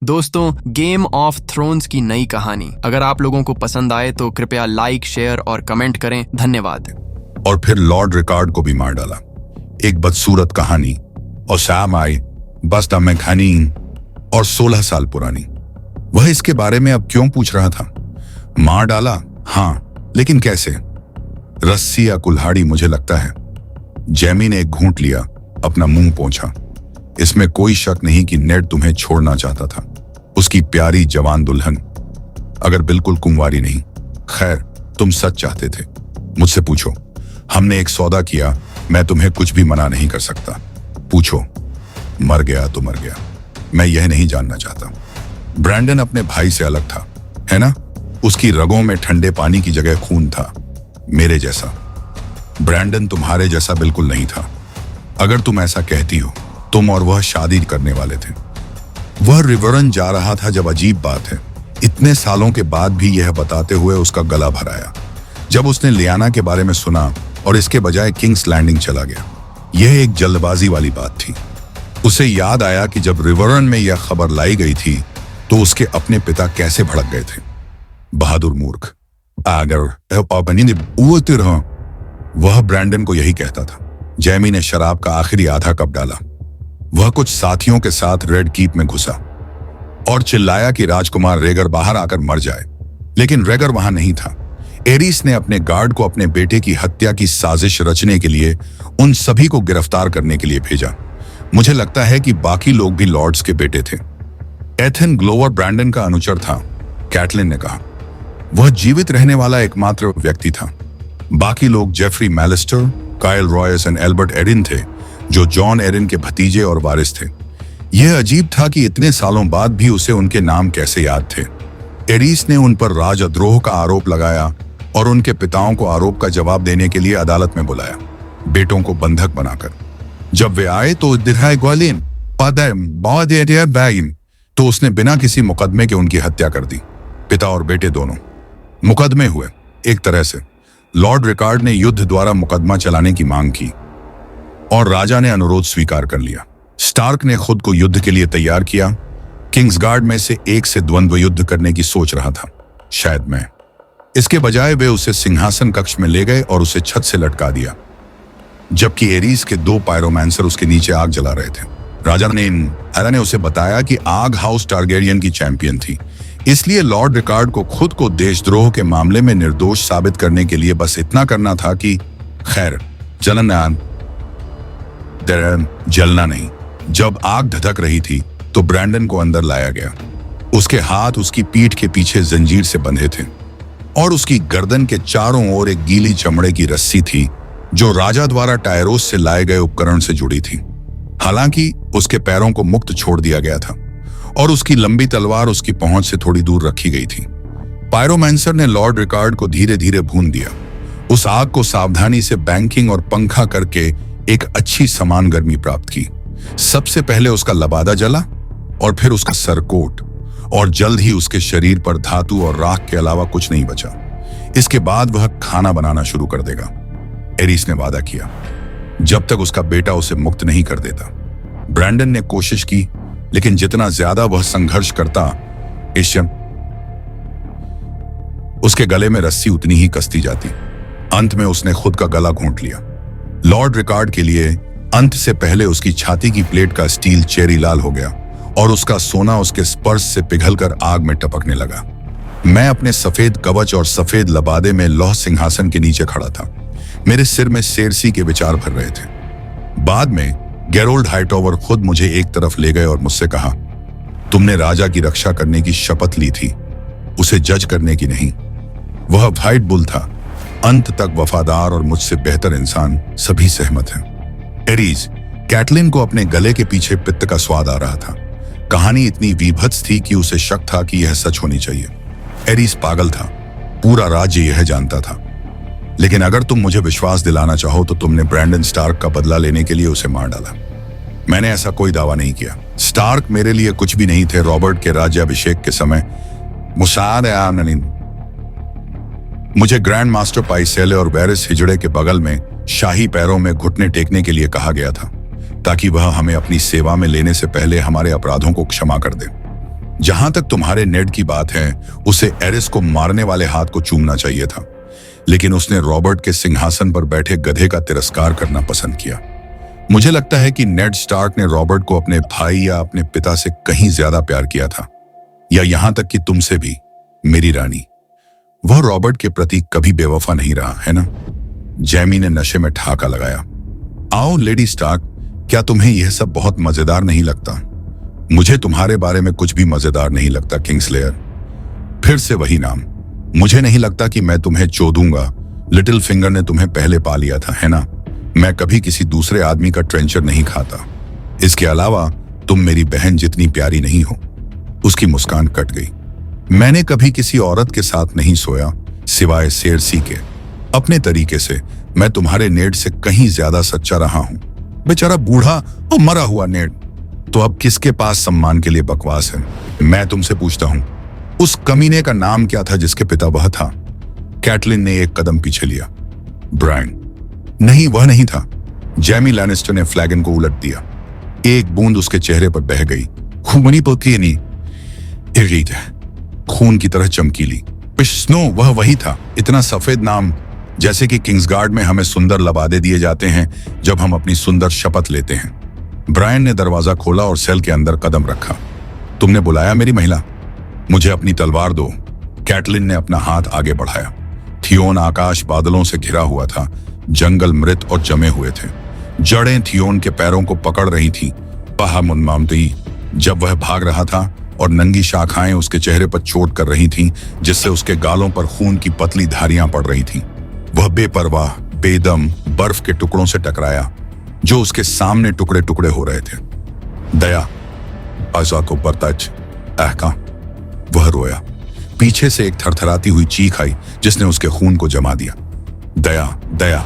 दोस्तों, game of thrones की नई कहानी अगर आप लोगों को पसंद आए तो कृपया लाइक, शेयर और कमेंट करें। धन्यवाद। और फिर लॉर्ड रिकार्ड को भी मार डाला। एक बदसूरत कहानी और शाम आई बस में घनी और 16 साल पुरानी। वह इसके बारे में अब क्यों पूछ रहा था? मार डाला, हाँ, लेकिन कैसे? रस्सी या कुल्हाड़ी? मुझे लगता है। जैमी ने एक घूंट लिया, अपना मुंह पोंछा। इसमें कोई शक नहीं कि नेड तुम्हें छोड़ना चाहता था, उसकी प्यारी जवान दुल्हन, अगर बिल्कुल कुंवारी नहीं। खैर, तुम सच चाहते थे। मुझसे पूछो, हमने एक सौदा किया, मैं तुम्हें कुछ भी मना नहीं कर सकता। पूछो। मर गया तो मर गया, मैं यह नहीं जानना चाहता। ब्रैंडन अपने भाई से अलग था, है ना? उसकी रगों में ठंडे पानी की जगह खून था, मेरे जैसा। ब्रैंडन तुम्हारे जैसा बिल्कुल नहीं था। अगर तुम ऐसा कहती हो, तुम और वह शादी करने वाले थे। वह रिवरन जा रहा था जब अजीब बात है, इतने सालों के बाद भी यह बताते हुए उसका गला भर आया जब उसने लियाना के बारे में सुना और इसके बजाय किंग्स लैंडिंग चला गया। यह एक जल्दबाजी वाली बात थी। उसे याद आया कि जब रिवरन में यह खबर लाई गई थी तो उसके अपने पिता कैसे भड़क गए थे। बहादुर मूर्ख, अगर वह ब्रैंडन को यही कहता था। जैमी ने शराब का आखिरी आधा कप डाला। वह कुछ साथियों के साथ रेड कीप में घुसा और चिल्लाया कि राजकुमार रेगर बाहर आकर मर जाए, लेकिन रेगर वहां नहीं था। एरिस ने अपने गार्ड को अपने बेटे की हत्या की साजिश रचने के लिए उन सभी को गिरफ्तार करने के लिए भेजा। मुझे लगता है कि बाकी लोग भी लॉर्ड्स के बेटे थे। एथन ग्लोवर ब्रैंडन का अनुचर था, कैटलिन ने कहा। वह जीवित रहने वाला एकमात्र व्यक्ति था। बाकी लोग जेफरी मैलिस्टर, काइल रॉयस और एल्बर्ट एरिन थे, जो जॉन एरिन के भतीजे और वारिस थे। यह अजीब था कि इतने सालों बाद भी उसे उनके नाम कैसे याद थे। एरिस ने उन पर राजद्रोह का आरोप लगाया और उनके पिताओं को आरोप का जवाब देने के लिए अदालत में बुलाया, बेटों को बंधक बनाकर। जब वे आए तो उसने बिना किसी मुकदमे के उनकी हत्या कर दी। पिता और बेटे दोनों मुकदमे हुए। एक तरह से लॉर्ड रिकार्ड ने युद्ध द्वारा मुकदमा चलाने की मांग की और राजा ने अनुरोध स्वीकार कर लिया। स्टार्क ने खुद को युद्ध के लिए तैयार किया। किंग्सगार्ड में से एक से द्वंद्व युद्ध करने की सोच रहा था, शायद मैं। इसके बजाय वे उसे सिंहासन कक्ष में ले गए और उसे छत से लटका दिया, जबकि एरिस के 2 पायरोमैंसर उसके नीचे आग जला रहे थे। राजा ने उसे बताया कि आग हाउस टारगेरियन की चैंपियन थी, इसलिए लॉर्ड रिकार्ड को खुद को देशद्रोह के मामले में निर्दोष साबित करने के लिए बस इतना करना था कि खैर, जलना नहीं। जब आग धधक रही थी तो ब्रैंडन को अंदर लाया गया। उसके हाथ उसकी पीठ के पीछे जंजीर से बंधे थे और उसकी गर्दन के चारों ओर एक गीली चमड़े की रस्सी थी जो राजा द्वारा टायरोस से लाए गए उपकरण से जुड़ी थी। हालांकि उसके पैरों को मुक्त छोड़ दिया गया था और उसकी लंबी तलवार उसकी पहुंच से थोड़ी दूर रखी गई थी। पायरोमैंसर ने लॉर्ड रिकार्ड को धीरे धीरे भून दिया। उस आग को सावधानी से बैंकिंग और पंखा करके एक अच्छी समान गर्मी प्राप्त की। सबसे पहले उसका लबादा जला और फिर उसका सरकोट, और जल्द ही उसके शरीर पर धातु और राख के अलावा कुछ नहीं बचा। इसके बाद वह खाना बनाना शुरू कर देगा, एरिस ने वादा किया, जब तक उसका बेटा उसे मुक्त नहीं कर देता। ब्रैंडन ने कोशिश की, लेकिन जितना ज्यादा वह संघर्ष करता, उसके गले में रस्सी उतनी ही कसती जाती। अंत में उसने खुद का गला घोंट लिया। लॉर्ड रिकार्ड के लिए अंत से पहले उसकी छाती की प्लेट का स्टील चेरी लाल हो गया और उसका सोना उसके स्पर्श से पिघलकर आग में टपकने लगा। मैं अपने सफेद कवच और सफेद लबादे में लौह सिंहासन के नीचे खड़ा था। मेरे सिर में सेरसी के विचार भर रहे थे। बाद में गेरोल्ड हाइटोवर खुद मुझे एक तरफ ले गए और मुझसे कहा, तुमने राजा की रक्षा करने की शपथ ली थी, उसे जज करने की नहीं। वह व्हाइट बुल था, अंत तक वफादार और मुझसे बेहतर इंसान, सभी सहमत हैं। एरिस, कैटलिन को अपने गले के पीछे पित्त का स्वाद आ रहा था। कहानी इतनी विभत्स थी कि उसे शक था कि यह सच होनी चाहिए। एरिस पागल था, पूरा राज्य यह जानता था। लेकिन अगर तुम मुझे विश्वास दिलाना चाहो तो तुमने ब्रैंडन स्टार्क का बदला लेने के लिए उसे मार डाला। मैंने ऐसा कोई दावा नहीं किया। स्टार्क मेरे लिए कुछ भी नहीं थे। रॉबर्ट के राज्याभिषेक के समय मुझे ग्रैंड मास्टर पाइसेले और वेरिस हिजड़े के बगल में शाही पैरों में घुटने टेकने के लिए कहा गया था, ताकि वह हमें अपनी सेवा में लेने से पहले हमारे अपराधों को क्षमा कर दे। जहां तक तुम्हारे नेड की बात है, उसे एरिस को मारने वाले हाथ को चूमना चाहिए था, लेकिन उसने रॉबर्ट के सिंहासन पर बैठे गधे का तिरस्कार करना पसंद किया। मुझे लगता है कि नेड स्टार्क ने रॉबर्ट को अपने भाई या अपने पिता से कहीं ज्यादा प्यार किया था, या यहां तक कि तुमसे भी, मेरी रानी। वह रॉबर्ट के प्रति कभी बेवफा नहीं रहा, है ना? जैमी ने नशे में ठहाका लगाया। आओ लेडी स्टार्क, क्या तुम्हें यह सब बहुत मजेदार नहीं लगता? मुझे तुम्हारे बारे में कुछ भी मजेदार नहीं लगता, किंग्सलेयर। फिर से वही नाम। मुझे नहीं लगता कि मैं तुम्हें चोदूंगा। लिटिल फिंगर ने तुम्हें पहले पा लिया था, है ना? मैं कभी किसी दूसरे आदमी का ट्रेंचर नहीं खाता। इसके अलावा तुम मेरी बहन जितनी प्यारी नहीं हो। उसकी मुस्कान कट गई। मैंने कभी किसी औरत के साथ नहीं सोया सिवाय सेरसी के। अपने तरीके से मैं तुम्हारे नेड से कहीं ज्यादा सच्चा रहा हूं। बेचारा बूढ़ा और मरा हुआ नेड। तो अब किसके पास सम्मान के लिए बकवास है? मैं तुमसे पूछता हूं, उस कमीने का नाम क्या था जिसके पिता वह था? कैटलिन ने एक कदम पीछे लिया। ब्रायन। नहीं, वह नहीं था। जैमी लैनिस्टर ने फ्लैगन को उलट दिया। एक बूंद उसके चेहरे पर बह गई। खूमनी पकी खून की तरह चमकीली। स्नो, वह वही था। इतना सफेद नाम, जैसे कि किंग्सगार्ड में हमें सुंदर लबादे दिए जाते हैं जब हम अपनी सुंदर शपथ लेते हैं। ब्रायन ने दरवाजा खोला और सेल के अंदर कदम रखा। तुमने बुलाया मेरी महिला? मुझे अपनी तलवार दो। कैटलिन ने अपना हाथ आगे बढ़ाया। थियोन आकाश बादलों से घिरा हुआ था। जंगल मृत और जमे हुए थे। जड़ें थियोन के पैरों को पकड़ रही थी। पहामुनमामती जब वह भाग रहा था, और नंगी शाखाएं उसके चेहरे पर चोट कर रही थीं, जिससे उसके गालों पर खून की पतली धारियां पड़ रही थीं। वह बेपरवाह, बेदम बर्फ के टुकड़ों से टकराया जो उसके सामने टुकड़े टुकड़े हो रहे थे। दया, आजा को बरतच आहका। वह रोया। पीछे से एक थरथराती हुई चीख आई जिसने उसके खून को जमा दिया। दया, दया।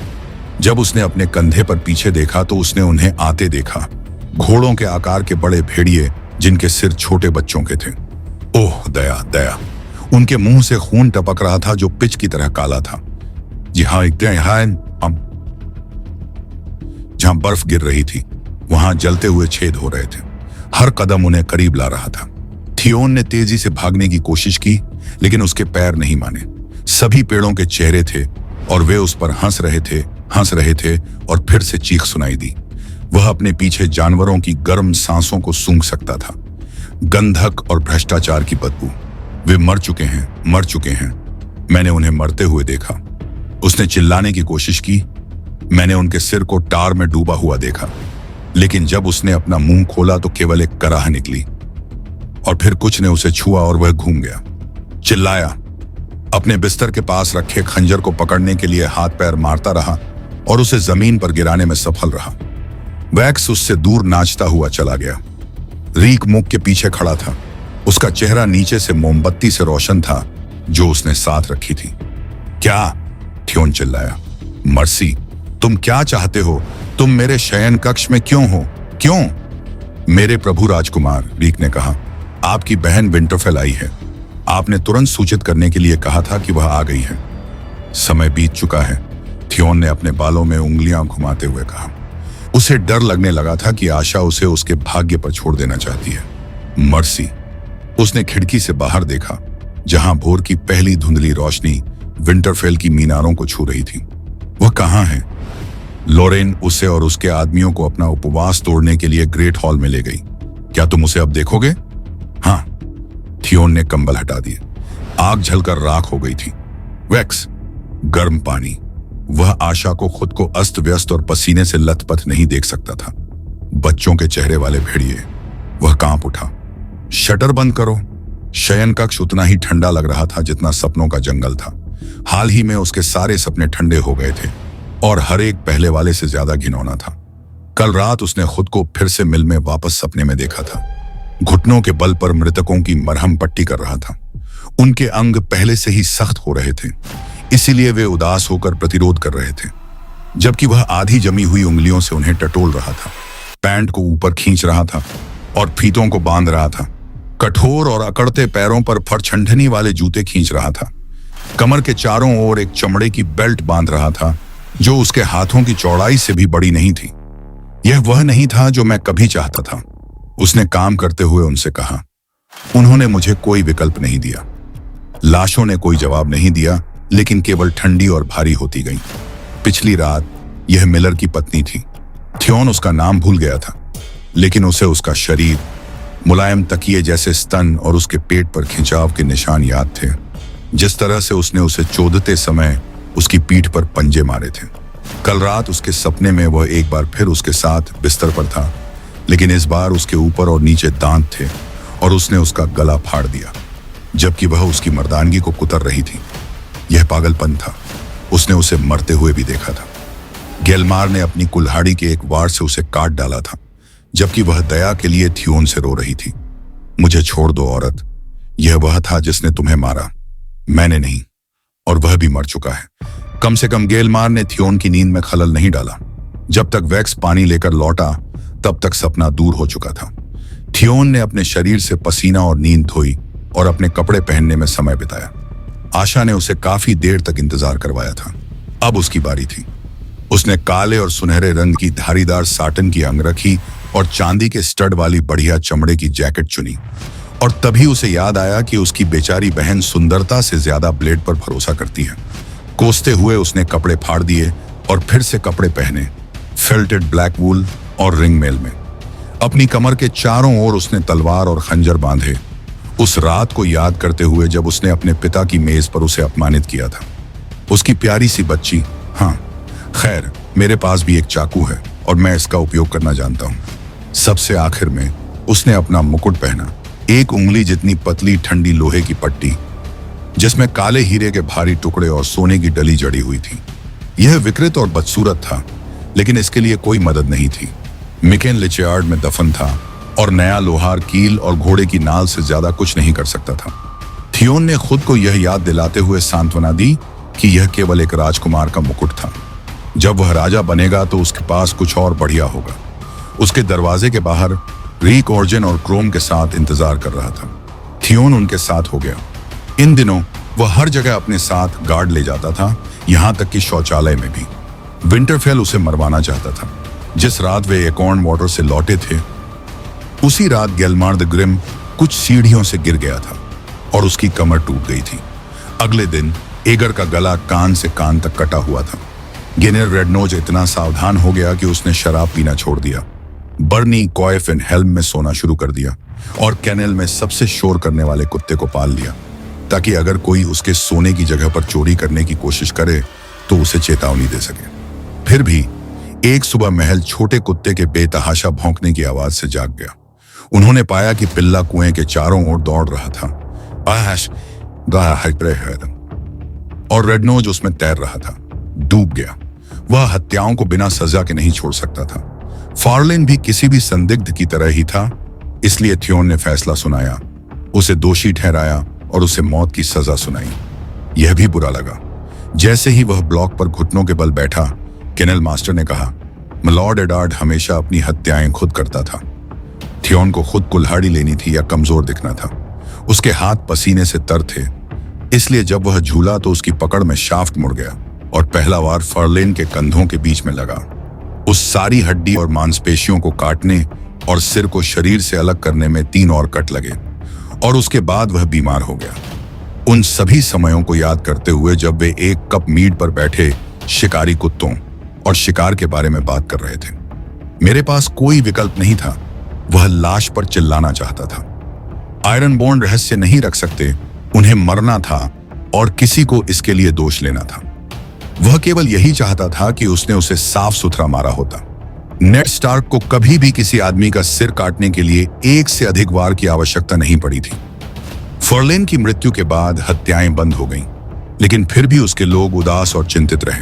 जब उसने अपने कंधे पर पीछे देखा तो उसने उन्हें आते देखा। घोड़ों के आकार के बड़े भेड़िए जिनके सिर छोटे बच्चों के थे। ओह दया, दया। उनके मुंह से खून टपक रहा था जो पिच की तरह काला था। जी हाँ, जहां बर्फ गिर रही थी वहां जलते हुए छेद हो रहे थे। हर कदम उन्हें करीब ला रहा था। थियोन ने तेजी से भागने की कोशिश की, लेकिन उसके पैर नहीं माने। सभी पेड़ों के चेहरे थे और वे उस पर हंस रहे थे और फिर से चीख सुनाई दी। वह अपने पीछे जानवरों की गर्म सांसों को सूंघ सकता था। गंधक और भ्रष्टाचार की बदबू। वे मर चुके हैं। मैंने उन्हें मरते हुए देखा। उसने चिल्लाने की कोशिश की। मैंने उनके सिर को टार में डूबा हुआ देखा, लेकिन जब उसने अपना मुंह खोला तो केवल एक कराह निकली, और फिर कुछ ने उसे छुआ और वह घूम गया। चिल्लाया, अपने बिस्तर के पास रखे खंजर को पकड़ने के लिए हाथ पैर मारता रहा और उसे जमीन पर गिराने में सफल रहा। वैक्स उससे दूर नाचता हुआ चला गया। रीक मुख के पीछे खड़ा था। उसका चेहरा नीचे से मोमबत्ती से रोशन था जो उसने साथ रखी थी। क्या? थियोन चिल्लाया। मर्सी, तुम क्या चाहते हो? तुम मेरे शयन कक्ष में क्यों हो? क्यों? मेरे प्रभु राजकुमार, रीक ने कहा, आपकी बहन विंटरफेल आई है। आपने तुरंत सूचित करने के लिए कहा था कि वह आ गई है। समय बीत चुका है, थियोन ने अपने बालों में उंगलियां घुमाते हुए कहा। उसे डर लगने लगा था कि आशा उसे उसके भाग्य पर छोड़ देना चाहती है। मर्सी। उसने खिड़की से बाहर देखा, जहां भोर की पहली धुंधली रोशनी विंटरफेल की मीनारों को छू रही थी। वह कहां है? लोरेन उसे और उसके आदमियों को अपना उपवास तोड़ने के लिए ग्रेट हॉल में ले गई। क्या तुम उसे अब देखोगे? हाँ। थियोन ने कंबल हटा दिए। आग जलकर राख हो गई थी। वैक्स, गर्म पानी। वह आशा को खुद को अस्त व्यस्त और पसीने से लथपथ नहीं देख सकता था। बच्चों के चेहरे वाले भेड़िए। वह कांप उठा। शटर बंद करो। शयन कक्ष उतना ही ठंडा लग रहा था जितना सपनों का जंगल था। हाल ही में उसके सारे सपने ठंडे हो गए थे और हर एक पहले वाले से ज्यादा घिनौना था। कल रात उसने खुद को फिर से मिल में वापस सपने में देखा था। घुटनों के बल पर मृतकों की मरहम पट्टी कर रहा था। उनके अंग पहले से ही सख्त हो रहे थे, इसीलिए वे उदास होकर प्रतिरोध कर रहे थे, जबकि वह आधी जमी हुई उंगलियों से उन्हें टटोल रहा था। पैंट को ऊपर खींच रहा था और फीतों को बांध रहा था। कठोर और अकड़ते पैरों पर फरछंडनी वाले जूते खींच रहा था। कमर के चारों ओर एक चमड़े की बेल्ट बांध रहा था जो उसके हाथों की चौड़ाई से भी बड़ी नहीं थी। यह वह नहीं था जो मैं कभी चाहता था, उसने काम करते हुए उनसे कहा। उन्होंने मुझे कोई विकल्प नहीं दिया। लाशों ने कोई जवाब नहीं दिया, लेकिन केवल ठंडी और भारी होती गई। पिछली रात यह मिलर की पत्नी थी। थ्योन उसका नाम भूल गया था, लेकिन उसे उसका शरीर, मुलायम तकिए जैसे स्तन और उसके पेट पर खिंचाव के निशान याद थे। जिस तरह से उसने उसे चोदते समय उसकी पीठ पर पंजे मारे थे। कल रात उसके सपने में वह एक बार फिर उसके साथ बिस्तर पर था, लेकिन इस बार उसके ऊपर और नीचे दांत थे और उसने उसका गला फाड़ दिया, जबकि वह उसकी मर्दानगी को कुतर रही थी। यह पागलपन था। उसने उसे मरते हुए भी देखा था। गेलमार ने अपनी कुल्हाड़ी के एक वार से उसे काट डाला था, जबकि वह दया के लिए थ्योन से रो रही थी। मुझे छोड़ दो औरत, यह वह था जिसने तुम्हें मारा, मैंने नहीं, और वह भी मर चुका है। कम से कम गेलमार ने थ्योन की नींद में खलल नहीं डाला। जब तक वैक्स पानी लेकर लौटा, तब तक सपना दूर हो चुका था। थ्योन ने अपने शरीर से पसीना और नींद धोई और अपने कपड़े पहनने में समय बिताया। आशा ने उसे काफी देर तक इंतजार करवाया था। अब उसकी बारी थी। उसने काले और सुनहरे रंग की धारीदार साटन की अंगरखी और चांदी के स्टड वाली बढ़िया चमड़े की जैकेट चुनी, और तभी उसे याद आया कि उसकी बेचारी बहन सुंदरता से ज्यादा ब्लेड पर भरोसा करती है। कोसते हुए उसने कपड़े फाड़ दिए और फिर से कपड़े पहने, फेल्टेड ब्लैक वूल और रिंग मेल में। अपनी कमर के चारों ओर उसने तलवार और खंजर बांधे, उस रात को याद करते हुए जब उसने अपने पिता की मेज पर उसे अपमानित किया था। उसकी प्यारी सी बच्ची। हाँ, खैर, मेरे पास भी एक चाकू है और मैं इसका उपयोग करना जानता हूँ। सबसे आखिर में उसने अपना मुकुट पहना, एक उंगली जितनी पतली ठंडी लोहे की पट्टी, जिसमें काले हीरे के भारी टुकड़े और सोने की डली जड़ी हुई थी। यह विकृत और बदसूरत था, लेकिन इसके लिए कोई मदद नहीं थी। मिकेन लिचयार्ड में दफन था और नया लोहार कील और घोड़े की नाल से ज्यादा कुछ नहीं कर सकता था। थियोन ने खुद को यह याद दिलाते हुए सांत्वना दी कि यह केवल एक राजकुमार का मुकुट था। जब वह राजा बनेगा तो उसके पास कुछ और बढ़िया होगा। उसके दरवाजे के बाहर रीक ऑर्जिन और क्रोम के साथ इंतजार कर रहा था। थियोन उनके साथ हो गया। इन दिनों वह हर जगह अपने साथ गार्ड ले जाता था, यहां तक कि शौचालय में भी। विंटरफेल उसे मरवाना चाहता था। जिस रात वे एकॉर्न वाटर से लौटे थे, उसी रात गेलमार द ग्रिम कुछ सीढ़ियों से गिर गया था और उसकी कमर टूट गई थी। अगले दिन एगर का गला कान से कान तक कटा हुआ था। गिनेर रेडनोज इतना सावधान हो गया कि उसने शराब पीना छोड़ दिया। बर्नी कॉयफिन हेल्म में सोना शुरू कर दिया और कैनल में सबसे शोर करने वाले कुत्ते को पाल लिया, ताकि अगर कोई उसके सोने की जगह पर चोरी करने की कोशिश करे तो उसे चेतावनी दे सके। फिर भी एक सुबह महल छोटे कुत्ते के बेतहाशा भौंकने की आवाज से जाग गया। उन्होंने पाया कि पिल्ला कुएं के चारों ओर दौड़ रहा था और रेडनोज उसमें तैर रहा था। डूब गया। वह हत्याओं को बिना सजा के नहीं छोड़ सकता था। फार्लिन भी किसी भी संदिग्ध की तरह ही था, इसलिए थियोन ने फैसला सुनाया, उसे दोषी ठहराया और उसे मौत की सजा सुनाई। यह भी बुरा लगा। जैसे ही वह ब्लॉक पर घुटनों के बल बैठा, केनल मास्टर ने कहा, मिलॉर्ड एडार्ड हमेशा अपनी हत्याएं खुद करता था। थियोन को खुद कुल्हाड़ी लेनी थी या कमजोर दिखना था। उसके हाथ पसीने से तर थे, इसलिए जब वह झूला तो उसकी पकड़ में शाफ्ट मुड़ गया और पहला वार फर्लिन के कंधों के बीच में लगा। उस सारी हड्डी और मांसपेशियों को काटने और सिर को शरीर से अलग करने में 3 और कट लगे और उसके बाद वह बीमार हो गया। उन सभी समयों को याद करते हुए जब वे एक कप मीट पर बैठे शिकारी कुत्तों और शिकार के बारे में बात कर रहे थे, मेरे पास कोई विकल्प नहीं था। वह लाश पर चिल्लाना चाहता था। आयरनबोर्न रहस्य नहीं रख सकते, उन्हें मरना था और किसी को इसके लिए दोष लेना था। वह केवल यही चाहता था कि उसने उसे साफ सुथरा मारा होता। नेड स्टार्क को कभी भी किसी आदमी का सिर काटने के लिए 1 से अधिक वार की आवश्यकता नहीं पड़ी थी। फर्लिन की मृत्यु के बाद हत्याएं बंद हो गईं, लेकिन फिर भी उसके लोग उदास और चिंतित रहे।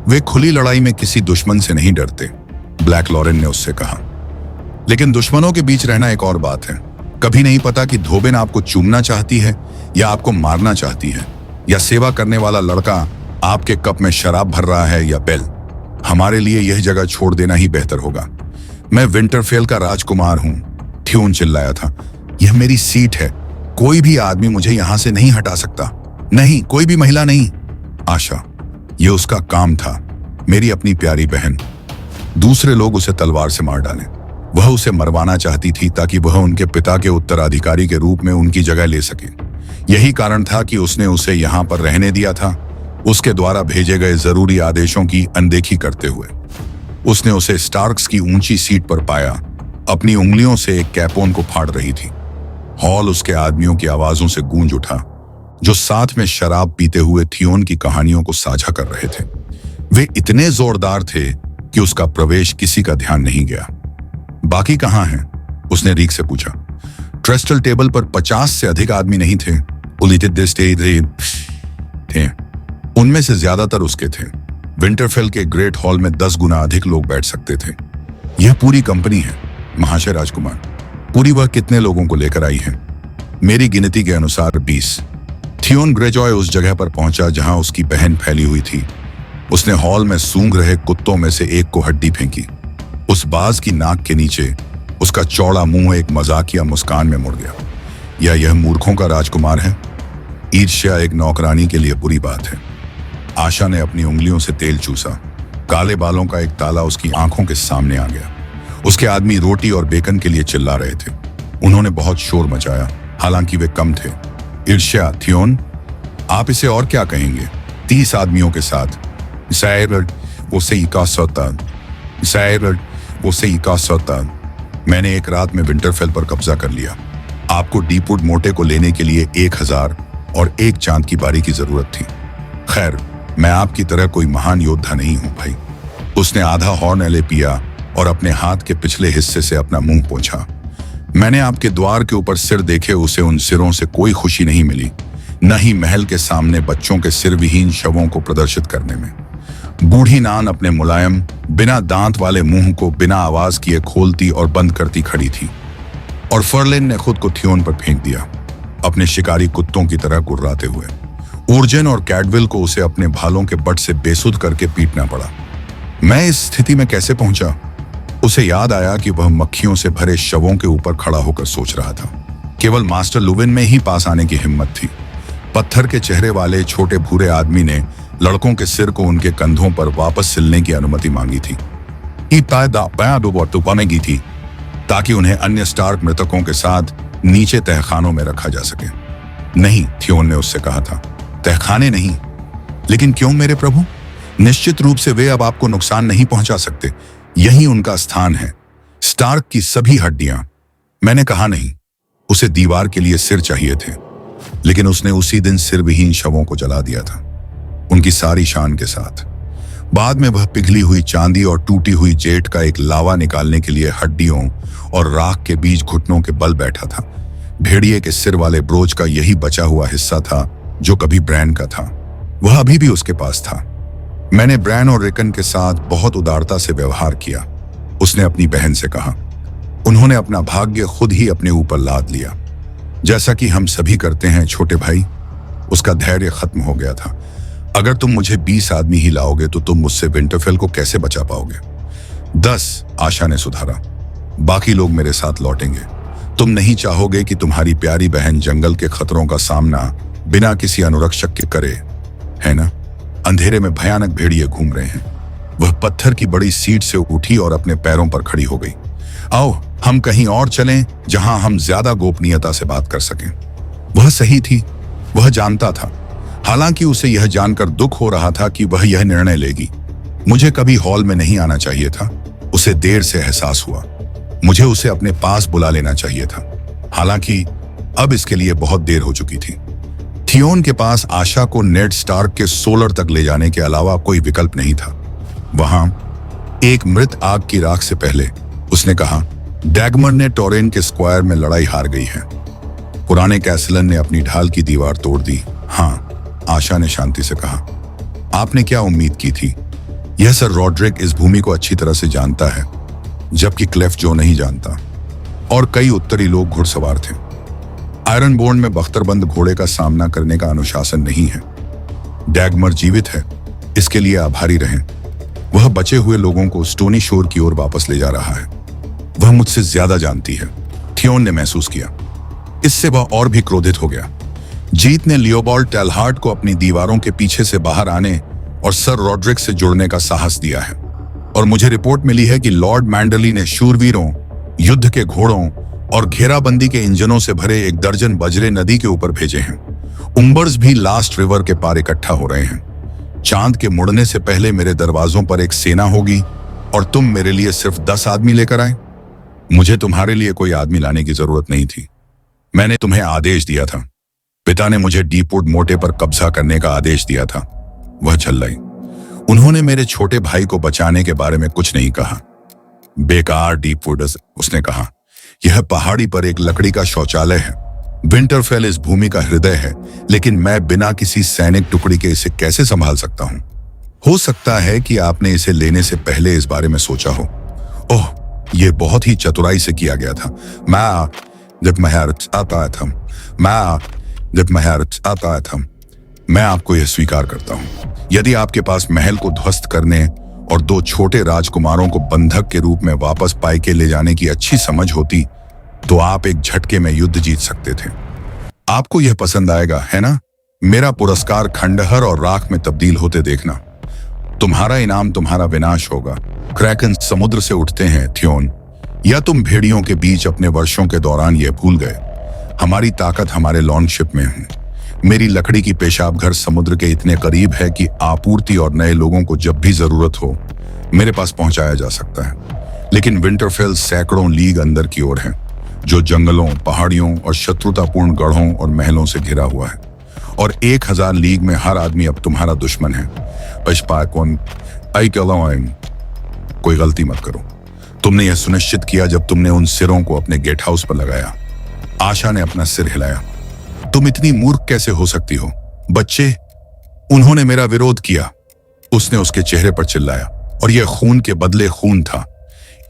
वे खुली लड़ाई में किसी दुश्मन से नहीं डरते, ब्लैक लॉरेन ने उससे कहा। लेकिन दुश्मनों के बीच रहना एक और बात है। कभी नहीं पता कि धोबिन आपको चूमना चाहती है या आपको मारना चाहती है, या सेवा करने वाला लड़का आपके कप में शराब भर रहा है या बेल। हमारे लिए यह जगह छोड़ देना ही बेहतर होगा। मैं विंटरफेल का राजकुमार हूं, थ्योन चिल्लाया था। यह मेरी सीट है, कोई भी आदमी मुझे यहां से नहीं हटा सकता। नहीं, कोई भी महिला नहीं। आशा, यह उसका काम था, मेरी अपनी प्यारी बहन। दूसरे लोग उसे तलवार से मार डालें। वह उसे मरवाना चाहती थी ताकि वह उनके पिता के उत्तराधिकारी के रूप में उनकी जगह ले सके। यही कारण था कि उसने उसे यहाँ पर रहने दिया था, उसके द्वारा भेजे गए जरूरी आदेशों की अनदेखी करते हुए। उसने उसे स्टार्क्स की ऊंची सीट पर पाया, अपनी उंगलियों से एक कैपोन को फाड़ रही थी। हॉल उसके आदमियों की आवाजों से गूंज उठा, जो साथ में शराब पीते हुए थियोन की कहानियों को साझा कर रहे थे। वे इतने जोरदार थे कि उसका प्रवेश किसी का ध्यान नहीं गया। बाकी कहां हैं? उसने रीक से पूछा। ट्रेस्टल टेबल पर 50 से अधिक आदमी नहीं थे। थे उनमें से ज्यादातर उसके थे। विंटरफेल के ग्रेट हॉल में 10 गुना अधिक लोग बैठ सकते थे। यह पूरी कंपनी है महाशय राजकुमार। पूरी वह कितने लोगों को लेकर आई है? मेरी गिनती के अनुसार 20। थियोन ग्रेजॉय उस जगह पर पहुंचा जहां उसकी बहन फैली हुई थी। उसने हॉल में सूंघ रहे कुत्तों में से एक को हड्डी फेंकी। उस बाज की नाक के नीचे उसका चौड़ा मुंह एक मजाकिया मुस्कान में मुड़ गया। या यह मूर्खों का राजकुमार है? ईर्ष्या एक नौकरानी के लिए बुरी बात है। आशा ने अपनी उंगलियों से तेल चूसा। काले बालों का एक ताला उसकी आंखों के सामने आ गया। उसके आदमी रोटी और बेकन के लिए चिल्ला रहे थे। उन्होंने बहुत शोर मचाया, हालांकि वे कम थे। ईर्ष्या, थियोन, आप इसे और क्या कहेंगे? 30 आदमियों के साथ। मैंने एक रात में विंटरफेल पर कब्जा कर लिया। आपको डीपवुड मोटे को लेने के लिए 1000 और एक चांद की बारी की जरूरत थी। खैर, मैं आपकी तरह कोई महान योद्धा नहीं हूं भाई। उसने आधा हॉर्न एले पिया और अपने हाथ के पिछले हिस्से से अपना मुंह पोंछा। मैंने आपके द्वार के ऊपर सिर देखे उसे उन सिरों से कोई खुशी नहीं मिली, न ही महल के सामने बच्चों के सिर विहीन शवों को प्रदर्शित करने में। बूढ़ी नान अपने मुलायम बिना दांत वाले मुंह को बिना आवाज किए खोलती और बंद करती खड़ी थी, और फर्लिन ने खुद को थियोन पर फेंक दिया, अपने शिकारी कुत्तों की तरह गुर्राते हुए। उर्जन और कैडविल को उसे अपने भालों के बट से बेसुध करके पीटना पड़ा। मैं इस स्थिति में कैसे पहुंचा? उसे याद आया कि वह मक्खियों से भरे शवों के ऊपर खड़ा होकर सोच रहा था। केवल मास्टर लुविन में ही पास आने की हिम्मत थी। पत्थर के चेहरे वाले छोटे भूरे आदमी ने लड़कों के सिर को उनके कंधों पर वापस सिलने की अनुमति मांगी थी, ताकि उन्हें अन्य स्टार्क मृतकों के साथ नीचे तहखानों में रखा जा सके। नहीं, थियोन ने उससे कहा था, तहखाने नहीं। लेकिन क्यों मेरे प्रभु? निश्चित रूप से वे अब आपको नुकसान नहीं पहुंचा सकते। यही उनका स्थान है, स्टार्क की सभी हड्डियां। मैंने कहा नहीं। उसे दीवार के लिए सिर चाहिए थे, लेकिन उसने उसी दिन सिर विहीन शवों को जला दिया था, उनकी सारी शान के साथ। बाद में वह पिघली हुई चांदी और टूटी हुई जेट का एक लावा निकालने के लिए हड्डियों और राख के बीच घुटनों के बल बैठा था। भेड़िए के सिर वाले ब्रोच का यही बचा हुआ हिस्सा था जो कभी ब्रैन का था। वह अभी भी उसके पास था। मैंने ब्रैन और रिकन के साथ बहुत उदारता से व्यवहार किया, उसने अपनी बहन से कहा। उन्होंने अपना भाग्य खुद ही अपने ऊपर लाद लिया, जैसा कि हम सभी करते हैं छोटे भाई। उसका धैर्य खत्म हो गया था। अगर तुम मुझे 20 आदमी ही लाओगे तो तुम मुझसे विंटरफेल को कैसे बचा पाओगे? 10, आशा ने सुधारा। बाकी लोग मेरे साथ लौटेंगे। तुम नहीं चाहोगे कि तुम्हारी प्यारी बहन जंगल के खतरों का सामना बिना किसी अनुरक्षक के करे, है ना? अंधेरे में भयानक भेड़िए घूम रहे हैं। वह पत्थर की बड़ी सीट से उठी और अपने पैरों पर खड़ी हो गई। आओ हम कहीं और चलें जहां हम ज्यादा गोपनीयता से बात कर सकें। वह सही थी, वह जानता था। हालांकि उसे यह जानकर दुख हो रहा था कि वह यह निर्णय लेगी। मुझे कभी हॉल में नहीं आना चाहिए था, उसे देर से एहसास हुआ। मुझे उसे अपने पास बुला लेना चाहिए था। हालांकि अब इसके लिए बहुत देर हो चुकी थी। थियोन के पास आशा को नेड स्टार्क के सोलर तक ले जाने के अलावा कोई विकल्प नहीं था। वहां एक मृत आग की राख से पहले उसने कहा, डैगमर ने टोरेन के स्क्वायर में लड़ाई हार गई है। पुराने कैसलन ने अपनी ढाल की दीवार तोड़ दी। हाँ, आशा ने शांति से कहा। आपने क्या उम्मीद की थी? यह सर रॉड्रिक इस भूमि को अच्छी तरह से जानता है, जबकि क्लेफ जो नहीं जानता। और कई उत्तरी लोग घुड़सवार थे। आयरनबोर्न में बख्तरबंद घोड़े का सामना करने का अनुशासन नहीं है। डैगमर जीवित है, इसके लिए आभारी रहें। वह बचे हुए लोगों को स्टोनी शोर की ओर वापस ले जा रहा है। वह मुझसे ज्यादा जानती है, थियोन ने महसूस किया। इससे वह और भी क्रोधित हो गया। जीत ने लियोबॉल्ड टेलहार्ट को अपनी दीवारों के पीछे से बाहर आने और सर रॉड्रिक से जुड़ने का साहस दिया है। और मुझे रिपोर्ट मिली है कि लॉर्ड मैंडरली ने शूरवीरों युद्ध के घोड़ों और घेराबंदी के इंजनों से भरे 1 दर्जन बजरे नदी के ऊपर भेजे हैं। उम्बर्स भी लास्ट रिवर के पार इकट्ठा हो रहे हैं। चांद के मुड़ने से पहले मेरे दरवाजों पर एक सेना होगी और तुम मेरे लिए सिर्फ 10 आदमी लेकर आए। मुझे तुम्हारे लिए कोई आदमी लाने की जरूरत नहीं थी। मैंने तुम्हें आदेश दिया था। पिता ने मुझे डीपवुड मोटे पर कब्जा करने का आदेश दिया था। वह चिल्लाई। उन्होंने मेरे छोटे भाई को बचाने के बारे में कुछ नहीं कहा। बेकार डीपवुड, उसने कहा। यह पहाड़ी पर एक लकड़ी का शौचालय है। विंटरफेल इस भूमि का हृदय है, लेकिन मैं बिना किसी सैनिक टुकड़ी के इसे कैसे संभाल सकता हूं? हो सकता है कि आपने इसे लेने से पहले इस बारे में सोचा हो। ओह, यह बहुत ही चतुराई से किया गया था। मैं आपको यह स्वीकार करता हूं। यदि आपके पास महल को ध्वस्त करने और 2 छोटे राजकुमारों को बंधक के रूप में वापस पाई के ले जाने की अच्छी समझ होती, तो आप एक झटके में युद्ध जीत सकते थे। आपको यह पसंद आएगा, है ना? मेरा पुरस्कार खंडहर और राख में तब्दील होते देखना। तुम्हारा इनाम तुम्हारा विनाश होगा। क्रैकन समुद्र से उठते हैं, थियोन। या तुम भेड़ियों के बीच अपने वर्षों के दौरान यह भूल गए? हमारी ताकत हमारे लॉन्गशिप में है। मेरी लकड़ी की पेशाब घर समुद्र के इतने करीब है कि आपूर्ति और नए लोगों को जब भी जरूरत हो मेरे पास पहुंचाया जा सकता है। लेकिन विंटरफेल सैकड़ों लीग अंदर की ओर है, जो जंगलों, पहाड़ियों और शत्रुतापूर्ण गढ़ों और महलों से घिरा हुआ है। और 1000 लीग में हर आदमी अब तुम्हारा दुश्मन है। कोई गलती मत करो। तुमने यह सुनिश्चित किया जब तुमने उन सिरों को अपने गेट हाउस पर लगाया। आशा ने अपना सिर हिलाया। तुम इतनी मूर्ख कैसे हो सकती हो? बच्चे, उन्होंने मेरा विरोध किया, उसने उसके चेहरे पर चिल्लाया। और यह खून के बदले खून था।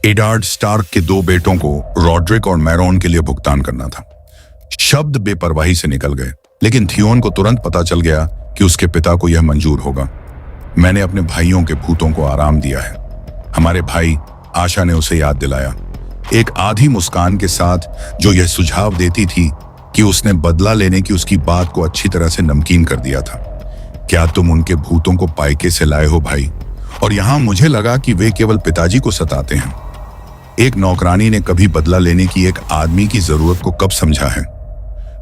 एडार्ड स्टार्क के 2 बेटों को रॉड्रिक और मैरोन के लिए भुगतान करना था। शब्द बेपरवाही से निकल गए, लेकिन थियोन को तुरंत पता चल गया कि उसके पिता को यह मंजूर होगा। मैंने अपने भाइयों के भूतों को आराम दिया है। हमारे भाई, आशा ने उसे याद दिलाया, एक आधी मुस्कान के साथ, जो यह सुझाव देती थी कि उसने बदला लेने की उसकी बात को अच्छी तरह से नमकीन कर दिया था। क्या तुम उनके भूतों को पाइके से लाए हो, भाई? और यहां मुझे लगा कि वे केवल पिताजी को सताते हैं। एक नौकरानी ने कभी बदला लेने की एक आदमी की जरूरत को कब समझा है?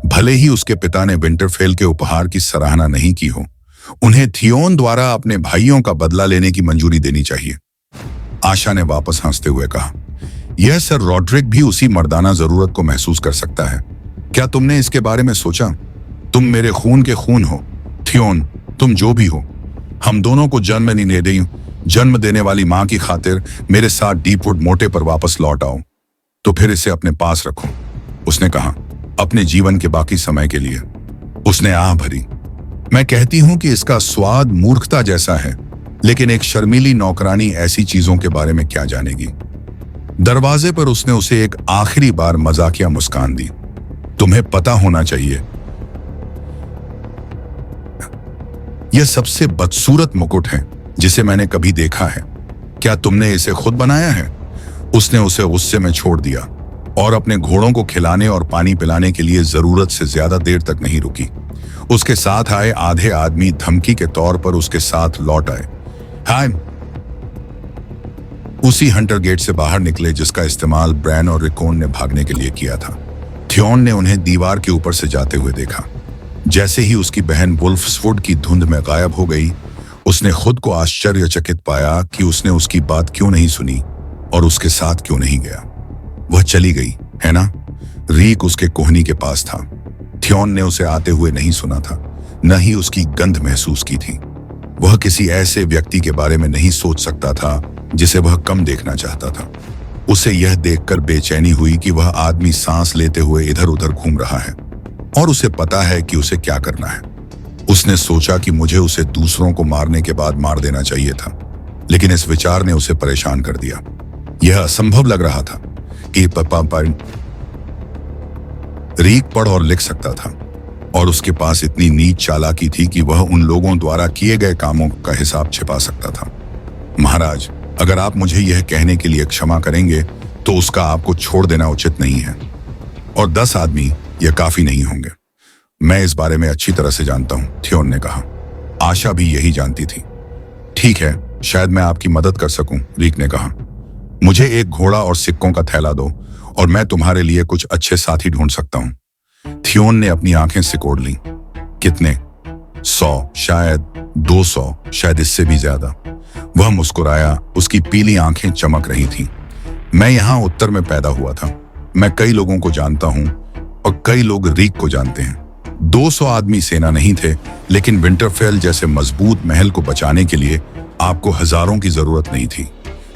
भले ही उसके पिता ने विंटरफेल के उपहार की सराहना नहीं की हो, उन्हें थियोन द्वारा अपने भाइयों का बदला लेने की मंजूरी देनी चाहिए। आशा ने वापस हंसते हुए कहा, यह सर रॉड्रिक भी उसी मर्दाना जरूरत को महसूस कर सकता है। क्या तुमने इसके बारे में सोचा? तुम मेरे खून के खून हो, थियोन। तुम जो भी हो, हम दोनों को जन्म देने वाली मां की खातिर मेरे साथ डीपवुड मोटे पर वापस लौट आओ। तो फिर इसे अपने पास रखो, उसने कहा, अपने जीवन के बाकी समय के लिए। उसने आह भरी। मैं कहती हूं कि इसका स्वाद मूर्खता जैसा है, लेकिन एक शर्मीली नौकरानी ऐसी चीजों के बारे में क्या जानेगी? दरवाजे पर उसने उसे एक आखिरी बार मजाकिया मुस्कान दी। तुम्हें पता होना चाहिए, यह सबसे बदसूरत मुकुट है जिसे मैंने कभी देखा है। क्या तुमने इसे खुद बनाया है? उसने उसे गुस्से में छोड़ दिया और अपने घोड़ों को खिलाने और पानी पिलाने के लिए जरूरत से ज्यादा देर तक नहीं रुकी। उसके साथ आए आधे आदमी धमकी के तौर पर उसके साथ लौट आए। हाय, उसी हंटर गेट से बाहर निकले जिसका इस्तेमाल ब्रैन और रिकोन ने भागने के लिए किया था। थियोन ने उन्हें दीवार के ऊपर से जाते हुए देखा। जैसे ही उसकी बहन वुल्फ्सवुड की धुंध में गायब हो गई, उसने खुद को आश्चर्यचकित पाया कि उसने उसकी बात क्यों नहीं सुनी और उसके साथ क्यों नहीं गया। वह चली गई, है ना? रीक उसके कोहनी के पास था। थियोन ने उसे आते हुए नहीं सुना था, न ही उसकी गंध महसूस की थी। वह किसी ऐसे व्यक्ति के बारे में नहीं सोच सकता था जिसे वह कम देखना चाहता था। उसे यह देखकर बेचैनी हुई कि वह आदमी सांस लेते हुए इधर उधर घूम रहा है और उसे पता है कि उसे क्या करना है। उसने सोचा कि मुझे उसे दूसरों को मारने के बाद मार देना चाहिए था, लेकिन इस विचार ने उसे परेशान कर दिया। यह असंभव लग रहा था कि रीक पढ़ और लिख सकता था और उसके पास इतनी नीच चालाकी थी कि वह उन लोगों द्वारा किए गए कामों का हिसाब छिपा सकता था। महाराज, अगर आप मुझे यह कहने के लिए क्षमा करेंगे तो उसका आपको छोड़ देना उचित नहीं है, और 10 आदमी यह काफी नहीं होंगे। मैं इस बारे में अच्छी तरह से जानता हूं, थियोन ने कहा। आशा भी यही जानती थी। ठीक है, शायद मैं आपकी मदद कर सकूं, रीक ने कहा। मुझे एक घोड़ा और सिक्कों का थैला दो और मैं तुम्हारे लिए कुछ अच्छे साथी ढूंढ सकता हूं। थियोन ने अपनी आंखें सिकोड़ लीं। कितने? 100, शायद 200, शायद इससे भी ज्यादा। वह मुस्कुराया, उसकी पीली आंखें चमक रही थीं। मैं यहां उत्तर में पैदा हुआ था। मैं कई लोगों को जानता हूं और कई लोग रीक को जानते हैं। 200 आदमी सेना नहीं थे, लेकिन विंटरफेल जैसे मजबूत महल को बचाने के लिए आपको हजारों की जरूरत नहीं थी।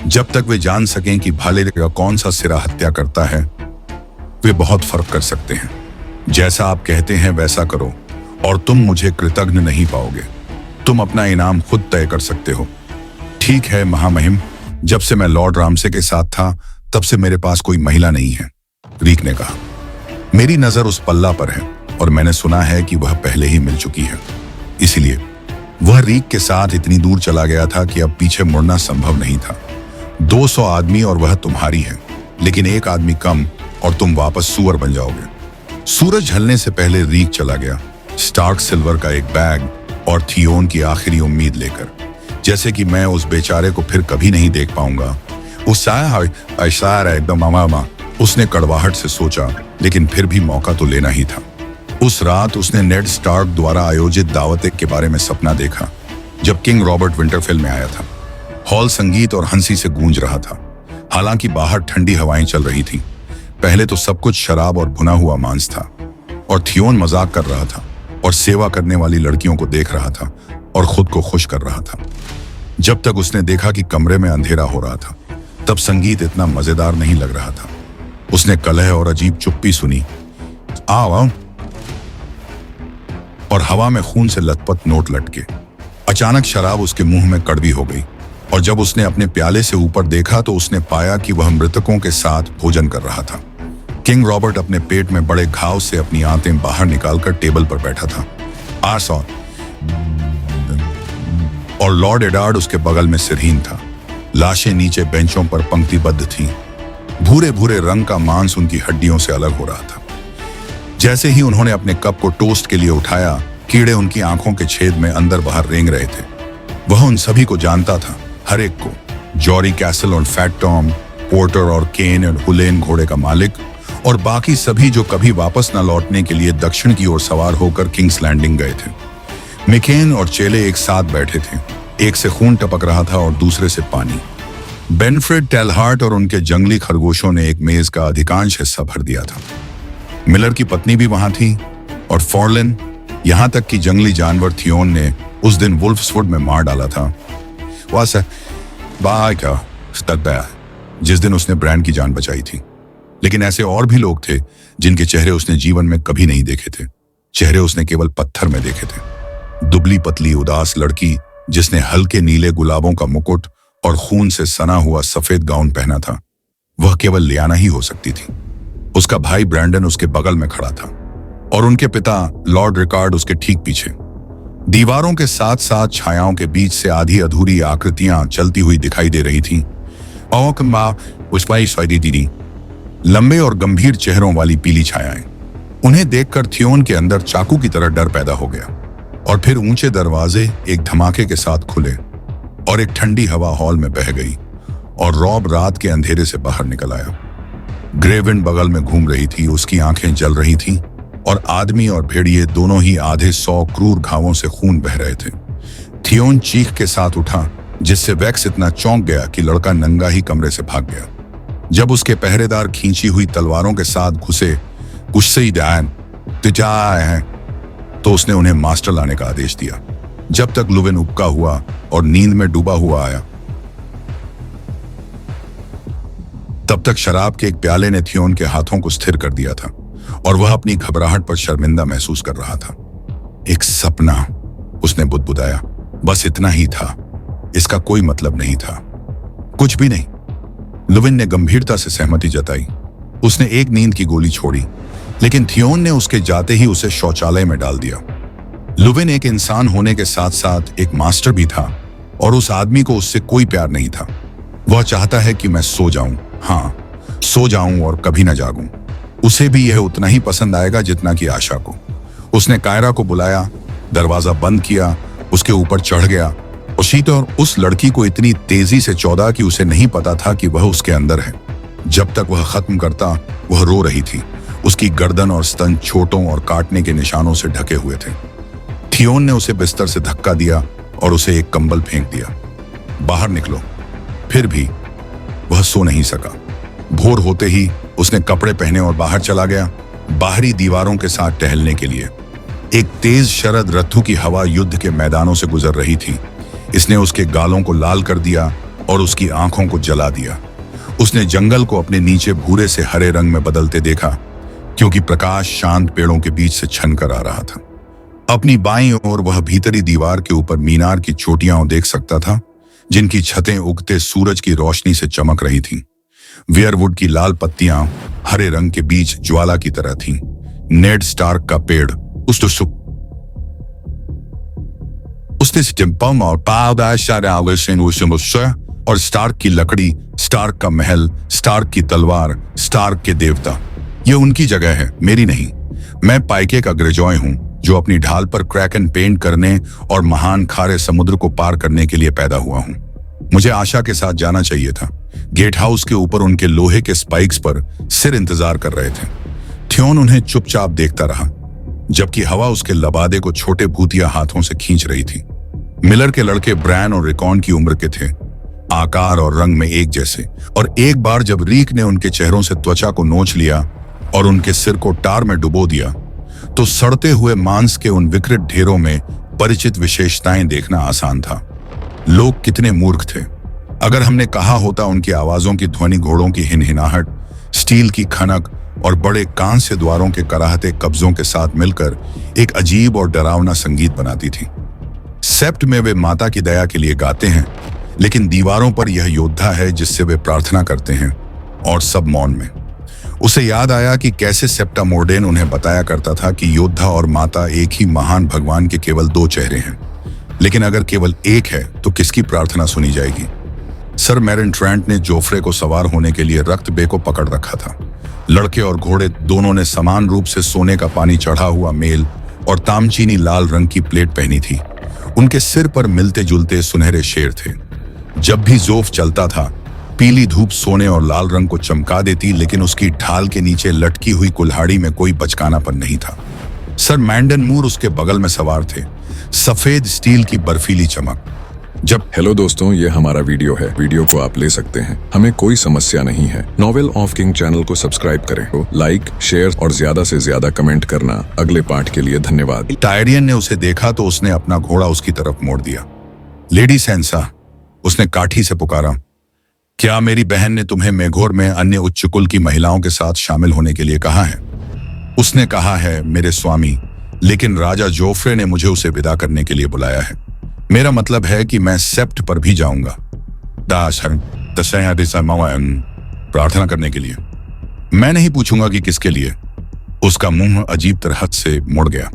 जब तक वे जान सकें कि भाले का कौन सा सिरा हत्या करता है, वे बहुत फर्क कर सकते हैं। जैसा आप कहते हैं वैसा करो और तुम मुझे कृतज्ञ नहीं पाओगे। तुम अपना इनाम खुद तय कर सकते हो। ठीक है महामहिम, जब से मैं लॉर्ड रामसे के साथ था तब से मेरे पास कोई महिला नहीं है, रीक ने कहा। मेरी नजर उस पल्ला पर है और मैंने सुना है कि वह पहले ही मिल चुकी है, इसीलिए वह रीक के साथ इतनी दूर चला गया था कि अब पीछे मुड़ना संभव नहीं था। 200 आदमी और वह तुम्हारी है, लेकिन एक आदमी कम और तुम वापस सुअर बन जाओगे। सूरज ढलने से पहले रीक चला गया, स्टार्क सिल्वर का एक बैग और थियोन की आखिरी उम्मीद लेकर, जैसे कि मैं उस बेचारे को फिर कभी नहीं देख पाऊंगा। एकदम मामा, उसने कड़वाहट से सोचा, लेकिन फिर भी मौका तो लेना ही था। उस रात उसने नेड स्टार्क द्वारा आयोजित दावत के बारे में सपना देखा, जब किंग रॉबर्ट विंटरफेल में आया था। हॉल संगीत और हंसी से गूंज रहा था, हालांकि बाहर ठंडी हवाएं चल रही थीं। पहले तो सब कुछ शराब और भुना हुआ मांस था, और थियोन मजाक कर रहा था और सेवा करने वाली लड़कियों को देख रहा था और खुद को खुश कर रहा था। जब तक उसने देखा कि कमरे में अंधेरा हो रहा था, तब संगीत इतना मजेदार नहीं लग रहा था। उसने कलह और अजीब चुप्पी सुनी, आओ, और हवा में खून से लथपथ नोट लटके। अचानक शराब उसके मुंह में कड़वी हो गई, और जब उसने अपने प्याले से ऊपर देखा तो उसने पाया कि वह मृतकों के साथ भोजन कर रहा था। किंग रॉबर्ट अपने पेट में बड़े घाव से अपनी आंतें बाहर निकालकर टेबल पर बैठा था। और लॉर्ड एडार्ड उसके बगल में सिरहीन था। लाशें नीचे बेंचों पर पंक्तिबद्ध थीं। भूरे भूरे रंग का मांस उनकी हड्डियों से अलग हो रहा था। जैसे ही उन्होंने अपने कप को टोस्ट के लिए उठाया, कीड़े उनकी आंखों के छेद में अंदर बाहर रेंग रहे थे। वह उन सभी को जानता था, हर एक को। जॉरी कैसल और फैट टॉम, पोर्टर और केन और हुलेन घोड़े का मालिक, और बाकी सभी जो कभी वापस न लौटने के लिए दक्षिण की ओर सवार होकर किंग्स लैंडिंग गए थे। मिकेन और चेले एक साथ बैठे थे, एक से खून टपक रहा था और दूसरे से पानी। बेनफ्रेड टेलहार्ट और उनके जंगली खरगोशों ने एक मेज का अधिकांश हिस्सा भर दिया था। मिलर की पत्नी भी वहां थी, और फॉर्लिन, यहां तक कि जंगली जानवर थियोन ने उस दिन वुल्फ्सवुड में मार डाला था, जिस दिन उसने ब्रांड की जान बचाई थी। लेकिन ऐसे और भी लोग थे जिनके चेहरे उसने जीवन में कभी नहीं देखे थे। चेहरे उसने केवल पत्थर में देखे थे। दुबली पतली उदास लड़की जिसने हल्के नीले गुलाबों का मुकुट और खून से सना हुआ सफेद गाउन पहना था, वह केवल लियाना ही हो सकती थी। उसका भाई ब्रैंडन उसके बगल में खड़ा था, और उनके पिता लॉर्ड रिकार्ड उसके ठीक पीछे। दीवारों के साथ साथ छायाओं के बीच से आधी अधूरी आकृतियां चलती हुई दिखाई दे रही थीं। दीदी, लंबे और गंभीर चेहरों वाली पीली छायाएं। उन्हें देखकर थियोन के अंदर चाकू की तरह डर पैदा हो गया, और फिर ऊंचे दरवाजे एक धमाके के साथ खुले और एक ठंडी हवा हॉल में बह गई, और रॉब रात के अंधेरे से बाहर निकल आया। ग्रेविन बगल में घूम रही थी, उसकी आंखें जल रही थीं, और आदमी और भेड़िए दोनों ही आधे 100 क्रूर घावों से खून बह रहे थे। थियोन चीख के साथ उठा, जिससे वैक्स इतना चौंक गया कि लड़का नंगा ही कमरे से भाग गया। जब उसके पहरेदार खींची हुई तलवारों के साथ घुसे, गुस्से ही तो उसने उन्हें मास्टर लाने का आदेश दिया। जब तक लुविन उबका हुआ और नींद में डूबा हुआ आया, तब तक शराब के एक प्याले ने थियोन के हाथों को स्थिर कर दिया था, और वह अपनी घबराहट पर शर्मिंदा महसूस कर रहा था। एक सपना, उसने बुदबुदाया, बस इतना ही था। इसका कोई मतलब नहीं था, कुछ भी नहीं। लुविन ने गंभीरता से सहमति जताई। उसने एक नींद की गोली छोड़ी, लेकिन थियोन ने उसके जाते ही उसे शौचालय में डाल दिया। लुविन एक इंसान होने के साथ साथ एक मास्टर भी था, और उस आदमी को उससे कोई प्यार नहीं था। वह चाहता है कि मैं सो जाऊं, हाँ, सो जाऊं और कभी न जागूं। उसे भी यह उतना ही पसंद आएगा जितना कि आशा को। उसने कायरा को बुलाया, दरवाजा बंद किया, उसके ऊपर चढ़ गया, और शीत और उस लड़की को इतनी तेजी से चौदा कि उसे नहीं पता था कि वह उसके अंदर है। जब तक वह खत्म करता वह रो रही थी। उसकी गर्दन और स्तन चोटों और काटने के निशानों से ढके हुए थे। थियोन ने उसे बिस्तर से धक्का दिया और उसे एक कंबल फेंक दिया। बाहर निकलो। फिर भी वह सो नहीं सका। भोर होते ही उसने कपड़े पहने और बाहर चला गया, बाहरी दीवारों के साथ टहलने के लिए। एक तेज शरद ऋतु की हवा युद्ध के मैदानों से गुजर रही थी। इसने उसके गालों को लाल कर दिया और उसकी आंखों को जला दिया। उसने जंगल को अपने नीचे भूरे से हरे रंग में बदलते देखा, क्योंकि प्रकाश शांत पेड़ों के बीच से छन कर आ रहा था। अपनी बाईं ओर वह भीतरी दीवार के ऊपर मीनार की चोटियां देख सकता था, जिनकी छतें उगते सूरज की रोशनी से चमक रही थीं। वेयरवुड की लाल पत्तियां हरे रंग के बीच ज्वाला की तरह थीं। नेड स्टार्क का पेड़ और स्टार्क की लकड़ी, स्टार्क का महल, स्टार्क की तलवार, स्टार्क के देवता, ये उनकी जगह है, मेरी नहीं। मैं पाइके का ग्रेजॉय हूं, जो अपनी ढाल पर क्रैकन पेंट करने और महान खारे समुद्र को पार करने के लिए पैदा हुआ हूं। मुझे आशा के साथ जाना चाहिए था। गेट हाउस के ऊपर उनके लोहे के स्पाइक्स पर सिर इंतजार कर रहे थे। थियोन उन्हें चुपचाप देखता रहा, जबकि हवा उसके लबादे को छोटे भूतिया हाथों से खींच रही थी। मिलर के लड़के ब्रैन और रिकॉन की उम्र के थे, आकार और रंग में एक जैसे। और एक बार जब रीक ने उनके चेहरों से त्वचा को नोच लिया और उनके सिर को टार में डुबो दिया, तो सड़ते हुए मांस के उन विकृत ढेरों में परिचित विशेषताएं देखना आसान था। लोग कितने मूर्ख थे। अगर हमने कहा होता उनकी आवाजों की ध्वनि घोड़ों की हिनहिनाहट, स्टील की खनक और बड़े कांस्य द्वारों के कराहते कब्जों के साथ मिलकर एक अजीब और डरावना संगीत बनाती थी। सेप्ट में वे माता की दया के लिए गाते हैं, लेकिन दीवारों पर यह योद्धा है जिससे वे प्रार्थना करते हैं, और सब मौन में। उसे याद आया कि कैसे सेप्टा मोर्डेन उन्हें बताया करता था कि योद्धा और माता एक ही महान भगवान के केवल दो चेहरे हैं। लेकिन अगर केवल एक है तो किसकी प्रार्थना सुनी जाएगी? सर मैरिन ट्रेंट ने जोफ्रे को सवार होने के लिए रक्त बे को पकड़ रखा था। लड़के और घोड़े दोनों ने समान रूप से सोने का पानी चढ़ा हुआ मेल और तामचीनी लाल रंग की प्लेट पहनी थी। उनके सिर पर मिलते जुलते सुनहरे शेर थे। जब भी जोफ चलता था, पीली धूप सोने और लाल रंग को चमका देती, लेकिन उसकी ढाल के नीचे लटकी हुई कुल्हाड़ी में कोई बचकानापन नहीं था। सर मैंडन मूर उसके बगल में सवार थे, सफेद स्टील की बर्फीली चमक। हेलो दोस्तों, ये हमारा वीडियो है। वीडियो को आप ले सकते हैं, हमें कोई समस्या नहीं है। नॉवेल ऑफ किंग चैनल को सब्सक्राइब करें, लाइक, शेयर और ज्यादा से ज्यादा कमेंट करना। अगले पार्ट के लिए धन्यवाद। टायरियन ने उसे देखा तो उसने अपना घोड़ा उसकी तरफ मोड़ दिया। लेडी सेंसा, उसने काठी से पुकारा, क्या मेरी बहन ने तुम्हें मेघोर में अन्य उच्च कुल की महिलाओं के साथ शामिल होने के लिए कहा है? उसने कहा है, मेरे स्वामी, लेकिन राजा जोफ्रे ने मुझे उसे विदा करने के लिए बुलाया है। मेरा मतलब है कि मैं सेप्ट पर भी जाऊंगा, प्रार्थना करने के लिए। मैं नहीं पूछूंगा कि किसके लिए। उसका मुंह अजीब तरह से मुड़ गया।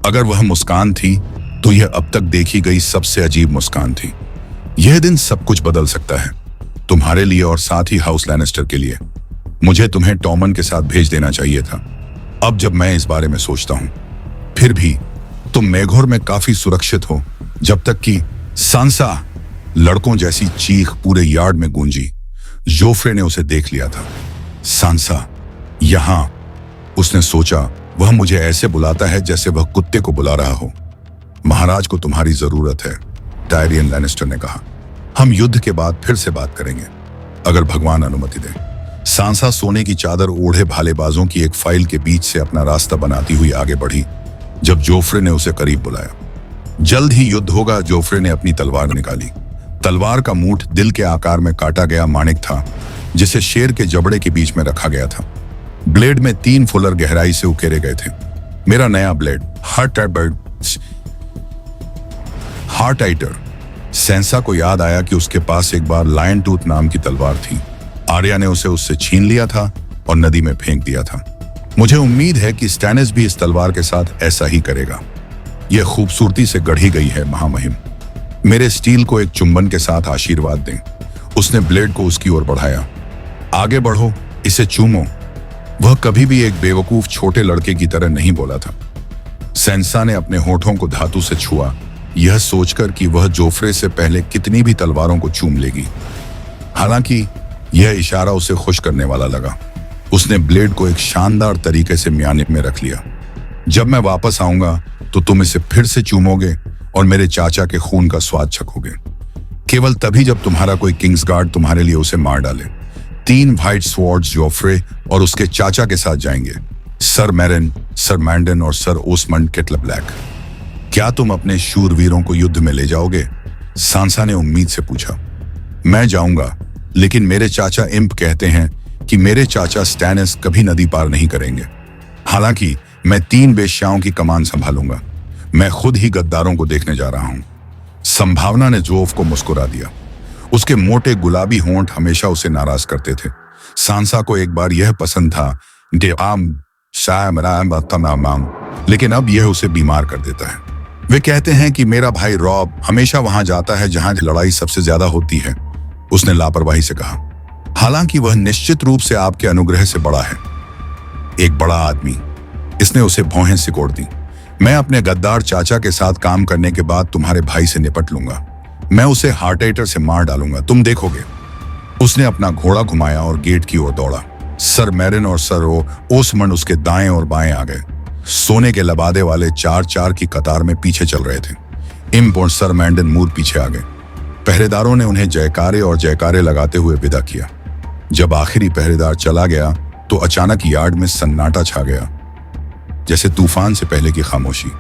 अगर वह मुस्कान थी तो यह अब तक देखी गई सबसे अजीब मुस्कान थी। यह दिन सब कुछ बदल सकता है, तुम्हारे लिए और साथ ही हाउस लैनिस्टर के लिए। मुझे तुम्हें टॉमन के साथ भेज देना चाहिए था। अब जब मैं इस बारे में सोचता हूं, फिर भी तुम मेघोर में काफी सुरक्षित हो, जब तक कि सांसा, लड़कों जैसी चीख पूरे यार्ड में गूंजी। जोफ्रे ने उसे देख लिया था। सांसा, यहां। उसने सोचा, वह मुझे ऐसे बुलाता है जैसे वह कुत्ते को बुला रहा हो। महाराज को तुम्हारी जरूरत है, टायरियन लैनिस्टर ने कहा। हम युद्ध के बाद फिर से बात करेंगे, अगर भगवान अनुमति दे। सांसा सोने की चादर ओढ़े भालेबाजों की एक फाइल के बीच से अपना रास्ता बनाती हुई आगे बढ़ी, जब जोफ्रे ने उसे करीब बुलाया। जल्द ही युद्ध होगा। जोफ्रे ने अपनी तलवार निकाली। तलवार का मूठ दिल के आकार में काटा गया माणिक था, जिसे शेर के जबड़े के बीच में रखा गया था। ब्लेड में 3 फुलर गहराई से उकेरे गए थे। मेरा नया ब्लेड, हार्टाइटर। सेंसा को याद आया कि उसके पास एक बार लायन टूथ नाम की तलवार थी। आर्या ने उसे उससे छीन लिया था और नदी में फेंक दिया था। मुझे उम्मीद है कि स्टैनिस भी इस तलवार के साथ ऐसा ही करेगा। यह खूबसूरती से गढ़ी गई है, महामहिम। मेरे स्टील को एक चुंबन के साथ आशीर्वाद दें। उसने ब्लेड को उसकी ओर बढ़ाया। आगे बढ़ो, इसे चूमो। वह कभी भी एक बेवकूफ छोटे लड़के की तरह नहीं बोला था। सेंसा ने अपने होठों को धातु से छुआ, यह सोचकर कि वह जोफ्रे से पहले कितनी भी तलवारों को चूम लेगी। हालांकि यह इशारा उसे खुश करने वाला लगा। उसने ब्लेड को एक शानदार तरीके से म्याने में रख लिया। जब मैं वापस आऊंगा तो तुम इसे फिर से चूमोगे और मेरे चाचा के खून का स्वाद चखोगे। केवल तभी जब तुम्हारा कोई किंग्सगार्ड तुम्हारे लिए उसे मार डाले। 3 व्हाइट स्वॉर्ड्स जोफ्रे और उसके चाचा के साथ जाएंगे, सर मैरन, सर मैंडन और सर ओसमंड किटलब्लैक। क्या तुम अपने शूरवीरों को युद्ध में ले जाओगे? सांसा ने उम्मीद से पूछा। मैं जाऊंगा, लेकिन मेरे चाचा इम्प कहते हैं कि मेरे चाचा स्टैनिस कभी नदी पार नहीं करेंगे। हालांकि मैं 3 वेश्याओं की कमान संभालूंगा। मैं खुद ही गद्दारों को देखने जा रहा हूं। संभावना ने जोफ को मुस्कुरा दिया। उसके मोटे गुलाबी होंठ हमेशा उसे नाराज करते थे। सांसा को एक बार यह पसंद था, लेकिन अब यह उसे बीमार कर देता है। वे कहते हैं कि मेरा भाई रॉब हमेशा वहां जाता है जहां लड़ाई सबसे ज्यादा होती है, उसने लापरवाही से कहा। हालांकि वह निश्चित रूप से आपके अनुग्रह से बड़ा है, एक बड़ा आदमी। इसने उसे भौहें सिकोड़ दी। मैं अपने गद्दार चाचा के साथ काम करने के बाद तुम्हारे भाई से निपट लूंगा। मैं उसे हार्टेटर से मार डालूंगा, तुम देखोगे। उसने अपना घोड़ा घुमाया और गेट की ओर दौड़ा। सर मैरिन और सर ओसमंड उसके दाएं और बाएं आ गए। सोने के लबादे वाले 4-4 की कतार में पीछे चल रहे थे। इम्प और सर मैंडन मूर पीछे आ गए। पहरेदारों ने उन्हें जयकारे और जयकारे लगाते हुए विदा किया। जब आखिरी पहरेदार चला गया तो अचानक यार्ड में सन्नाटा छा गया, जैसे तूफान से पहले की खामोशी।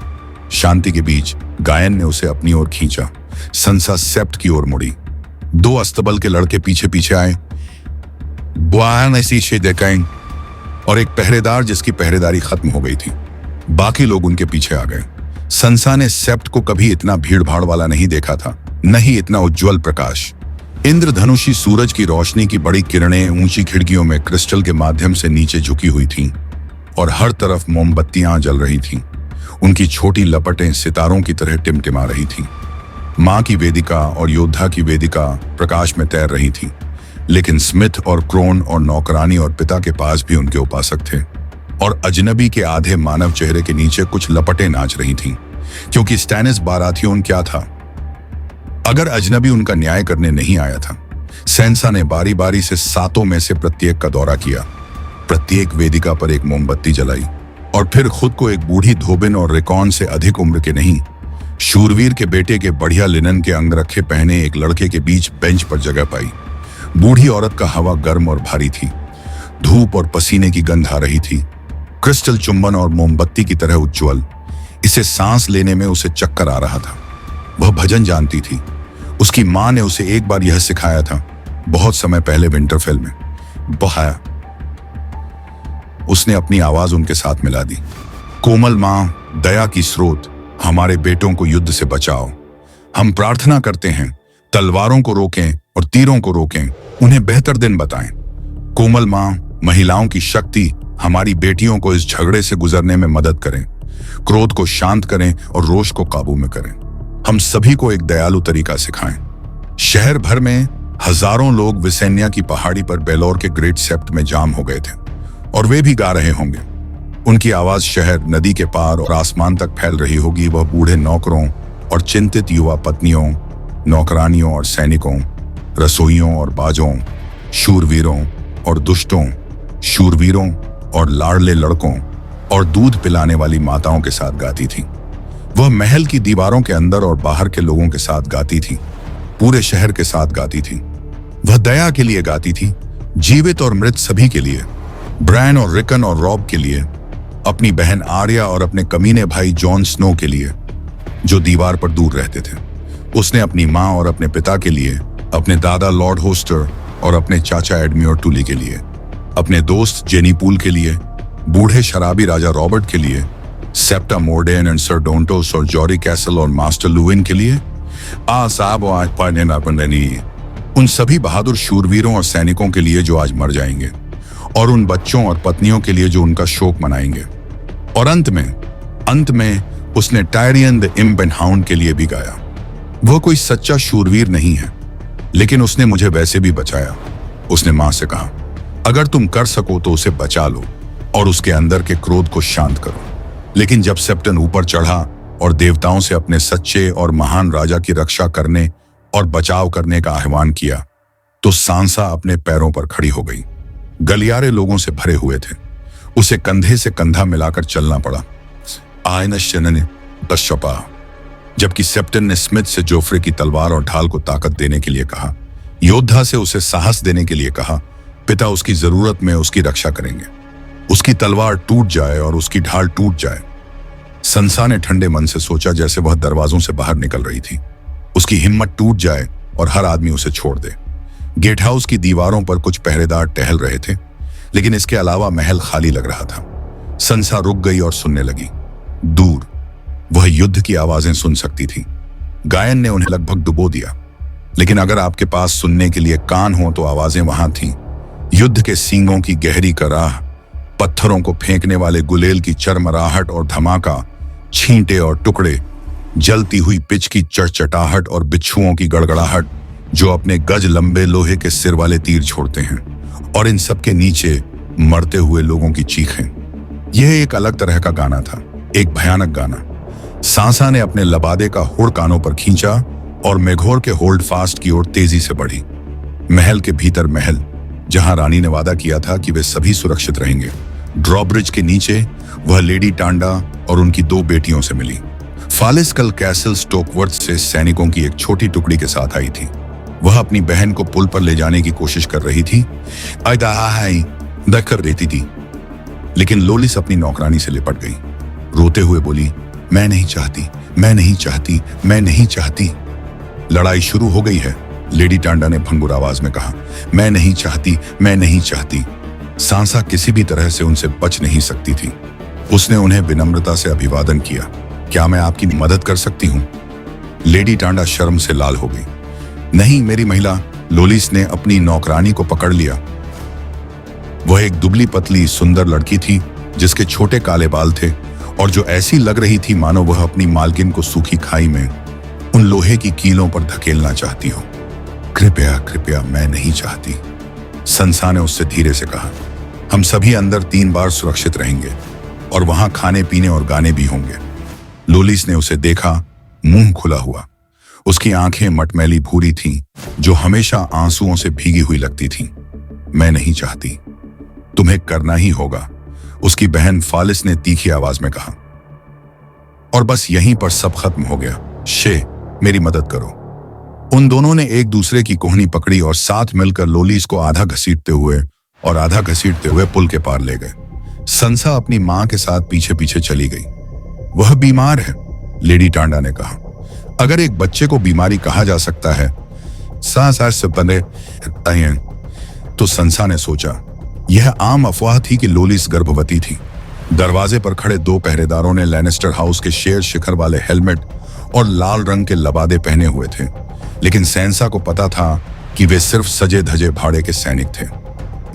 शांति के बीच गायन ने उसे अपनी ओर खींचा। संसा सेप्ट की ओर मुड़ी। 2 अस्तबल के लड़के पीछे पीछे आए, और एक पहरेदार जिसकी पहरेदारी खत्म हो गई थी। बाकी लोग उनके पीछे आ गए। संसा ने सेप्ट को कभी इतना भीड़ भाड़ वाला नहीं देखा था, न ही इतना उज्जवल प्रकाश। इंद्रधनुषी सूरज की रोशनी की बड़ी किरणें ऊंची खिड़कियों में क्रिस्टल के माध्यम से नीचे झुकी हुई थीं और हर तरफ मोमबत्तियां जल रही थीं। उनकी छोटी लपटें सितारों की तरह टिमटिमा रही थीं। मां की वेदिका और योद्धा की वेदिका प्रकाश में तैर रही थी, लेकिन स्मिथ और क्रोन और नौकरानी और पिता के पास भी उनके उपासक थे। और अजनबी के आधे मानव चेहरे के नीचे कुछ लपटें नाच रही थीं, क्योंकि स्टैनिस बाराथियोन क्या था अगर अजनबी उनका न्याय करने नहीं आया था। सेंसा ने बारी बारी से 7 में से प्रत्येक का दौरा किया, प्रत्येक वेदिका पर एक मोमबत्ती जलाई और फिर खुद को एक बूढ़ी धोबिन और रिकॉन से अधिक उम्र के नहीं, शूरवीर के बेटे के बढ़िया लिनन के अंगरखे पहने एक लड़के के बीच बेंच पर जगह पाई। बूढ़ी औरत का हवा गर्म और भारी थी। धूप और पसीने की गंध आ रही थी। क्रिस्टल चुंबन और मोमबत्ती की तरह उज्जवल। इसे सांस लेने में उसे चक्कर आ रहा था। वह भजन जानती थी। उसकी मां ने उसे एक बार यह सिखाया था, बहुत समय पहले विंटरफेल में। बहाया। उसने अपनी आवाज उनके साथ मिला दी। कोमल मां, दया की स्रोत, हमारे बेटों को युद्ध से बचाओ। हम प्रार्थना करते हैं, तलवारों को रोकें और तीरों को रोकें, उन्हें बेहतर दिन बताएं। कोमल मां, महिलाओं की शक्ति, हमारी बेटियों को इस झगड़े से गुजरने में मदद करें, क्रोध को शांत करें और रोष को काबू में करें। हम सभी को एक दयालु तरीका सिखाएं। शहर भर में हजारों लोग विसेन्या की पहाड़ी पर बेलोर के ग्रेट सेप्ट में जाम हो गए थे और वे भी गा रहे होंगे। उनकी आवाज शहर, नदी के पार और आसमान तक फैल रही होगी। वह बूढ़े नौकरों और चिंतित युवा पत्नियों, नौकरानियों और सैनिकों, रसोइयों और बाजों, शूरवीरों और दुष्टों, शूरवीरों और लाड़ले लड़कों और दूध पिलाने वाली माताओं के साथ गाती थी। वह महल की दीवारों के अंदर और बाहर के लोगों के साथ गाती थी, पूरे शहर के साथ गाती थी। वह दया के लिए गाती थी, जीवित और मृत सभी के लिए, ब्रैन और रिकन और रॉब के लिए, अपनी बहन आर्या और अपने कमीने भाई जॉन स्नो के लिए जो दीवार पर दूर रहते थे। उसने अपनी मां और अपने पिता के लिए, अपने दादा लॉर्ड होस्टर और अपने चाचा एडम्योर टूली के लिए, अपने दोस्त जेनी पूल के लिए, बूढ़े शराबी राजा रॉबर्ट के लिए, सेप्टा मोर्डेन एंड सर डोंटोस और जॉरी कैसल और मास्टर लुविन के लिए, उन सभी बहादुर शूरवीरों और सैनिकों के लिए जो आज मर जाएंगे, और उन बच्चों और पत्नियों के लिए जो उनका शोक मनाएंगे। और अंत में उसने Tyrion the imp and hound के लिए भी गाया। वह कोई सच्चा शूरवीर नहीं है, लेकिन उसने मुझे वैसे भी बचाया। उसने मां से कहा, अगर तुम कर सको तो उसे बचा लो और उसके अंदर के क्रोध को शांत करो। लेकिन जब सेप्टन ऊपर चढ़ा और देवताओं से अपने सच्चे और महान राजा की रक्षा करने और बचाव करने का आह्वान किया, तो सांसा अपने पैरों पर खड़ी हो गई। गलियारे लोगों से भरे हुए थे। उसे कंधे से कंधा मिलाकर चलना पड़ा। आयन शनन तशपा। जबकि सेप्टन ने स्मिथ से जोफ्रे की तलवार और ढाल को ताकत देने के लिए कहा, योद्धा से उसे साहस देने के लिए कहा। पिता उसकी जरूरत में उसकी रक्षा करेंगे। उसकी तलवार टूट जाए और उसकी ढाल टूट जाए। संसा ने ठंडे मन से सोचा, जैसे वह दरवाजों से बाहर निकल रही थी। उसकी हिम्मत टूट जाए और हर आदमी उसे छोड़ दे। गेट हाउस की दीवारों पर कुछ पहरेदार टहल रहे थे, लेकिन इसके अलावा महल खाली लग रहा था। संसा रुक गई और सुनने लगी। दूर वह युद्ध की आवाजें सुन सकती थी। गायन ने उन्हें लगभग डुबो दिया, लेकिन अगर आपके पास सुनने के लिए कान हो तो आवाजें वहां थीं। युद्ध के सींगों की गहरी कराह, पत्थरों को फेंकने वाले गुलेल की चरमराहट और धमाका, छींटे और टुकड़े, जलती हुई पिच की चटचटाहट और बिच्छुओं की गड़गड़ाहट जो अपने गज लंबे लोहे के सिर वाले तीर छोड़ते हैं, और इन सब के नीचे मरते हुए लोगों की चीखें। यह एक अलग तरह का गाना था, एक भयानक गाना। सांसा ने अपने लबादे का हुड़ कानों पर खींचा और मेघोर के होल्ड फास्ट की ओर तेजी से बढ़ी। महल के भीतर महल, जहां रानी ने वादा किया था कि वे सभी सुरक्षित रहेंगे। ड्रॉब्रिज के नीचे वह लेडी टांडा और उनकी 2 बेटियों से मिली। फालिस्कल कैसल स्टोकवर्थ से सैनिकों की एक छोटी टुकड़ी के साथ आई थी। वह अपनी बहन को पुल पर ले जाने की कोशिश कर रही थी, कर देती थी, लेकिन लोलिस अपनी नौकरानी से लिपट गई। रोते हुए बोली, मैं नहीं चाहती, मैं नहीं चाहती, मैं नहीं चाहती। लड़ाई शुरू हो गई है, लेडी टांडा ने भंगुर आवाज में कहा। मैं नहीं चाहती, मैं नहीं चाहती। सांसा किसी भी तरह से उनसे बच नहीं सकती थी। उसने उन्हें विनम्रता से अभिवादन किया। क्या मैं आपकी मदद कर सकती हूं? लेडी टांडा शर्म से लाल हो गई। नहीं मेरी महिला, लोलिस ने अपनी नौकरानी को पकड़ लिया। वह एक दुबली पतली सुंदर लड़की थी जिसके छोटे काले बाल थे और जो ऐसी लग रही थी मानो वह अपनी मालकिन को सूखी खाई में उन लोहे की कीलों पर धकेलना चाहती हो। कृपया कृपया, मैं नहीं चाहती, संसा ने उससे धीरे से कहा। हम सभी अंदर 3 बार सुरक्षित रहेंगे और वहां खाने पीने और गाने भी होंगे। लोलिस ने उसे देखा, मुंह खुला हुआ। उसकी आंखें मटमैली भूरी थीं, जो हमेशा आंसुओं से भीगी हुई लगती थीं। मैं नहीं चाहती, तुम्हें करना ही होगा, उसकी बहन फालिस ने तीखी आवाज में कहा। और बस यहीं पर सब खत्म हो गया। शे, मेरी मदद करो। उन दोनों ने एक दूसरे की कोहनी पकड़ी और साथ मिलकर लोलिस को आधा घसीटते हुए पुल के पार ले गए। संसा अपनी मां के साथ पीछे पीछे चली गई। वह बीमार है, लेडी टांडा ने कहा। अगर एक बच्चे को बीमारी कहा जा सकता है तो संसा ने सोचा यह आम अफवाह थी कि लोलिस गर्भवती थी। दरवाजे पर खड़े 2 पहरेदारों ने लैनिस्टर हाउस के शेर शिखर वाले हेलमेट और लाल रंग के लबादे पहने हुए थे, लेकिन सैंसा को पता था कि वे सिर्फ सजे धजे भाड़े के सैनिक थे।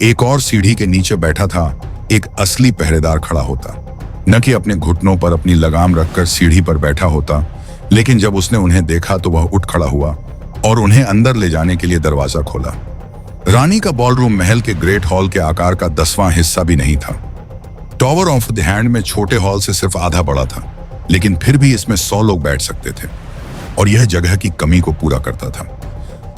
एक और सीढ़ी के नीचे बैठा था एक असली पहरेदार खड़ा होता, न कि अपने घुटनों पर अपनी लगाम रखकर सीढ़ी पर बैठा होता। लेकिन जब उसने उन्हें देखा तो वह उठ खड़ा हुआ और उन्हें अंदर ले जाने के लिए दरवाजा खोला। रानी का बॉलरूम महल के ग्रेट हॉल के आकार का 10वां हिस्सा भी नहीं था। टॉवर ऑफ द हैंड में छोटे हॉल से सिर्फ आधा बड़ा था, लेकिन फिर भी इसमें 100 लोग बैठ सकते थे और यह जगह की कमी को पूरा करता था।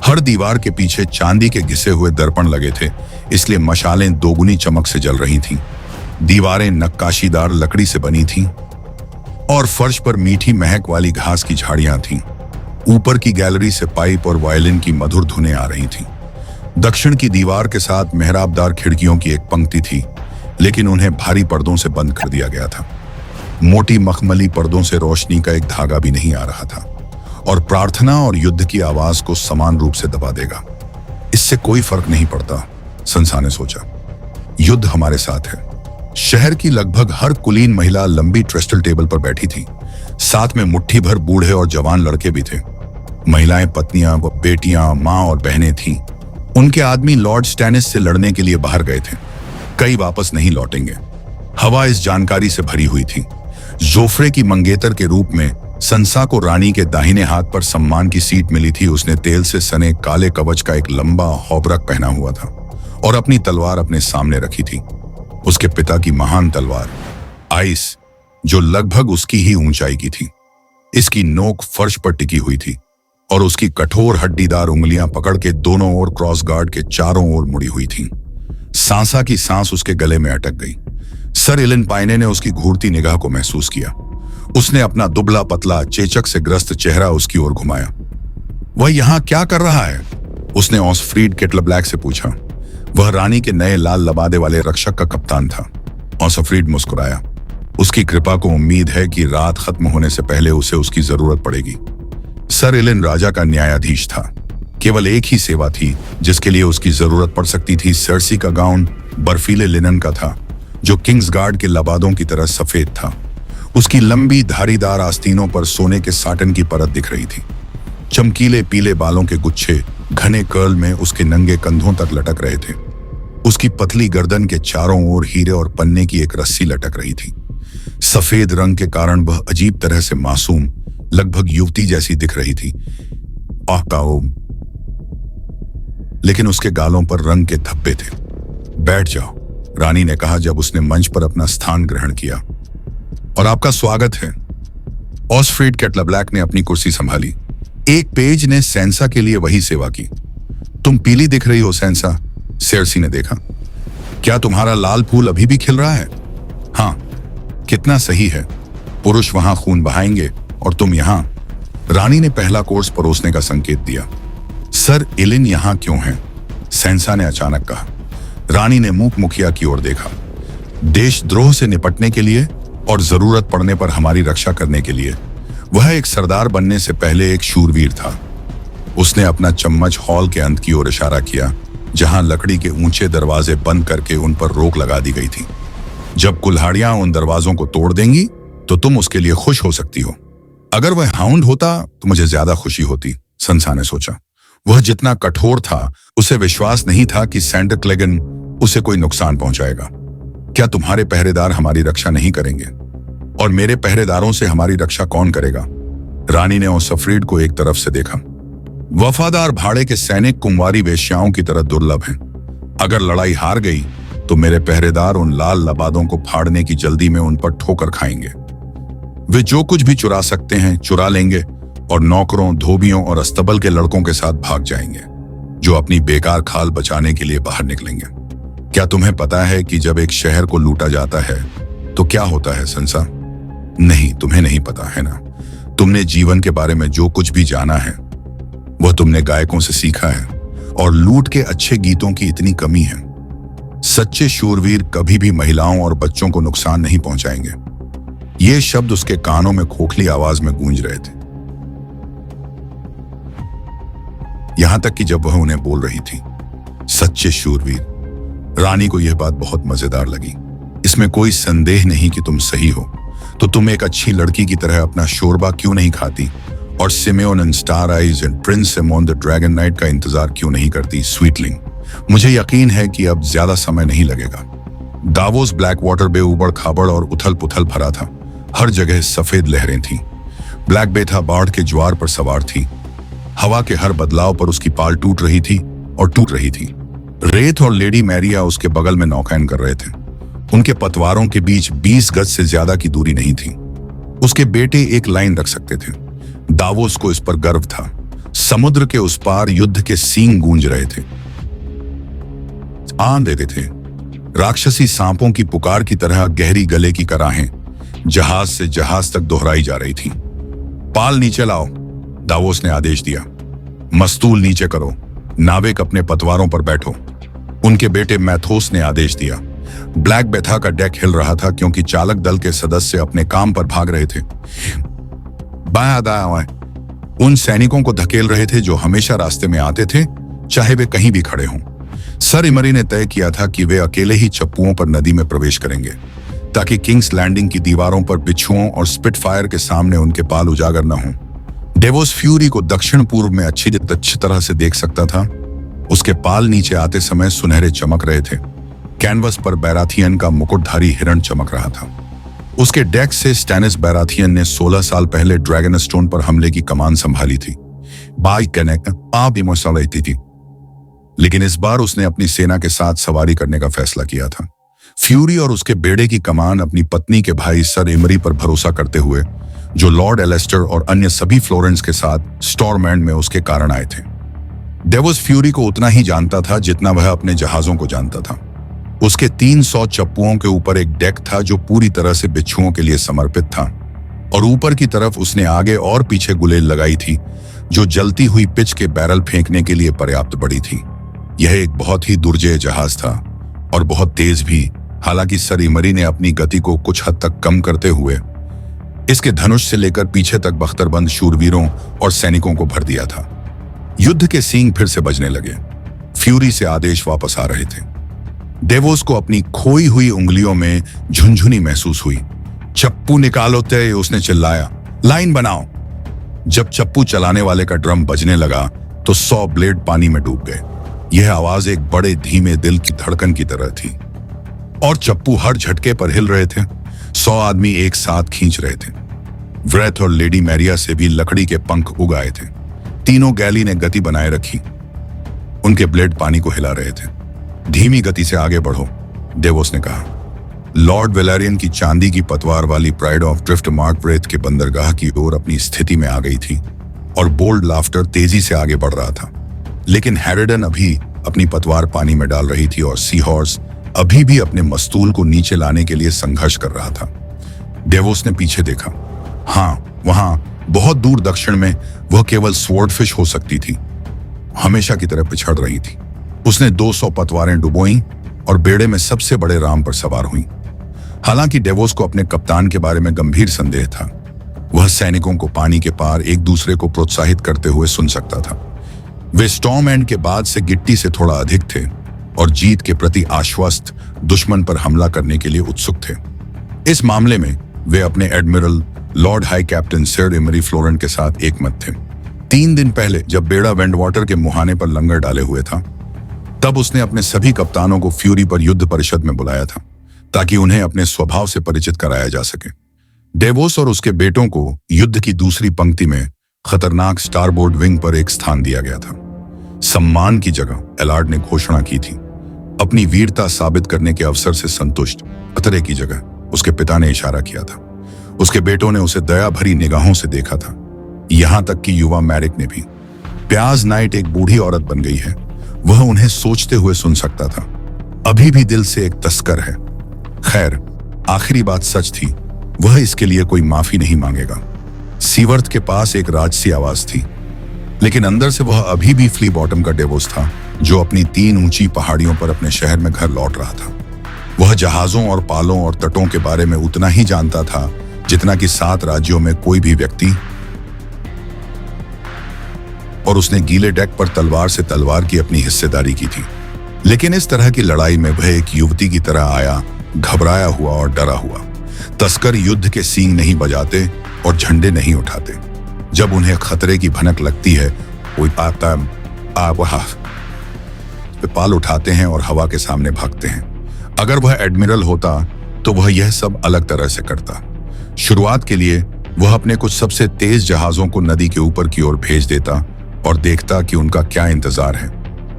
हर दीवार के पीछे चांदी के घिसे हुए दर्पण लगे थे, इसलिए मशालें दोगुनी चमक से जल रही थीं। दीवारें नक्काशीदार लकड़ी से बनी थीं और फर्श पर मीठी महक वाली घास की झाड़ियां थीं। ऊपर की गैलरी से पाइप और वायलिन की मधुर धुनें आ रही थीं। दक्षिण की दीवार के साथ मेहराबदार खिड़कियों की एक पंक्ति थी, लेकिन उन्हें भारी पर्दों से बंद कर दिया गया था। मोटी मखमली पर्दों से रोशनी का एक धागा भी नहीं आ रहा था और प्रार्थना और युद्ध की आवाज को समान रूप से दबा देगा। इससे कोई फर्क नहीं पड़ता, संसा ने सोचा। युद्ध हमारे साथ है। शहर की लगभग हर कुलीन महिला लंबी ट्रेस्टल टेबल पर बैठी थी। साथ में मुट्ठी भर बूढ़े और जवान लड़के भी थे। महिलाएं पत्नियां, बेटियां, मां और बहनें थीं। उनके आदमी लॉर्ड स्टैनिस से लड़ने के लिए बाहर गए थे। कई वापस नहीं लौटेंगे। हवा इस जानकारी से भरी हुई थी। जोफ्रे की मंगेतर के रूप में संसा को रानी के दाहिने हाथ पर सम्मान की सीट मिली थी। उसने तेल से सने काले कवच का एक लंबा हौबरक पहना हुआ था और अपनी तलवार अपने सामने रखी थी। उसके पिता की महान तलवार आइस, जो लगभग उसकी ही ऊंचाई की थी। इसकी नोक फर्श पर टिकी हुई थी और उसकी कठोर हड्डीदार उंगलियां पकड़ के दोनों ओर क्रॉस गार्ड के चारों ओर मुड़ी हुई थीं। सांसा की सांस उसके गले में अटक गई। सर इलिन पाइने ने उसकी घूरती निगाह को महसूस किया। उसने अपना दुबला पतला चेचक से ग्रस्त चेहरा उसकी ओर घुमाया। वह यहां क्या कर रहा है? उसने ऑसफ्रीड केटलब्लैक से पूछा। वह रानी के नए लाल लबादे वाले रक्षक का कप्तान था। ऑसफ्रीड मुस्कुराया। उसकी कृपा को उम्मीद है कि रात खत्म होने से पहले उसे उसकी जरूरत पड़ेगी। सर इलिन राजा का न्यायाधीश था। केवल एक ही सेवा थी जिसके लिए उसकी जरूरत पड़ सकती थी। सर्सी का गाउन बर्फीले लिनन का था, जो किंग्स गार्ड के लबादों की तरह सफेद था। उसकी लंबी धारीदार आस्तीनों पर सोने के साटन की परत दिख रही थी। चमकीले पीले बालों के गुच्छे घने कर्ल में उसके नंगे कंधों तक लटक रहे थे। उसकी पतली गर्दन के चारों ओर हीरे और पन्ने की एक रस्सी लटक रही थी। सफेद रंग के कारण वह अजीब तरह से मासूम, लगभग युवती जैसी दिख रही थी। लेकिन उसके गालों पर रंग के धब्बे थे। बैठ जाओ, रानी ने कहा जब उसने मंच पर अपना स्थान ग्रहण किया। और आपका स्वागत है। ऑसफ्रीड केटलब्लैक ने अपनी कुर्सी संभाली। एक पेज ने सेंसा के लिए वही सेवा की। तुम पीली दिख रही हो सेंसा, सेर्सी ने देखा। क्या तुम्हारा लाल फूल अभी भी खिल रहा है? हाँ, कितना सही है। पुरुष वहां खून बहाएंगे और तुम यहां। रानी ने पहला कोर्स परोसने का संकेत दिया। सर इलिन यहां क्यों हैं? सेंसा ने अचानक कहा। रानी ने मूक मुखिया की ओर देखा। देशद्रोह से निपटने के लिए और जरूरत पड़ने पर हमारी रक्षा करने के लिए। वह एक सरदार बनने से पहले एक शूरवीर था। उसने अपना चम्मच हॉल के अंत की ओर इशारा किया, जहां लकड़ी के ऊंचे दरवाजे बंद करके उन पर रोक लगा दी गई थी। जब कुल्हाड़ियां उन दरवाजों को तोड़ देंगी तो तुम उसके लिए खुश हो सकती हो। अगर वह हाउंड होता तो मुझे ज्यादा खुशी होती, संसा ने सोचा। वह जितना कठोर था, उसे विश्वास नहीं था कि सेंटर क्लेगन उसे कोई नुकसान पहुंचाएगा। क्या तुम्हारे पहरेदार हमारी रक्षा नहीं करेंगे? और मेरे पहरेदारों से हमारी रक्षा कौन करेगा? रानी ने ऑसफ्रीड को एक तरफ से देखा। वफादार भाड़े के सैनिक कुंवारी वेश्याओं की तरह दुर्लभ हैं। अगर लड़ाई हार गई तो मेरे पहरेदार उन लाल लबादों को फाड़ने की जल्दी में उन पर ठोकर खाएंगे। वे जो कुछ भी चुरा सकते हैं चुरा लेंगे और नौकरों, धोबियों और अस्तबल के लड़कों के साथ भाग जाएंगे, जो अपनी बेकार खाल बचाने के लिए बाहर निकलेंगे। क्या तुम्हें पता है कि जब एक शहर को लूटा जाता है तो क्या होता है संसा? नहीं, तुम्हें नहीं पता है ना। तुमने जीवन के बारे में जो कुछ भी जाना है वह तुमने गायकों से सीखा है, और लूट के अच्छे गीतों की इतनी कमी है। सच्चे शूरवीर कभी भी महिलाओं और बच्चों को नुकसान नहीं पहुंचाएंगे। ये शब्द उसके कानों में खोखली आवाज में गूंज रहे थे, यहां तक कि जब वह उन्हें बोल रही थी, सच्चे शूरवीर। रानी को यह बात बहुत मजेदार लगी। इसमें कोई संदेह नहीं कि तुम सही हो, तो तुम एक अच्छी लड़की की तरह अपना शोरबा क्यों नहीं खाती और Simeon and Star Eyes and Prince Simon the Dragon Knight का इंतजार क्यों नहीं करती? स्वीटलिंग, मुझे यकीन है कि अब ज्यादा समय नहीं लगेगा। दावोस ब्लैक वाटर बे उबड़ खाबड़ और उथल पुथल भरा था। हर जगह सफेद लहरें थीं। ब्लैक बेथा बाढ़ के ज्वार पर सवार थी। हवा के हर बदलाव पर उसकी पाल टूट रही थी और टूट रही थी। रेत और लेडी मैरिया उसके बगल में नौकायन कर रहे थे। उनके पतवारों के बीच 20 गज से ज्यादा की दूरी नहीं थी। उसके बेटे एक लाइन रख सकते थे। दावोस को इस पर गर्व था। समुद्र के उस पार युद्ध के सींग गूंज रहे थे। आन देते थे। राक्षसी सांपों की पुकार की तरह गहरी गले की कराहें जहाज से जहाज तक दोहराई जा रही थीं। पाल नीचे लाओ, दावोस ने आदेश दिया। मस्तूल नीचे करो, नाविक अपने पतवारों पर बैठो, उनके बेटे मैथोस ने आदेश दिया। ब्लैक बेथा का डेक हिल रहा था क्योंकि चालक दल के सदस्य अपने काम पर भाग रहे थे। बायां दायां उन सैनिकों को धकेल रहे थे जो हमेशा रास्ते में आते थे, चाहे वे कहीं भी खड़े हों। सर इमरी ने तय किया था कि वे अकेले ही चप्पुओं पर नदी में प्रवेश करेंगे, ताकि किंग्स लैंडिंग की दीवारों पर बिच्छुओं और स्पिटफायर के सामने उनके पाल उजागर न हों। डेवोस फ्यूरी को दक्षिण पूर्व में अच्छी तरह से देख सकता था। उसके पाल नीचे आते समय सुनहरे चमक रहे थे। कैनवस पर बैराथियन का मुकुटधारी हिरण चमक रहा था। उसके डेक से स्टैनिस बैराथियन ने 16 साल पहले ड्रैगन स्टोन पर हमले की कमान संभाली थी। थी, लेकिन इस बार उसने अपनी सेना के साथ सवारी करने का फैसला किया था। फ्यूरी और उसके बेड़े की कमान अपनी पत्नी के भाई सर इमरी पर भरोसा करते हुए, जो लॉर्ड एलेस्टर और अन्य सभी फ्लोरेंस के साथ स्टॉर्मैंड में उसके कारण आए थे। डेवोस फ्यूरी को उतना ही जानता था जितना वह अपने जहाजों को जानता था। उसके 300 चप्पुओं के ऊपर एक डेक था जो पूरी तरह से बिच्छुओं के लिए समर्पित था, और ऊपर की तरफ उसने आगे और पीछे गुलेल लगाई थी जो जलती हुई पिच के बैरल फेंकने के लिए पर्याप्त बड़ी थी। यह एक बहुत ही दुर्जेय जहाज था और बहुत तेज भी। हालांकि सर इमरी ने अपनी गति को कुछ हद तक कम करते हुए इसके धनुष से लेकर पीछे तक बख्तरबंद शूरवीरों और सैनिकों को भर दिया था। युद्ध के सींग फिर से बजने लगे। फ्यूरी से आदेश वापस आ रहे थे। डेवोस को अपनी खोई हुई उंगलियों में झुनझुनी महसूस हुई। चप्पू निकालो ते, उसने चिल्लाया। लाइन बनाओ। जब चप्पू चलाने वाले का ड्रम बजने लगा तो 100 ब्लेड पानी में डूब गए। यह आवाज एक बड़े धीमे दिल की धड़कन की तरह थी और चप्पू हर झटके पर हिल रहे थे। 100 आदमी एक साथ खींच रहे थे। व्रेथ और लेडी मैरिया से भी लकड़ी के पंख उगाए थे। तीनों गैली ने गति बनाए रखी। उनके ब्लेड पानी को हिला रहे थे। धीमी गति से आगे बढ़ो, डेवोस ने कहा। लॉर्ड वेलेरियन की चांदी की पतवार वाली प्राइड ऑफ ड्रिफ्ट मार्क व्रेथ के बंदरगाह की ओर अपनी स्थिति में आ गई थी और बोल्ड लाफ्टर तेजी से आगे बढ़ रहा था। लेकिन हैरिडन अभी अपनी पतवार पानी में डाल रही थी और सी हॉर्स अभी भी अपने मस्तूल को नीचे लाने के लिए संघर्ष कर रहा था। डेवोस ने पीछे देखा। हाँ, वहां बहुत दूर दक्षिण में वह केवल स्वॉर्डफिश हो सकती थी, हमेशा की तरह पिछड़ रही थी। उसने 200 पतवारें डुबोईं और बेड़े में सबसे बड़े राम पर सवार हुई। हालांकि डेवोस को अपने कप्तान के बारे में गंभीर संदेह था। वह सैनिकों को पानी के पार एक दूसरे को प्रोत्साहित करते हुए सुन सकता था। वे स्टॉर्म एंड के बाद से गिट्टी से थोड़ा अधिक थे और जीत के प्रति आश्वस्त दुश्मन पर हमला करने के लिए उत्सुक थे। इस मामले में वे अपने admiral Lord High Captain Sir Imry Florent के साथ एकमत थे। 3 दिन पहले जब बेड़ा वेंडवाटर के मुहाने पर लंगर डाले हुए था, तब उसने अपने सभी कप्तानों को फ्यूरी पर युद्ध परिषद में बुलाया था ताकि उन्हें अपने स्वभाव से परिचित कराया जा सके। डेवोस और उसके बेटों को युद्ध की दूसरी पंक्ति में खतरनाक स्टारबोर्ड विंग पर एक स्थान दिया गया था। सम्मान की जगह एलार्ड ने घोषणा की थी। अपनी वीरता साबित करने के अवसर से संतुष्ट खतरे की जगह उसके पिता ने इशारा किया था। उसके बेटों ने उसे दया भरी निगाहों से देखा था। यहां तक कि युवा मैरिक ने भी। प्याज नाइट एक बूढ़ी औरत बन गई है। वह उन्हें सोचते हुए सुन सकता था। अभी भी दिल से एक तस्कर है। खैर, आखिरी बात सच थी। वह इसके लिए कोई माफी नहीं मांगेगा। सीवर्थ के पास एक राजसी आवाज थी, लेकिन अंदर से वह अभी भी फ्ली बॉटम का डेवोस था जो अपनी 3 ऊंची पहाड़ियों पर अपने शहर में घर लौट रहा था। वह जहाजों और पालों और तटों के बारे में उतना ही जानता था जितना कि 7 राज्यों में कोई भी व्यक्ति, और उसने गीले डेक पर तलवार से तलवार की अपनी हिस्सेदारी की थी। लेकिन इस तरह की लड़ाई में वह एक युवती की तरह आया, घबराया हुआ और डरा हुआ। तस्कर युद्ध के सींग नहीं बजाते और झंडे नहीं उठाते। जब उन्हें खतरे की भनक लगती है, कोई पाल उठाते हैं और हवा के सामने भागते हैं। अगर वह एडमिरल होता तो वह यह सब अलग तरह से करता। शुरुआत के लिए वह अपने कुछ सबसे तेज जहाजों को नदी के ऊपर की ओर भेज देता और देखता कि उनका क्या इंतजार है,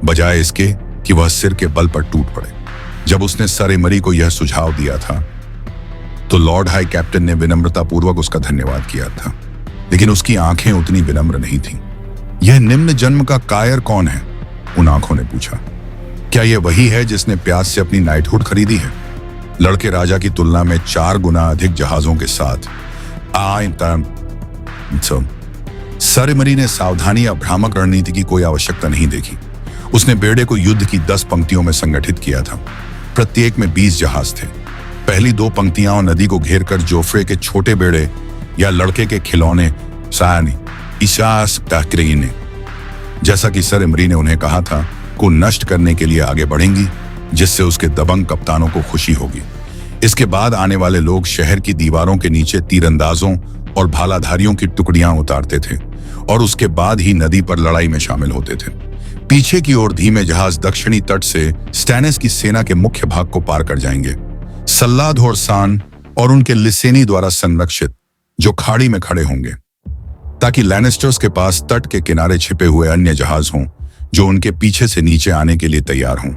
बजाय इसके कि वह सिर के बल पर टूट पड़े। जब उसने सर इमरी को यह सुझाव दिया था तो लॉर्ड हाई कैप्टन ने विनम्रतापूर्वक उसका धन्यवाद किया था, लेकिन उसकी आंखें उतनी विनम्र नहीं थीं। यह निम्न जन्म का कायर कौन है? उन आंखों ने पूछा। क्या यह वही है जिसने प्यास से अपनी नाइटहुड खरीदी है? लड़के राजा की तुलना में 4 गुना अधिक जहाजों के साथ सर इमरी ने सावधानी या भ्रामक रणनीति की कोई आवश्यकता नहीं देखी। उसने बेड़े को युद्ध की 10 पंक्तियों में संगठित किया था। प्रत्येक में 20 जहाज थे। पहली 2 पंक्तियां नदी को घेर कर जोफ्रे के छोटे बेड़े या लड़के के खिलौने ने, जैसा कि सर इमरी ने उन्हें कहा था, को नष्ट करने के लिए आगे बढ़ेंगी, जिससे उसके दबंग कप्तानों को खुशी होगी। इसके बाद आने वाले लोग शहर की दीवारों के नीचे तीरंदाजों और भालाधारियों की टुकड़ियां उतारते थे और उसके बाद ही नदी पर लड़ाई में शामिल होते थे। पीछे की ओर धीमे जहाज दक्षिणी तट से स्टैनिस की सेना के मुख्य भाग को पार कर जाएंगे। सल्लाद और सान और उनके लिसेनी द्वारा संरक्षित, जो खाड़ी में खड़े होंगे, ताकि लैनिस्टर्स के पास तट के किनारे छिपे हुए अन्य जहाज हों जो उनके पीछे से नीचे आने के लिए तैयार हों।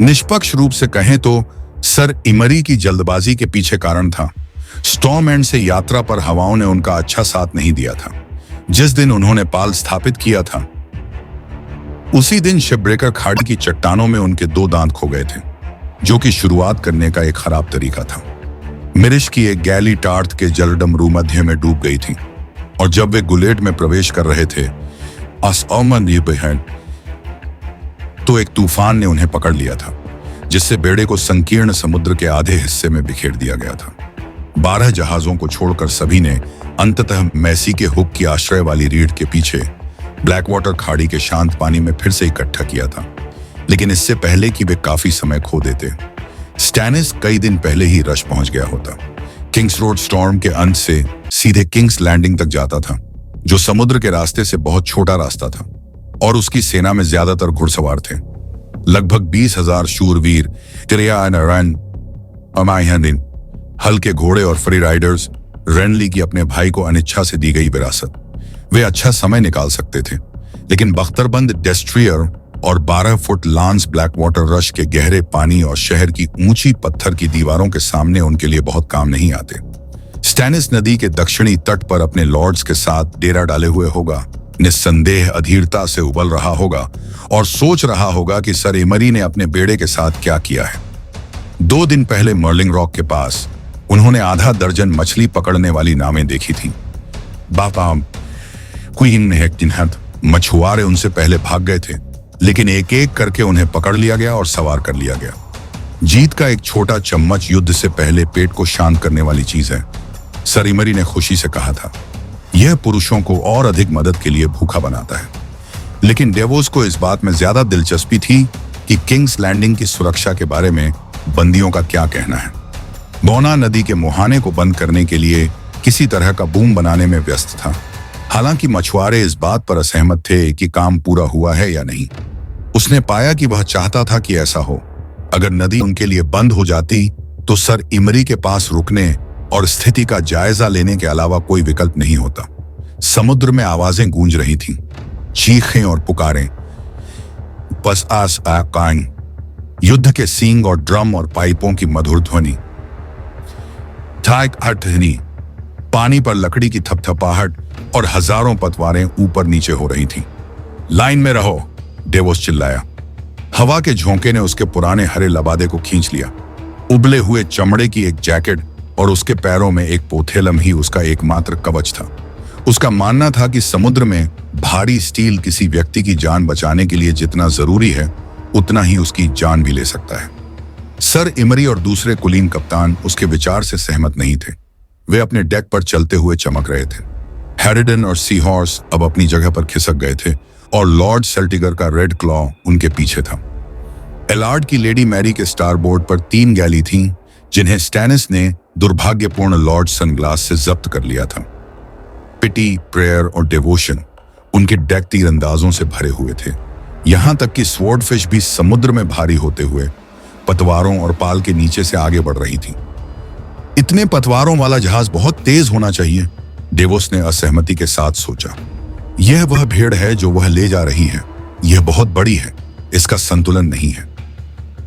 निष्पक्ष रूप से कहें तो सर इमरी की जल्दबाजी के पीछे कारण था स्टॉर्म एंड से यात्रा पर हवाओं ने उनका अच्छा साथ नहीं दिया था। जिस दिन उन्होंने पाल स्थापित किया था उसी दिन शिपब्रेकर खाड़ी की चट्टानों में उनके 2 दांत खो गए थे, जो कि शुरुआत करने का एक खराब तरीका था। मिरिश की एक गैली टार्थ के जलडमरू मध्य में डूब गई थी और जब वे गुलेट में प्रवेश कर रहे थे तो एक तूफान ने उन्हें पकड़ लिया था, जिससे बेड़े को संकीर्ण समुद्र के आधे हिस्से में बिखेर दिया गया था। 12 जहाजों को छोड़कर सभी ने अंततः मैसी के हुक की आश्रय वाली रीढ़ के पीछे ब्लैक वाटर खाड़ी के शांत पानी में फिर से इकट्ठा किया था, लेकिन इससे पहले कि वे काफी समय खो देते स्टैनिस कई दिन पहले ही रश पहुंच गया होता। किंग्स रोड स्टॉर्म के अंत से सीधे किंग्स लैंडिंग तक जाता था, जो समुद्र के रास्ते से बहुत छोटा रास्ता था, और उसकी सेना में ज्यादातर घुड़सवार थे। लगभग 20,000 शूरवीर, हल्के घोड़े और फ्री राइडर्स, रेनली की अपने भाई को अनिच्छा से दी गई विरासत। वे अच्छा समय निकाल सकते थे, लेकिन बख्तरबंद डेस्ट्रियर और 12 foot lance black water rush के गहरे पानी और शहर की ऊंची पत्थर की दीवारों के सामने उनके लिए बहुत काम नहीं आते। स्टैनिस नदी के दक्षिणी तट पर अपने लॉर्ड्स के साथ डेरा डाले हुए होगा, निस्संदेह अधीरता से उबल रहा होगा और सोच रहा होगा कि सर इमरी ने अपने बेड़े के साथ क्या किया है। 2 दिन पहले मर्लिंग रॉक के पास उन्होंने आधा दर्जन मछली पकड़ने वाली नावें देखी थी। बापा मछुआरे उनसे पहले भाग गए थे, लेकिन एक एक करके उन्हें पकड़ लिया गया और सवार कर लिया गया। जीत का एक छोटा चम्मच युद्ध से पहले पेट को शांत करने वाली चीज है, सर इमरी ने खुशी से कहा था। यह पुरुषों को और अधिक मदद के लिए भूखा बनाता है। लेकिन डेवोस को इस बात में ज्यादा दिलचस्पी थी कि किंग्स लैंडिंग की सुरक्षा के बारे में बंदियों का क्या कहना है। बोना नदी के मुहाने को बंद करने के लिए किसी तरह का बूम बनाने में व्यस्त था। हालांकि मछुआरे इस बात पर असहमत थे कि काम पूरा हुआ है या नहीं। उसने पाया कि वह चाहता था कि ऐसा हो। अगर नदी उनके लिए बंद हो जाती तो सर इमरी के पास रुकने और स्थिति का जायजा लेने के अलावा कोई विकल्प नहीं होता। समुद्र में आवाजें गूंज रही थीं, चीखें और पुकारें, युद्ध के सींग और ड्रम और पाइपों की मधुर ध्वनि, पानी पर लकड़ी की थपथपाहट और हजारों पतवारें ऊपर नीचे हो रही थीं। लाइन में रहो, डेवोस चिल्लाया। हवा के झोंके ने उसके पुराने हरे लबादे को खींच लिया। उबले हुए चमड़े की एक जैकेट और उसके पैरों में एक पोथेलम ही उसका एकमात्र कवच था। उसका मानना था कि समुद्र में भारी स्टील किसी व्यक्ति की जान बचाने के लिए जितना जरूरी है, उतना ही उसकी जान भी ले सकता है। सर इमरी और दूसरे कुलीन कप्तान उसके विचार से सहमत नहीं थे। वे अपने डेक पर चलते हुए चमक रहे थे। हैरिडन और सी हॉर्स अब अपनी जगह पर खिसक गए थे और लॉर्ड सेल्टिगर का रेड क्लॉ उनके पीछे था। एलार्ड की लेडी मैरी के स्टारबोर्ड पर 3 गैली थीं, जिन्हें स्टैनिस ने दुर्भाग्यपूर्ण लॉर्ड सनग्लास से जब्त कर लिया था। पिटी, प्रेयर और डिवोशन उनके डेक तीरंदाजों से भरे हुए थे। यहां तक कि स्वॉर्डफिश भी समुद्र में भारी होते हुए पतवारों और पाल के नीचे से आगे बढ़ रही थी। इतने पतवारों वाला जहाज बहुत तेज होना चाहिए, डेवोस ने असहमति के साथ सोचा। यह वह भेड़ है जो वह ले जा रही है। यह बहुत बड़ी है, इसका संतुलन नहीं है।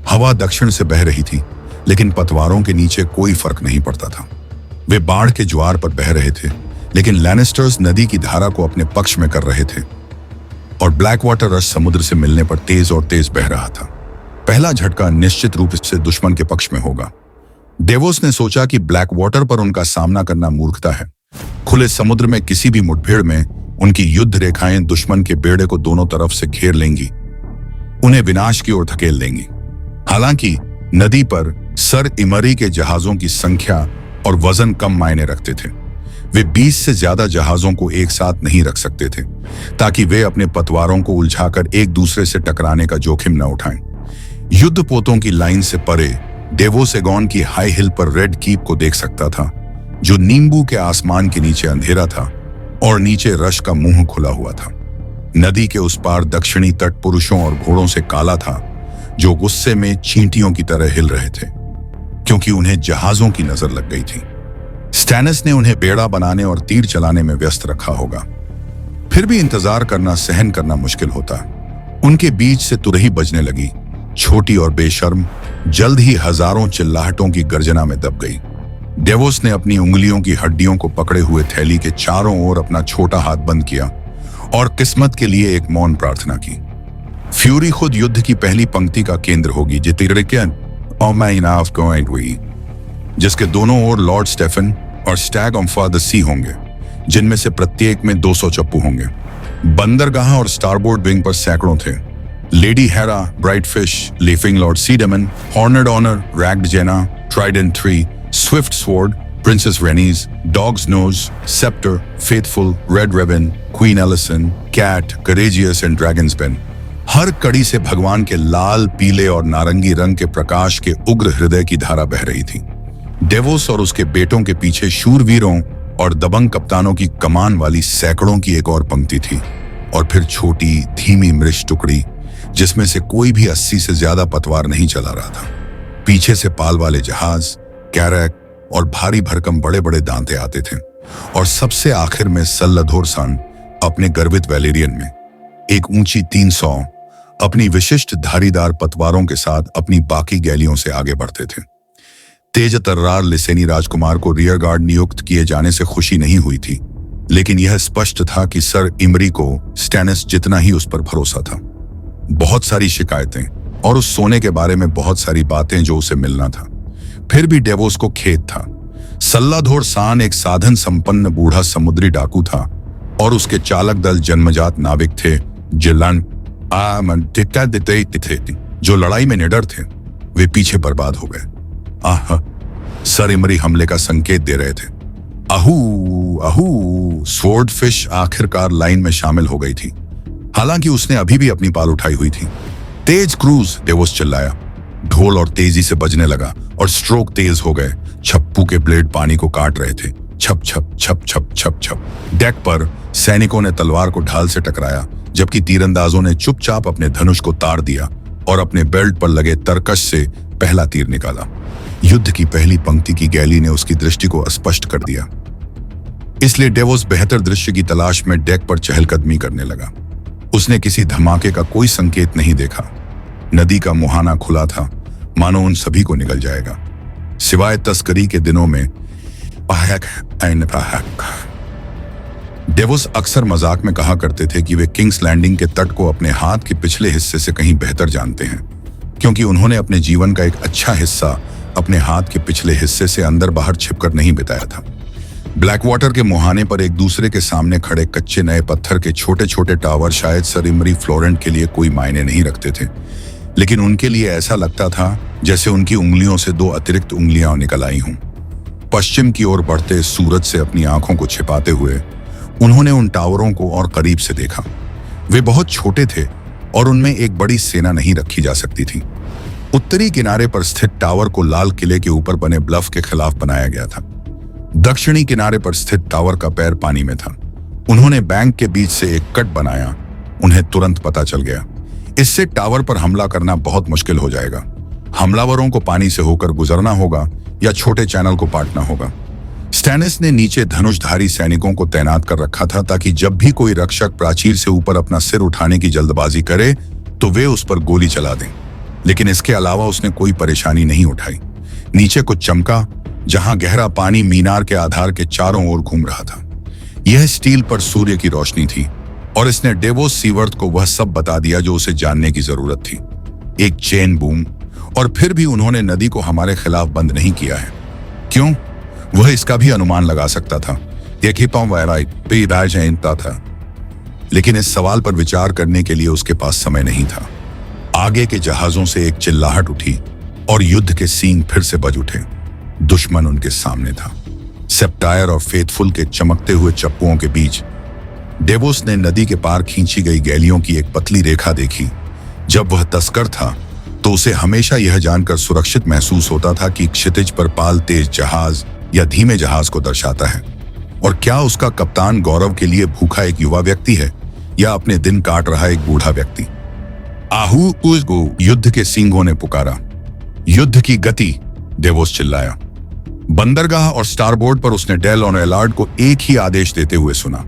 हवा दक्षिण से बह रही थी, लेकिन पतवारों के नीचे कोई फर्क नहीं पड़ता था। वे बाढ़ के ज्वार पर बह रहे थे, लेकिन लैनिस्टर्स नदी की धारा को अपने पक्ष में कर रहे थे और ब्लैक वाटर रश समुद्र से मिलने पर तेज और तेज बह रहा था। पहला झटका निश्चित रूप से दुश्मन के पक्ष में होगा। डेवोस ने सोचा कि ब्लैक वाटर पर उनका सामना करना मूर्खता है। खुले समुद्र में किसी भी मुठभेड़ में उनकी युद्ध रेखाएं दुश्मन के बेड़े को दोनों तरफ से घेर लेंगी, उन्हें विनाश की ओर धकेल देंगी। हालांकि नदी पर सर इमरी के जहाजों की संख्या और वजन कम मायने रखते थे। वे 20 से ज्यादा जहाजों को एक साथ नहीं रख सकते थे, ताकि वे अपने पतवारों को उलझाकर एक दूसरे से टकराने का जोखिम न उठाएं। युद्ध पोतों की लाइन से परे डेवोस एगॉन की हाई हिल पर रेड कीप को देख सकता था, जो नींबू के आसमान के नीचे अंधेरा था और नीचे रश का मुंह खुला हुआ था। नदी के उस पार दक्षिणी तट पुरुषों और घोड़ों से काला था, जो गुस्से में चींटियों की तरह हिल रहे थे, क्योंकि उन्हें जहाजों की नजर लग गई थी। स्टैनिस ने उन्हें बेड़ा बनाने और तीर चलाने में व्यस्त रखा होगा। फिर भी इंतजार करना सहन करना मुश्किल होता। उनके बीच से तुरही बजने लगी, छोटी और बेशर्म, जल्द ही हजारों चिल्लाहटों की गर्जना में दब गई। डेवोस ने अपनी उंगलियों की हड्डियों को पकड़े हुए थैली के चारों ओर अपना छोटा हाथ बंद किया और किस्मत के लिए एक मौन प्रार्थना की। फ्यूरी खुद युद्ध की पहली पंक्ति का केंद्र होगी, जिसके दोनों ओर लॉर्ड स्टेफन और स्टैग ऑफ द सी होंगे, जिनमें से प्रत्येक में 200 चप्पू होंगे। बंदरगाह और स्टारबोर्ड विंग पर सैकड़ों थे। Lady Harra, Bright Fish, Laughing Lord Sea Demon, Horned Honor, Ragged Jenna, Trident 3, Swift Sword, Princess Rhaenys, Dog's Nose, Sceptre, Faithful, Red Raven, Queen Alysanne, Cat, Courageous and Dragon's Bane. हर कड़ी से भगवान के लाल, पीले और नारंगी रंग के प्रकाश के उग्र हृदय की धारा बह रही थी। डेवोस और उसके बेटों के पीछे शूरवीरों और दबंग कप्तानों की कमान वाली सैकड़ों की एक और पंक्ति थी, और फिर छोटी धीमी मृष टुकड़ी जिसमें से कोई भी 80 से ज्यादा पतवार नहीं चला रहा था। पीछे से पाल वाले जहाज, कैरक और भारी भरकम बड़े बड़े दांते आते थे, और सबसे आखिर में सल्लाधोरसान अपने गर्वित वैलेरियन में एक ऊंची 300 अपनी विशिष्ट धारीदार पतवारों के साथ अपनी बाकी गैलियों से आगे बढ़ते थे। तेज तर्रार लिसेनी राजकुमार को रियर गार्ड नियुक्त किए जाने से खुशी नहीं हुई थी, लेकिन यह स्पष्ट था कि सर इमरी को स्टैनिस जितना ही उस पर भरोसा था। बहुत सारी शिकायतें और उस सोने के बारे में बहुत सारी बातें जो उसे मिलना था, फिर भी डेवोस को खेद था। सल्लाधोरसान एक साधन संपन्न बूढ़ा समुद्री डाकू था, और उसके चालक दल जन्मजात नाविक थे जो लड़ाई में निडर थे। वे पीछे बर्बाद हो गए। सर इमरी हमले का संकेत दे रहे थे। आहू आहू, स्वॉर्ड फिश आखिरकार लाइन में शामिल हो गई थी, हालांकि उसने अभी भी अपनी पाल उठाई हुई थी। तेज क्रूज, डेवोस चिल्लाया। ढोल और तेजी से बजने लगा और स्ट्रोक तेज हो गए। छप्पू के ब्लेड पानी को काट रहे थे। छप छप छप छप छप छप। डेक पर सैनिकों ने तलवार को ढाल से टकराया, जबकि तीरंदाजों ने चुपचाप अपने धनुष को ताड़ दिया और अपने बेल्ट पर लगे तरकश से पहला तीर निकाला। युद्ध की पहली पंक्ति की गैली ने उसकी दृष्टि को स्पष्ट कर दिया, इसलिए डेवोस बेहतर दृश्य की तलाश में डेक पर चहलकदमी करने लगा। उसने किसी धमाके का कोई संकेत नहीं देखा। नदी का मुहाना खुला था, मानो उन सभी को निगल जाएगा, सिवाय तस्करी के दिनों में। डेवोस अक्सर मजाक में कहा करते थे कि वे किंग्स लैंडिंग के तट को अपने हाथ के पिछले हिस्से से कहीं बेहतर जानते हैं, क्योंकि उन्होंने अपने जीवन का एक अच्छा हिस्सा अपने हाथ के पिछले हिस्से से अंदर बाहर छिपकर नहीं बिताया था। ब्लैक वाटर के मुहाने पर एक दूसरे के सामने खड़े कच्चे नए पत्थर के छोटे छोटे टावर शायद सर इमरी फ्लोरेंट के लिए कोई मायने नहीं रखते थे, लेकिन उनके लिए ऐसा लगता था जैसे उनकी उंगलियों से 2 अतिरिक्त उंगलियां निकल आई हों। पश्चिम की ओर बढ़ते सूरज से अपनी आंखों को छिपाते हुए उन्होंने उन टावरों को और करीब से देखा। वे बहुत छोटे थे और उनमें एक बड़ी सेना नहीं रखी जा सकती थी। उत्तरी किनारे पर स्थित टावर को लाल किले के ऊपर बने ब्लफ के खिलाफ बनाया गया था। दक्षिणी किनारे पर स्थित टावर का पैर पानी में था। उन्होंने बैंक के बीच से एक कट बनाया। उन्हें तुरंत पता चल गया, इससे टावर पर हमला करना बहुत मुश्किल हो जाएगा। हमलावरों को पानी से होकर गुजरना होगा या छोटे चैनल को पाटना होगा। स्टैनिस ने नीचे धनुषधारी सैनिकों को तैनात कर रखा था, ताकि जब भी कोई रक्षक प्राचीर से ऊपर अपना सिर उठाने की जल्दबाजी करे तो वे उस पर गोली चला दें। लेकिन इसके अलावा उसने कोई परेशानी नहीं उठाई। नीचे कुछ चमका, जहां गहरा पानी मीनार के आधार के चारों ओर घूम रहा था। यह स्टील पर सूर्य की रोशनी थी, और इसने डेवोस सीवर्थ को वह सब बता दिया जो उसे जानने की जरूरत थी। एक चेन बूम, और फिर भी उन्होंने नदी को हमारे खिलाफ बंद नहीं किया है। क्यों? वह इसका भी अनुमान लगा सकता था। था, लेकिन इस सवाल पर विचार करने के लिए उसके पास समय नहीं था। आगे के जहाजों से एक चिल्लाहट उठी और युद्ध के सींग फिर से बज उठे। दुश्मन उनके सामने था। सेप्टायर और फेथफुल के चमकते हुए चप्पुओं के बीच डेवोस ने नदी के पार खींची गई गैलियों की एक पतली रेखा देखी। जब वह तस्कर था तो उसे हमेशा यह जानकर सुरक्षित महसूस होता था कि क्षितिज पर पाल तेज जहाज या धीमे जहाज को दर्शाता है। और क्या उसका कप्तान गौरव के लिए भूखा एक युवा व्यक्ति है या अपने दिन काट रहा एक बूढ़ा व्यक्ति? आहू उज़गो, युद्ध के सींगों ने पुकारा। युद्ध की गति, डेवोस चिल्लाया। बंदरगाह और स्टारबोर्ड पर उसने डेल और एलार्ड को एक ही आदेश देते हुए सुना।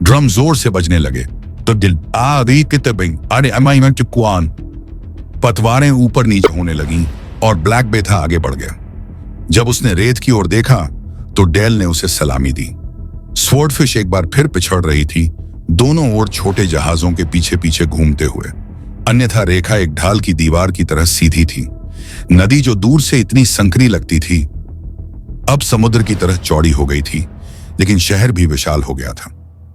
ड्रम जोर से बजने लगे तो दिल पतवारें ऊपर नीचे होने लगीं और ब्लैक बेथा आगे बढ़ गया। जब उसने रेत की ओर देखा तो डेल ने उसे सलामी दी। स्वॉर्डफिश एक बार फिर पिछड़ रही थी, दोनों ओर छोटे जहाजों के पीछे पीछे घूमते हुए। अन्यथा रेखा एक ढाल की दीवार की तरह सीधी थी। नदी जो दूर से इतनी संकरी लगती थी अब समुद्र की तरह चौड़ी हो गई थी, लेकिन शहर भी विशाल हो गया था।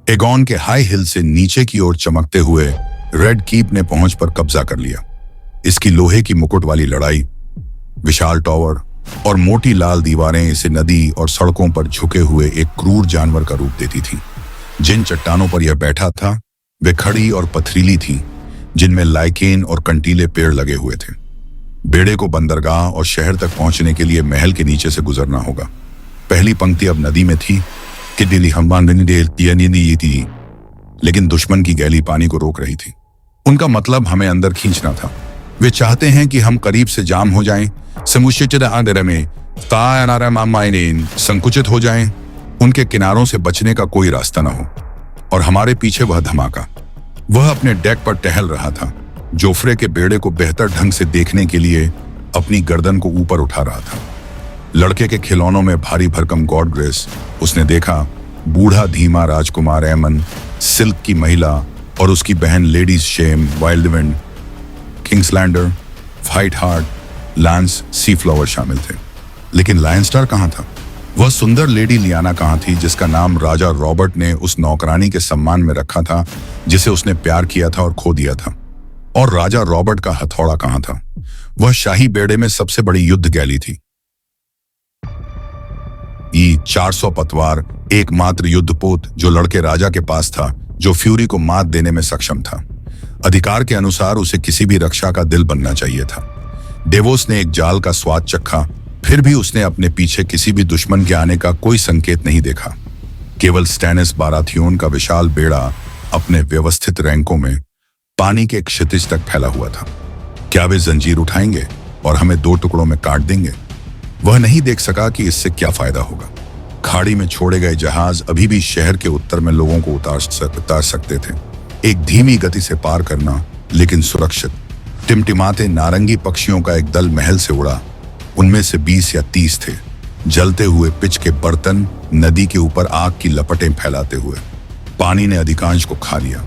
एगॉन के हाई हिल से नीचे की ओर चमकते हुए रेड कीप ने पहुंच पर कब्जा कर लिया। इसकी लोहे की मुकुट वाली लड़ाई, विशाल टावर और मोटी लाल दीवारें इसे नदी और सड़कों पर झुके हुए एक क्रूर जानवर का रूप देती थी। जिन चट्टानों पर यह बैठा था वे खड़ी और पथरीली थीं, जिनमें लाइकेन और कंटीले पेड़ लगे हुए थे। बेड़े को बंदरगाह और शहर तक पहुंचने के लिए महल के नीचे से गुजरना होगा। पहली पंक्ति अब नदी में थी कि दिल्ली थी, लेकिन दुश्मन की गैली पानी को रोक रही थी। उनका मतलब हमें अंदर खींचना था। वे चाहते हैं कि हम करीब से जाम हो जाएं, संकुचित हो जाएं, उनके किनारों से बचने का कोई रास्ता न हो। और हमारे पीछे वह धमाका। वह अपने डेक पर टहल रहा था, जोफ्रे के बेड़े को बेहतर ढंग से देखने के लिए अपनी गर्दन को ऊपर उठा रहा था। लड़के के खिलौनों में भारी भरकम गॉड ग्रेस उसने देखा। बूढ़ा धीमा राजकुमार एमन, सिल्क की महिला और उसकी बहन Lady's Shame, Wildwind, Kingslander, White Hart, Lance, Sea Flower शामिल थे। लेकिन लायन स्टार कहाँ था? वह सुंदर लेडी लियाना कहाँ थी, जिसका नाम राजा रॉबर्ट ने उस नौकरानी के सम्मान में रखा था जिसे उसने प्यार किया था और खो दिया था? और राजा रॉबर्ट का हथौड़ा कहाँ था? वह शाही बेड़े में सबसे बड़ी युद्ध गैली थी। 400 पतवार, एकमात्र युद्धपोत जो लड़के राजा के पास था, जो फ्यूरी को मात देने में सक्षम था। अधिकार के अनुसार उसे किसी भी रक्षा का दिल बनना चाहिए था। डेवोस ने एक जाल का स्वाद चखा, फिर भी उसने अपने पीछे किसी भी दुश्मन के आने का कोई संकेत नहीं देखा। केवल स्टैनिस बाराथियोन का विशाल बेड़ा अपने व्यवस्थित रैंकों में पानी के क्षितिज तक फैला हुआ था। क्या वे जंजीर उठाएंगे और हमें 2 टुकड़ों में काट देंगे? वह नहीं देख सका कि इससे क्या फायदा होगा। खाड़ी में छोड़े गए जहाज अभी भी शहर के उत्तर में लोगों को उतार सकते थे। एक धीमी गति से पार करना, लेकिन सुरक्षित। टिमटिमाते नारंगी पक्षियों का एक दल महल से उड़ा। उनमें से 20 या 30 थे, जलते हुए पिच के बर्तन नदी के ऊपर आग की लपटें फैलाते हुए। पानी ने अधिकांश को खा लिया,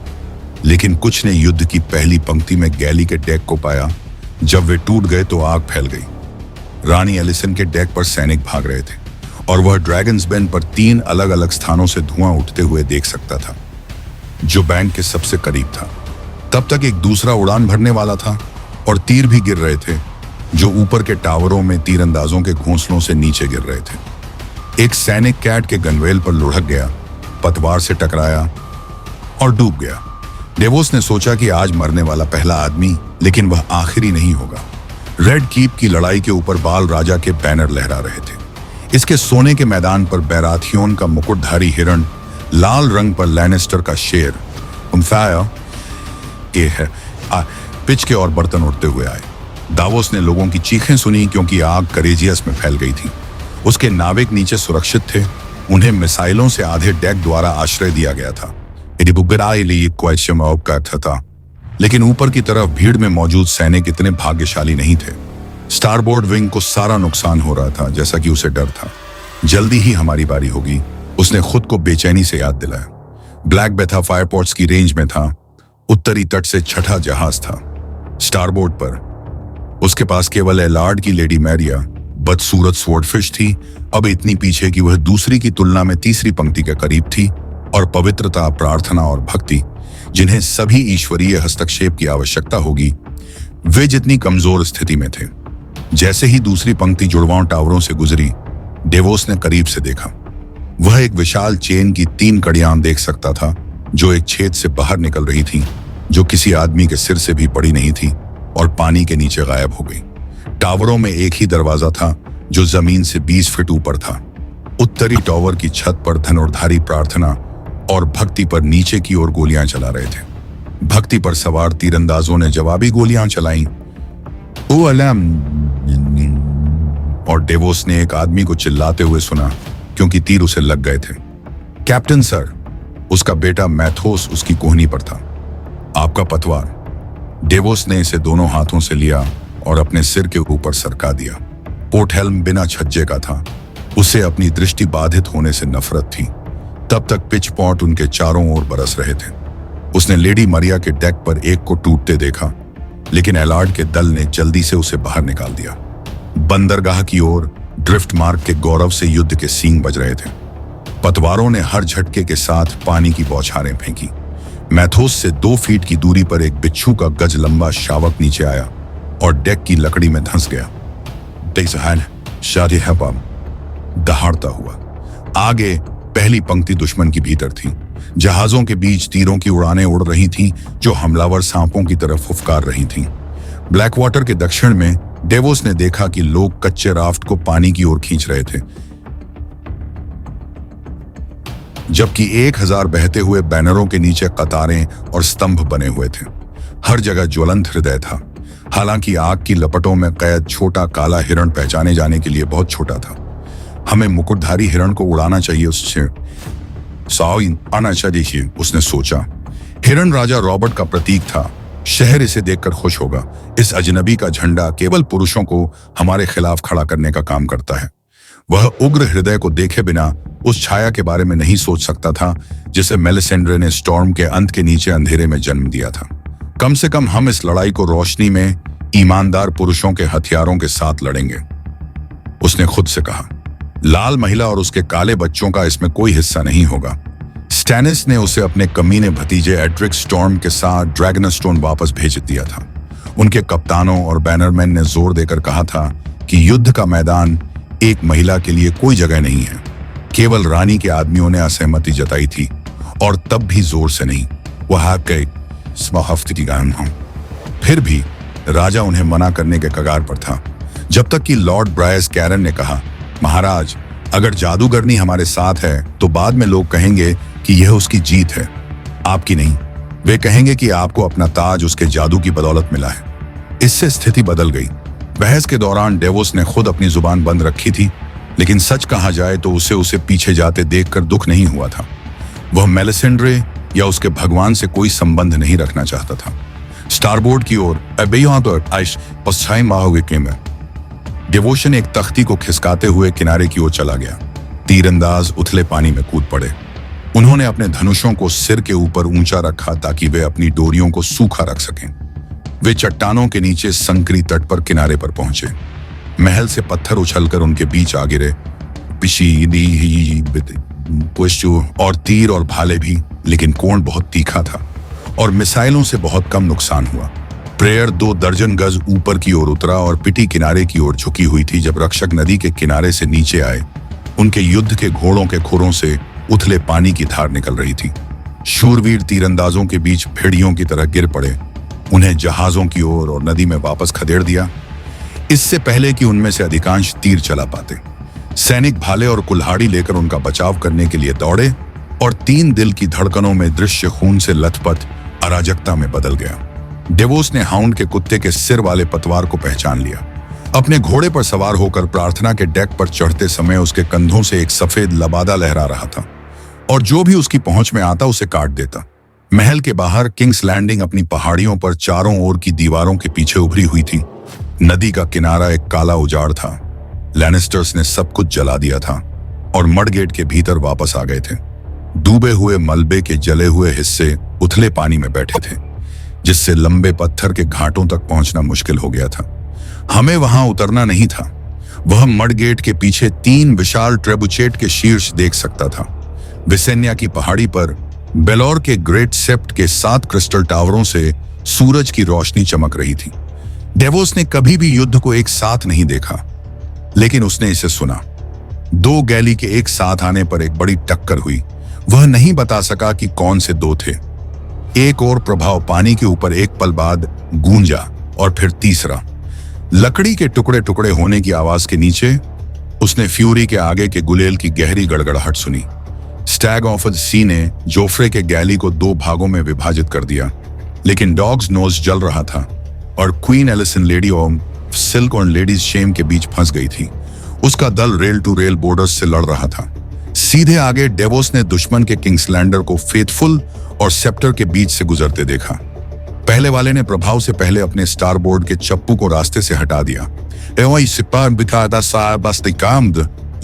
लेकिन कुछ ने युद्ध की पहली पंक्ति में गैली के डेक को पाया। जब वे टूट गए तो आग फैल गई। रानी एलिसन के डेक पर सैनिक भाग रहे थे और वह ड्रैगन्स बेन पर 3 अलग अलग स्थानों से धुआं उठते हुए देख सकता था, जो बैंक के सबसे करीब था। तब तक एक दूसरा उड़ान भरने वाला था और तीर भी गिर रहे थे, जो ऊपर के टावरों में तीरंदाजों के घोंसलों से नीचे गिर रहे थे। एक सैनिक कैट के गनवेल पर लुढ़क गया, पतवार से टकराया और डूब गया। डेवोस ने सोचा कि आज मरने वाला पहला आदमी, लेकिन वह आखिरी नहीं होगा। रेड कीप की लड़ाई के ऊपर बाल राजा के बैनर लहरा रहे थे। इसके सोने के मैदान पर बैराथियोन का मुकुटधारी हिरण, लाल रंग पर लैनिस्टर का शेर, पिच के और बर्तन उड़ते हुए आए। दावोस ने लोगों की चीखें सुनी क्योंकि आग करेजियस में फैल गई थी। उसके नाविक नीचे सुरक्षित थे, उन्हें मिसाइलों से आधे डेक द्वारा आश्रय दिया गया था। लेकिन ऊपर की तरफ भीड़ में मौजूद सैनिक इतने भाग्यशाली नहीं थे। स्टारबोर्ड विंग को सारा नुकसान हो रहा था, जैसा कि उसे डर था। जल्दी ही हमारी बारी होगी, उसने खुद को बेचैनी से याद दिलाया। ब्लैक बेथा फायरपोर्ट्स की रेंज में था, उत्तरी तट से 6ठा जहाज था। स्टारबोर्ड पर उसके पास केवल एलार्ड की लेडी मैरिया, बदसूरत स्वॉर्डफिश थी, अब इतनी पीछे कि वह दूसरी की तुलना में तीसरी पंक्ति के करीब थी, और पवित्रता, प्रार्थना और भक्ति, जिन्हें सभी ईश्वरीय हस्तक्षेप की आवश्यकता होगी, वे जितनी कमजोर स्थिति में थे। जैसे ही दूसरी पंक्ति जुड़वां टावरों से गुजरी, डेवोस ने करीब से देखा। वह एक विशाल चेन की 3 कड़ियां देख सकता था, जो एक छेद से बाहर निकल रही थी, जो किसी आदमी के सिर से भी बड़ी नहीं थी और पानी के नीचे गायब हो गई। टावरों में एक ही दरवाजा था, जो जमीन से 20 फीट ऊपर था। उत्तरी टावर की छत पर धनुर्धारी प्रार्थना और भक्ति पर नीचे की ओर गोलियां चला रहे थे। भक्ति पर सवार तीरंदाजों ने जवाबी गोलियां चलाईं। ओ अलम, और डेवोस ने एक आदमी को चिल्लाते हुए सुना, क्योंकि तीर उसे लग गए थे। कैप्टन सर, उसका बेटा मैथोस उसकी कोहनी पर था। आपका पतवार। डेवोस ने इसे दोनों हाथों से लिया और अपने सिर के ऊपर सरका दिया। पोर्ट हेल्म बिना छज्जे का था। उसे अपनी दृष्टि बाधित होने से नफरत थी। तब तक पिच पॉट उनके चारों ओर बरस रहे थे। उसने लेडी मरिया के डेक पर एक को टूटते देखा, लेकिन एलार्ड के दल ने जल्दी से उसे बाहर निकाल दिया। बंदरगाह की ओर ड्रिफ्ट मार्ग के गौरव से युद्ध के सींग बज रहे थे। पतवारों ने हर झटके के साथ पानी की बौछारें फेंकी। मैथोस से 2 फीट की दूरी पर एक बिच्छू का गज लंबा शावक नीचे आया और डेक की लकड़ी में धंस गया। शादी है पाम दहाड़ता हुआ। आगे पहली पंक्ति दुश्मन की भीतर थी। जहाजों के बीच तीरों की उड़ानें उड़ रही थीं, जो हमलावर सांपों की तरफ फुफकार रही थीं। ब्लैक वाटर के दक्षिण में डेवोस ने देखा कि लोग कच्चे राफ्ट को पानी की ओर खींच रहे थे, जबकि 1000 बहते हुए बैनरों के नीचे कतारें और स्तंभ बने हुए थे। हर जगह ज्वलंत हृदय था। हालांकि आग की लपटों में कैद छोटा काला हिरण पहचाने जाने के लिए बहुत छोटा था। हमें मुकुटधारी हिरण को उड़ाना चाहिए, उससे आना चाहिए, उसने सोचा। हिरण राजा रॉबर्ट का प्रतीक था। शहर इसे देखकर खुश होगा। इस अजनबी का झंडा केवल पुरुषों को हमारे खिलाफ खड़ा करने का काम करता है। वह उग्र हृदय को देखे बिना उस छाया के बारे में नहीं सोच सकता था जिसे मेलिसेंड्रे ने स्टॉर्म के अंत के नीचे अंधेरे में जन्म दिया था। कम से कम हम इस लड़ाई को रोशनी में ईमानदार पुरुषों के हथियारों के साथ लड़ेंगे, उसने खुद से कहा। लाल महिला और उसके काले बच्चों का इसमें कोई हिस्सा नहीं होगा। स्टैनिस ने उसे अपने कमीने भतीजे एड्रिक स्टॉर्म के साथ ड्रैगनस्टोन वापस भेज दिया था। उनके कप्तानों और बैनरमैन ने जोर देकर कहा था कि युद्ध का मैदान एक महिला के लिए कोई जगह नहीं है। केवल रानी के आदमियों ने असहमति जताई थी, और तब भी जोर से नहीं। वह गए हफ्ते की गायन हूं। फिर भी राजा उन्हें मना करने के कगार पर था, जब तक कि लॉर्ड ब्रायस कैरन ने कहा, महाराज, अगर जादूगरनी हमारे साथ है तो बाद में लोग कहेंगे कि यह उसकी जीत है, आपकी नहीं। वे कहेंगे कि आपको अपना ताज उसके जादू की बदौलत मिला है। इससे स्थिति बदल गई। बहस के दौरान डेवोस ने खुद अपनी जुबान बंद रखी थी, लेकिन सच कहा जाए तो उसे पीछे जाते देखकर दुख नहीं हुआ था। वह मेलिसेंड्रे या उसके भगवान से कोई संबंध नहीं रखना चाहता था। स्टारबोर्ड की ओर डिवोशन एक तख्ती को खिसकाते हुए किनारे की ओर चला गया। तीरंदाज उथले पानी में कूद पड़े। उन्होंने अपने धनुषों को सिर के ऊपर ऊंचा रखा ताकि वे अपनी डोरियों को सूखा रख सकें। वे चट्टानों के नीचे संकरी तट पर किनारे पर पहुंचे। महल से पत्थर उछलकर उनके बीच आ गिरे, और तीर और भाले भी, लेकिन कोण बहुत तीखा था और मिसाइलों से बहुत कम नुकसान हुआ। प्रेयर 2 दर्जन गज ऊपर की ओर उतरा और पिटी किनारे की ओर झुकी हुई थी जब रक्षक नदी के किनारे से नीचे आए। उनके युद्ध के घोड़ों के खुरों से उथले पानी की धार निकल रही थी। शूरवीर तीरंदाजों के बीच भेड़ियों की तरह गिर पड़े, उन्हें जहाजों की ओर और नदी में वापस खदेड़ दिया, इससे पहले कि उनमें से अधिकांश तीर चला पाते। सैनिक भाले और कुल्हाड़ी लेकर उनका बचाव करने के लिए दौड़े, और 3 दिल की धड़कनों में दृश्य खून से लथपथ अराजकता में बदल गया। डेवोस ने हाउंड के कुत्ते के सिर वाले पतवार को पहचान लिया। अपने घोड़े पर सवार होकर प्रार्थना के डेक पर चढ़ते समय उसके कंधों से एक सफेद लबादा लहरा रहा था, और जो भी उसकी पहुंच में आता उसे काट देता। महल के बाहर किंग्स लैंडिंग अपनी पहाड़ियों पर चारों ओर की दीवारों के पीछे उभरी हुई थी। नदी का किनारा एक काला उजाड़ था। लैनिस्टर्स ने सब कुछ जला दिया था और मडगेट के भीतर वापस आ गए थे। डूबे हुए मलबे के जले हुए हिस्से उथले पानी में बैठे थे, जिससे लंबे पत्थर के घाटों तक पहुंचना मुश्किल हो गया था। हमें वहां उतरना नहीं था। वह मडगेट के पीछे 3 विशाल ट्रेबुचेट के शीर्ष देख सकता था। विसेन्या की पहाड़ी पर बेलोर के ग्रेट सेप्ट के 7 क्रिस्टल टावरों से सूरज की रोशनी चमक रही थी। डेवोस ने कभी भी युद्ध को एक साथ नहीं देखा, लेकिन उसने इसे सुना। 2 गैली के एक साथ आने पर एक बड़ी टक्कर हुई। वह नहीं बता सका कि कौन से 2 थे। एक और प्रभाव पानी के ऊपर एक पल बाद गूंजा, और फिर तीसरा। लकड़ी के टुकड़े टुकड़े होने की आवाज के नीचे उसने फ्यूरी के आगे के गुलेल की गहरी गड़गड़ाहट सुनी। स्टैग ऑफ द सी ने जोफ्रे के गैली को 2 भागों में विभाजित कर दिया, लेकिन डॉग्स नोज जल रहा था और queen Alison lady of silk और लेडीज शेम के बीच फंस गई थी। उसका दल रेल टू रेल बॉर्डर्स से लड़ रहा था। सीधे आगे डेवोस ने दुश्मन के किंग्सलैंडर को फेथफुल और सेप्टर के बीच से गुजरते देखा। पहले वाले ने प्रभाव से पहले अपने स्टारबोर्ड के चप्पू को रास्ते से हटा दिया।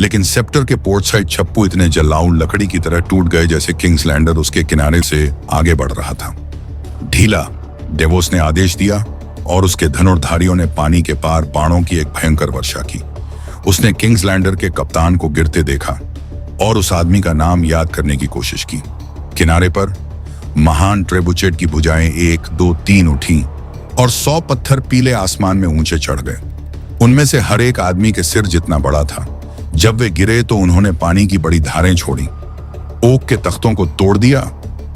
लेकिन सेप्टर के पोर्ट साइड चप्पू इतने जलाऊ लकड़ी की तरह टूट गए जैसे किंग्सलैंडर उसके किनारे से आगे बढ़ रहा था। ढीला, डेवोस ने आदेश दिया और उसके धनुर्धारियों ने पानी के पार बाणों की एक भयंकर वर्षा की। उसने किंग्सलैंडर के कप्तान को गिरते देखा और उस आदमी का नाम याद करने की कोशिश की। किनारे पर महान ट्रेबुचेट की भुजाएं 1, 2, 3 उठी और 100 पत्थर पीले आसमान में ऊंचे चढ़ गए। उनमें से हर एक आदमी के सिर जितना बड़ा था। जब वे गिरे तो उन्होंने पानी की बड़ी धारें छोड़ी, ओक के तख्तों को तोड़ दिया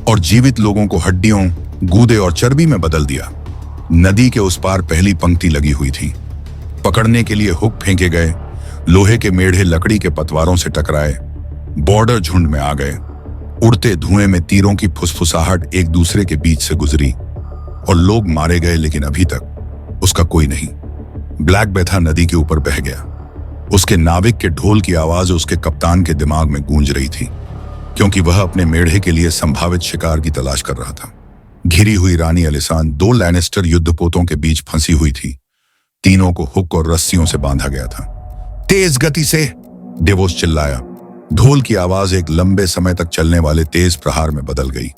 और जीवित लोगों को हड्डियों, गूदे और चर्बी में बदल दिया। नदी के उस पार पहली पंक्ति लगी हुई थी। पकड़ने के लिए हुक फेंके गए, लोहे के मेढ़े लकड़ी के पतवारों से टकराए, बॉर्डर झुंड में आ गए। उड़ते धुएं में तीरों की फुसफुसाहट एक दूसरे के बीच से गुजरी और लोग मारे गए, लेकिन अभी तक उसका कोई नहीं। ब्लैक बेथा नदी के ऊपर बह गया। उसके नाविक के ढोल की आवाज उसके कप्तान के दिमाग में गूंज रही थी, क्योंकि वह अपने मेढ़े के लिए संभावित शिकार की तलाश कर रहा था। घिरी हुई रानी एलिसान 2 लैनिस्टर युद्धपोतों के बीच फंसी हुई थी। तीनों को हुक और रस्सियों से बांधा गया था। तेज गति से, डेवोस चिल्लाया। ढोल की आवाज एक लंबे समय तक चलने वाले तेज प्रहार में बदल गई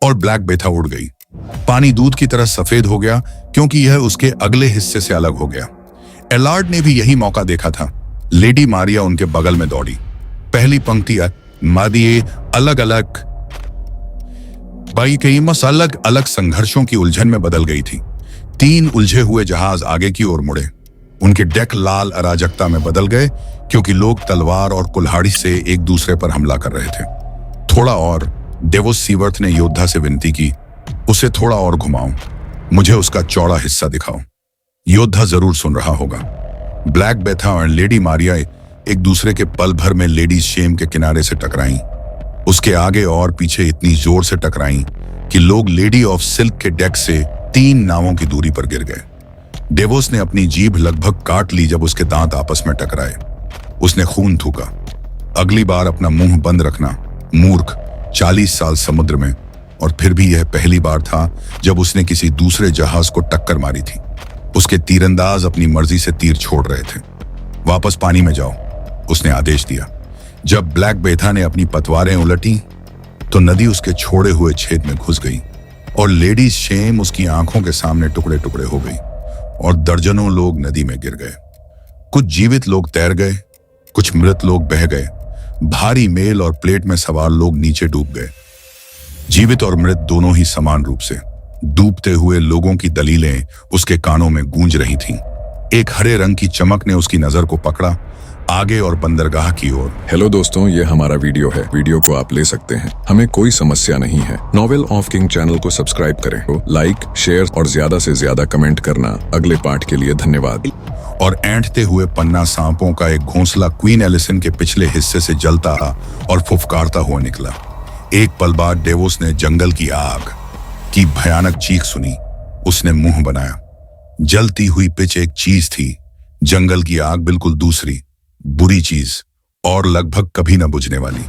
और ब्लैक बेथा उड़ गई। पानी दूध की तरह सफेद हो गया क्योंकि यह उसके अगले हिस्से से अलग हो गया। एलार्ड ने भी यही मौका देखा था। लेडी मारिया उनके बगल में दौड़ी। पहली पंक्ति मादिये अलग अलग अलग अलग संघर्षों की उलझन में बदल गई थी। 3 उलझे हुए जहाज आगे की ओर मुड़े। उनके डेक लाल अराजकता में बदल गए क्योंकि लोग तलवार और कुल्हाड़ी से एक दूसरे पर हमला कर रहे थे। थोड़ा और, डेवोस सीवर्थ ने योद्धा से विनती की, उसे थोड़ा और घुमाओ, मुझे उसका चौड़ा हिस्सा दिखाओ। योद्धा जरूर सुन रहा होगा। ब्लैक बेथा और लेडी मारिया एक दूसरे के पल भर में लेडी शेम के किनारे से टकराईं। उसके आगे और पीछे इतनी जोर से टकराईं कि लोग लेडी ऑफ सिल्क के डेक से 3 नावों की दूरी पर गिर गए। डेवोस ने अपनी जीभ लगभग काट ली जब उसके दांत आपस में टकराए। उसने खून थूका। अगली बार अपना मुंह बंद रखना, मूर्ख। 40 साल समुद्र में, और फिर भी यह पहली बार था जब उसने किसी दूसरे जहाज को टक्कर मारी थी। उसके तीरंदाज अपनी मर्जी से तीर छोड़ रहे थे। वापस पानी में जाओ, उसने आदेश दिया। जब ब्लैक बेथा ने अपनी पतवारें उलटी तो नदी उसके छोड़े हुए छेद में घुस गई और लेडी शेम उसकी आंखों के सामने टुकड़े टुकड़े हो गई और दर्जनों लोग नदी में गिर गए। कुछ जीवित लोग तैर गए, कुछ मृत लोग बह गए। भारी मेल और प्लेट में सवार लोग नीचे डूब गए। जीवित और मृत दोनों ही समान रूप से। डूबते हुए लोगों की दलीलें उसके कानों में गूंज रही थीं। एक हरे रंग की चमक ने उसकी नजर को पकड़ा, आगे और बंदरगाह की ओर। हेलो दोस्तों, ये हमारा वीडियो है। वीडियो को आप ले सकते हैं, हमें कोई समस्या नहीं है। नॉवेल ऑफ किंग चैनल को सब्सक्राइब करें, लाइक, शेयर और ज्यादा से ज्यादा कमेंट करना। अगले पार्ट के लिए धन्यवाद। और ऐंठते हुए पन्ना सांपों का एक घोंसला क्वीन एलिसन के पिछले हिस्से से जलता और फुफकारता हुआ निकला। एक पल बाद डेवोस ने जंगल की आग की भयानक चीख सुनी। उसने मुंह बनाया। जलती हुई पिच एक चीज थी, जंगल की आग बिल्कुल दूसरी, बुरी चीज और लगभग कभी न बुझने वाली।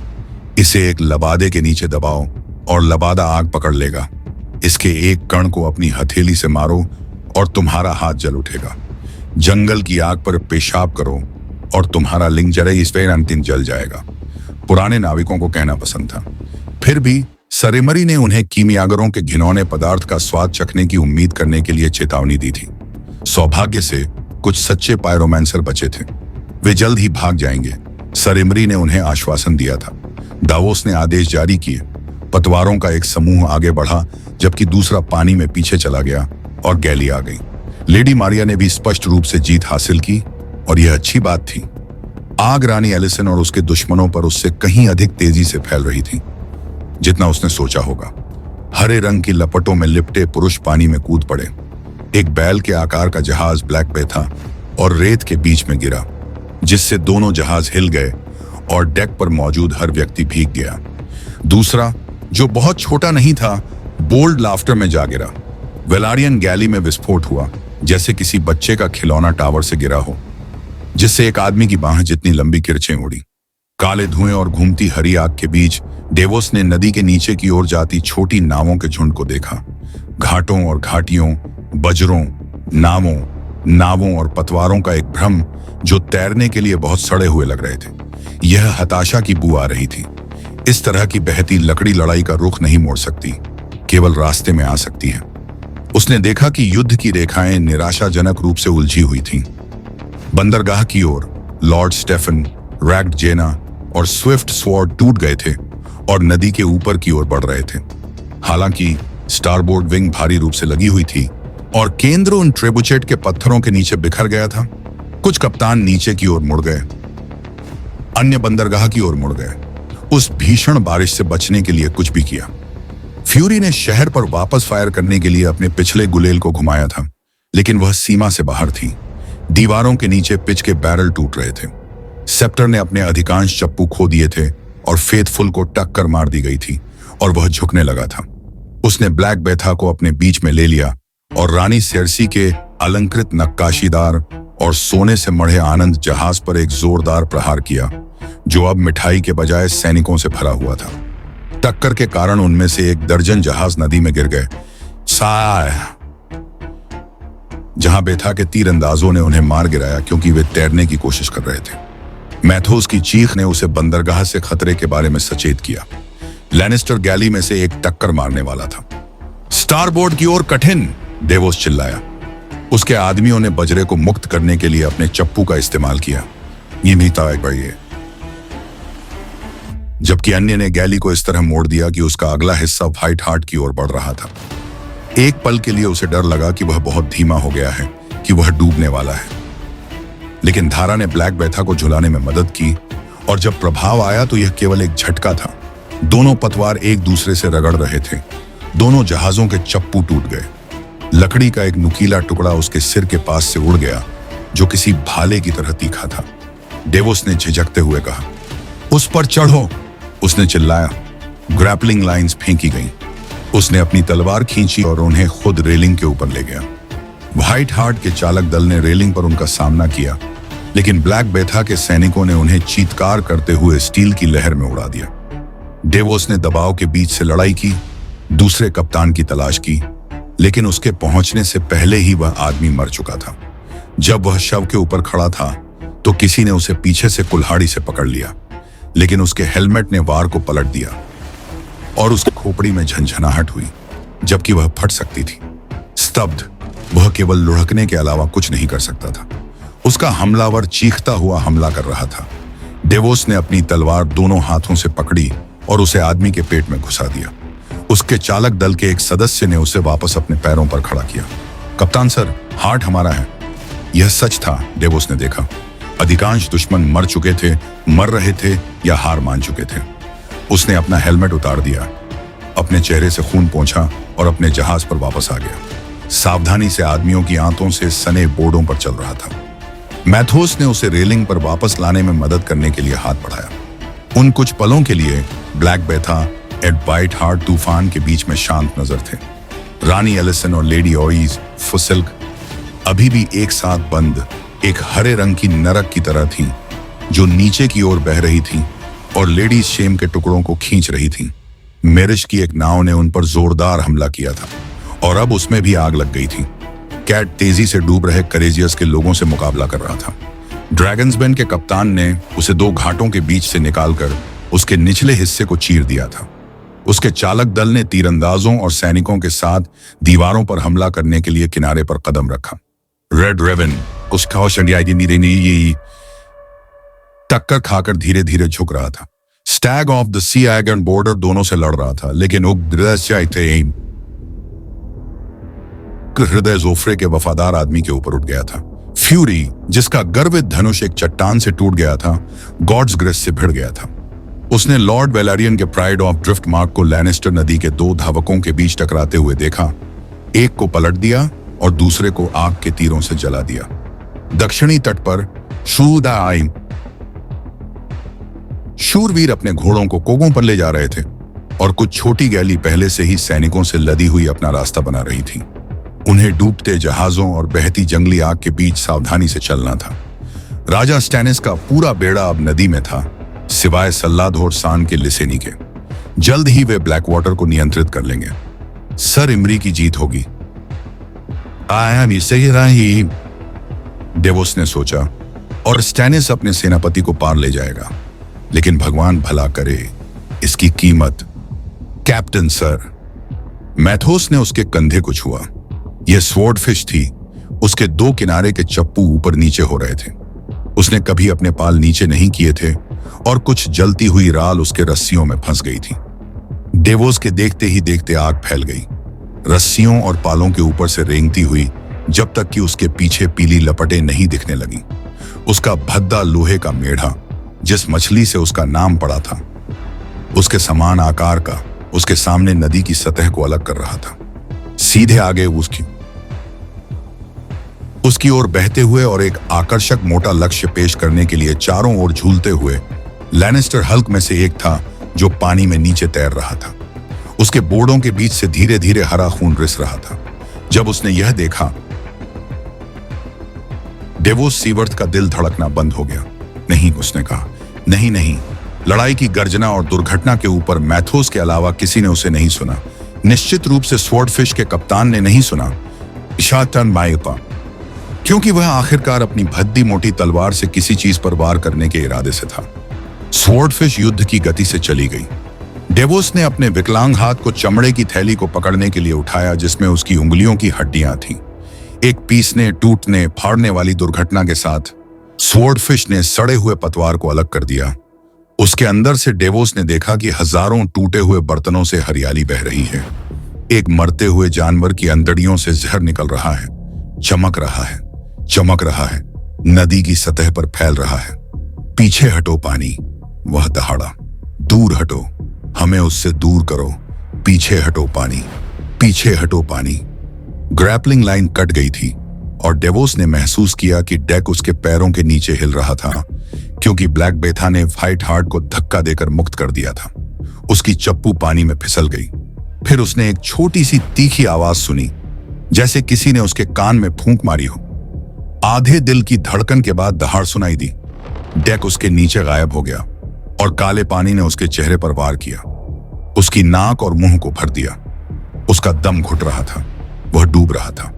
इसे एक लबादे के नीचे दबाओ और लबादा आग पकड़ लेगा। इसके एक कण को अपनी हथेली से मारो और तुम्हारा हाथ जल उठेगा। जंगल की आग पर पेशाब करो और तुम्हारा लिंग जरे इस पर अंतिम जल जाएगा। पुराने नाविकों को कहना पसंद था। फिर भी सरेमरी ने उन्हें कीमियागरों के घिनौने पदार्थ का स्वाद चखने की उम्मीद करने के लिए चेतावनी दी थी। सौभाग्य से कुछ सच्चे पायरोमैंसर बचे थे। वे जल्द ही भाग जाएंगे, सरेमरी ने उन्हें आश्वासन दिया था। दावोस ने आदेश जारी किए। पतवारों का एक समूह आगे बढ़ा जबकि दूसरा पानी में पीछे चला गया और गैली आ गई। लेडी मारिया ने भी स्पष्ट रूप से जीत हासिल की और यह अच्छी बात थी। आग रानी एलिसन और उसके दुश्मनों पर उससे कहीं अधिक तेजी से फैल रही थी जितना उसने सोचा होगा। हरे रंग की लपटों में लिपटे पुरुष पानी में कूद पड़े। एक बैल के आकार का जहाज ब्लैक बेथा और रेत के बीच में गिरा, जिससे दोनों जहाज हिल गए और डेक पर मौजूद हर व्यक्ति भीग गया। दूसरा, जो बहुत छोटा नहीं था, बोल्ड लाफ्टर में जा गिरा। वेलारियन गैली में विस्फोट हुआ, जैसे किसी बच्चे का खिलौना टावर से गिरा हो, जिससे एक आदमी की बाह जितनी लंबी किरचें उड़ी। काले धुएं और घूमती हरी आग के बीच डेवोस ने नदी के नीचे की ओर जाती छोटी नावों के झुंड को देखा। घाटों और घाटियों, बजरों, नावों और पतवारों का एक भ्रम जो तैरने के लिए बहुत सड़े हुए लग रहे थे। यह हताशा की बू आ रही थी। इस तरह की बहती लकड़ी लड़ाई का रुख नहीं मोड़ सकती, केवल रास्ते में आ सकती है। उसने देखा कि युद्ध की रेखाएं निराशाजनक रूप से उलझी हुई थीं। बंदरगाह की ओर लॉर्ड स्टेफन, रैग्ड जेना और स्विफ्ट स्वॉर्ड टूट गए थे और नदी के ऊपर की ओर बढ़ रहे थे। हालांकि स्टारबोर्ड विंग भारी रूप से लगी हुई थी और केंद्र उन ट्रेबुचेट के पत्थरों के नीचे बिखर गया था। कुछ कप्तान नीचे की ओर मुड़ गए, अन्य बंदरगाह की ओर मुड़ गए। उस भीषण बारिश से बचने के लिए कुछ भी किया। फ्यूरी ने शहर पर वापस फायर करने के लिए अपने पिछले गुलेल को घुमाया था, लेकिन वह सीमा से बाहर थी। दीवारों के नीचे पिच के बैरल टूट रहे थे। सेप्टर ने अपने अधिकांश चप्पू खो दिए थे और फेथफुल को टक्कर मार दी गई थी और वह झुकने लगा था। उसने ब्लैक बेथा को अपने बीच में ले लिया और रानी सेर्सी के अलंकृत नक्काशीदार और सोने से मढ़े आनंद जहाज पर एक जोरदार प्रहार किया, जो अब मिठाई के बजाय सैनिकों से भरा हुआ था। टक्कर के कारण उनमें से 1 दर्जन जहाज नदी में गिर गए। जहां बेथा के तीरंदाजों ने उन्हें मार गिराया क्योंकि वे तैरने की कोशिश कर रहे थे। मैथोस की चीख ने उसे बंदरगाह से खतरे के बारे में सचेत किया। लैनिस्टर गैली में से एक टक्कर मारने वाला था। स्टारबोर्ड की ओर कठिन, डेवोस चिल्लाया। उसके आदमियों ने बजरे को मुक्त करने के लिए अपने चप्पू का इस्तेमाल किया। ये भी तय, जबकि अन्य ने गैली को इस तरह मोड़ दिया कि उसका अगला हिस्सा व्हाइट हार्ट की ओर बढ़ रहा था। एक पल के लिए उसे डर लगा कि वह बहुत धीमा हो गया है, कि वह डूबने वाला है। लेकिन धारा ने ब्लैक बेथा को झुलाने में मदद की और जब प्रभाव आया तो यह केवल एक झटका था। दोनों पतवार एक दूसरे से रगड़ रहे थे। दोनों जहाजों के चप्पू टूट गए। लकड़ी का एक नुकीला टुकड़ा उसके सिर के पास से उड़ गया, जो किसी भाले की तरह तीखा था। डेवोस ने झिझकते हुए कहा, उस पर चढ़ो। उसने चिल्लाया। ग्रैपलिंग लाइंस फेंकी गईं। उसने अपनी तलवार खींची और उन्हें खुद रेलिंग के ऊपर ले गया। व्हाइट हार्ट के चालक दल ने रेलिंग पर उनका सामना किया, लेकिन ब्लैक बेथा के सैनिकों ने उन्हें चीत्कार करते हुए स्टील की लहर में उड़ा दिया। डेवोस ने दबाव के बीच से लड़ाई की, दूसरे कप्तान की तलाश की, लेकिन उसके पहुंचने से पहले ही वह आदमी मर चुका था। जब वह शव के ऊपर खड़ा था तो किसी ने उसे पीछे से कुल्हाड़ी से पकड़ लिया, लेकिन उसके हेलमेट ने वार को पलट दिया और उसकी खोपड़ी में झंझनाहट हुई, जबकि वह फट सकती थी। स्तब्ध, वह केवल लुढ़कने के अलावा कुछ नहीं कर सकता था। उसका हमलावर चीखता हुआ हमला कर रहा था। डेवोस ने अपनी तलवार दोनों हाथों से पकड़ी और उसे आदमी के पेट में घुसा दिया। उसके चालक दल के एक सदस्य ने उसे वापस अपने पैरों पर खड़ा किया। कप्तान सर, हार्ट हमारा है। यह सच था, डेवोस ने देखा। अधिकांश दुश्मन मर चुके थे, मर रहे थे या हार मान चुके थे। उसने अपना हेलमेट उतार दिया, अपने चेहरे से खून पोंछा और अपने जहाज पर वापस आ गया। सावधानी से आदमियों की आंतों से सने बोर्डों पर चल रहा था। मैथोस ने उसे रेलिंग पर वापस लाने में मदद करने के लिए हाथ बढ़ाया। उन कुछ पलों के लिए ब्लैक बेथा एट व्हाइट हार्ट तूफान के बीच में शांत नजर थे। रानी एलिसन और लेडी ओइज फुसिल्क अभी भी एक साथ बंद एक हरे रंग की नरक की तरह थीं, जो नीचे की ओर बह रही थीं और लेडी शेम के टुकड़ों को खींच रही थीं। मेरिश की एक नाव ने उन पर जोरदार हमला किया था और अब उसमें भी आग लग गई थी। कैट तेजी से डूब रहे करेजियस के लोगों से मुकाबला कर रहा था। ड्रैगन्सबेन के कप्तान ने उसे 2 घाटों के बीच से निकालकर उसके निचले हिस्से को चीर दिया था। उसके चालक दल ने तीरंदाजों और सैनिकों के साथ दीवारों पर हमला करने के लिए किनारे पर कदम रखा। रेड रेवन उसका टक्कर खाकर धीरे धीरे झुक रहा था। स्टैग ऑफ द सी एगन बॉर्डर दोनों से लड़ रहा था, लेकिन हृदय जोफ्रे के वफादार आदमी के ऊपर उठ गया था। फ्यूरी, जिसका गर्वित धनुष एक चट्टान से टूट गया था, गॉड्स ग्रेस से भिड़ गया था। उसने लॉर्ड वेलारियन के प्राइड ऑफ ड्रिफ्ट मार्क को लैनिस्टर नदी के 2 धावकों के बीच टकराते हुए देखा। एक को पलट दिया और दूसरे को आग के तीरों से जला दिया। दक्षिणी तट पर शूरवीर अपने घोड़ों को कोगों पर ले जा रहे थे और कुछ छोटी गैली पहले से ही सैनिकों से लदी हुई अपना रास्ता बना रही थी। उन्हें डूबते जहाजों और बहती जंगली आग के बीच सावधानी से चलना था। राजा स्टैनिस का पूरा बेड़ा अब नदी में था, सिवाय सल्लाधोर सान के लिसेनी के। जल्द ही वे ब्लैक वाटर को नियंत्रित कर लेंगे। सर इमरी की जीत होगी। आया इसे ही डेवोस ने सोचा, और स्टैनिस अपने सेनापति को पार ले जाएगा। लेकिन भगवान भला करे, इसकी कीमत। Captain sir. मैथोस ने उसके कंधे को छुआ। यह स्वॉर्डफिश थी। उसके दो किनारे के चप्पू ऊपर नीचे हो रहे थे। उसने कभी अपने पाल नीचे नहीं किए थे और कुछ जलती हुई राल उसके रस्सियों में फंस गई थी। डेवोस के देखते ही देखते आग फैल गई, रस्सियों और पालों के ऊपर से रेंगती हुई, जब तक कि उसके पीछे पीली लपटें नहीं दिखने लगी। उसका भद्दा लोहे का मेढ़ा, जिस मछली से उसका नाम पड़ा था, उसके समान आकार का, उसके सामने नदी की सतह को अलग कर रहा था। सीधे आगे उसकी ओर बहते हुए और एक आकर्षक मोटा लक्ष्य पेश करने के लिए चारों ओर झूलते हुए लैनिस्टर हल्क में से एक था, जो पानी में नीचे तैर रहा था। उसके बोर्डों के बीच से धीरे धीरे हरा खून रिस रहा था। जब उसने यह देखा, डेवोस सीवर्थ का दिल धड़कना बंद हो गया। नहीं, उसने कहा, नहीं नहीं। लड़ाई की गर्जना और दुर्घटना के ऊपर मैथोस के अलावा किसी ने उसे नहीं सुना। निश्चित रूप से स्वॉर्डफिश के कप्तान ने नहीं सुना, शातन माइपा, क्योंकि वह आखिरकार अपनी भद्दी मोटी तलवार से किसी चीज पर वार करने के इरादे से था। स्वॉर्डफिश युद्ध की गति से चली गई। डेवोस ने अपने विकलांग हाथ को चमड़े की थैली को पकड़ने के लिए उठाया, जिसमें उसकी उंगलियों की हड्डियां थीं। एक पीसने, टूटने, फाड़ने वाली दुर्घटना के साथ स्वॉर्डफिश ने सड़े हुए पतवार को अलग कर दिया। उसके अंदर से डेवोस ने देखा कि हजारों टूटे हुए बर्तनों से हरियाली बह रही है। एक मरते हुए जानवर की अंतड़ियों से जहर निकल रहा है, चमक रहा है, चमक रहा है, नदी की सतह पर फैल रहा है। पीछे हटो पानी, वह दहाड़ा। दूर हटो, हमें उससे दूर करो। पीछे हटो पानी, पीछे हटो पानी। ग्रैपलिंग लाइन कट गई थी और डेवोस ने महसूस किया कि डेक उसके पैरों के नीचे हिल रहा था, क्योंकि ब्लैक बेथा ने फाइट हार्ट को धक्का देकर मुक्त कर दिया था। उसकी चप्पू पानी में फिसल गई। फिर उसने एक छोटी सी तीखी आवाज सुनी, जैसे किसी ने उसके कान में फूंक मारी हो। आधे दिल की धड़कन के बाद दहाड़ सुनाई दी। डेक उसके नीचे गायब हो गया और काले पानी ने उसके चेहरे पर वार किया। उसकी नाक और मुंह को भर दिया। उसका दम घुट रहा था, वह डूब रहा था।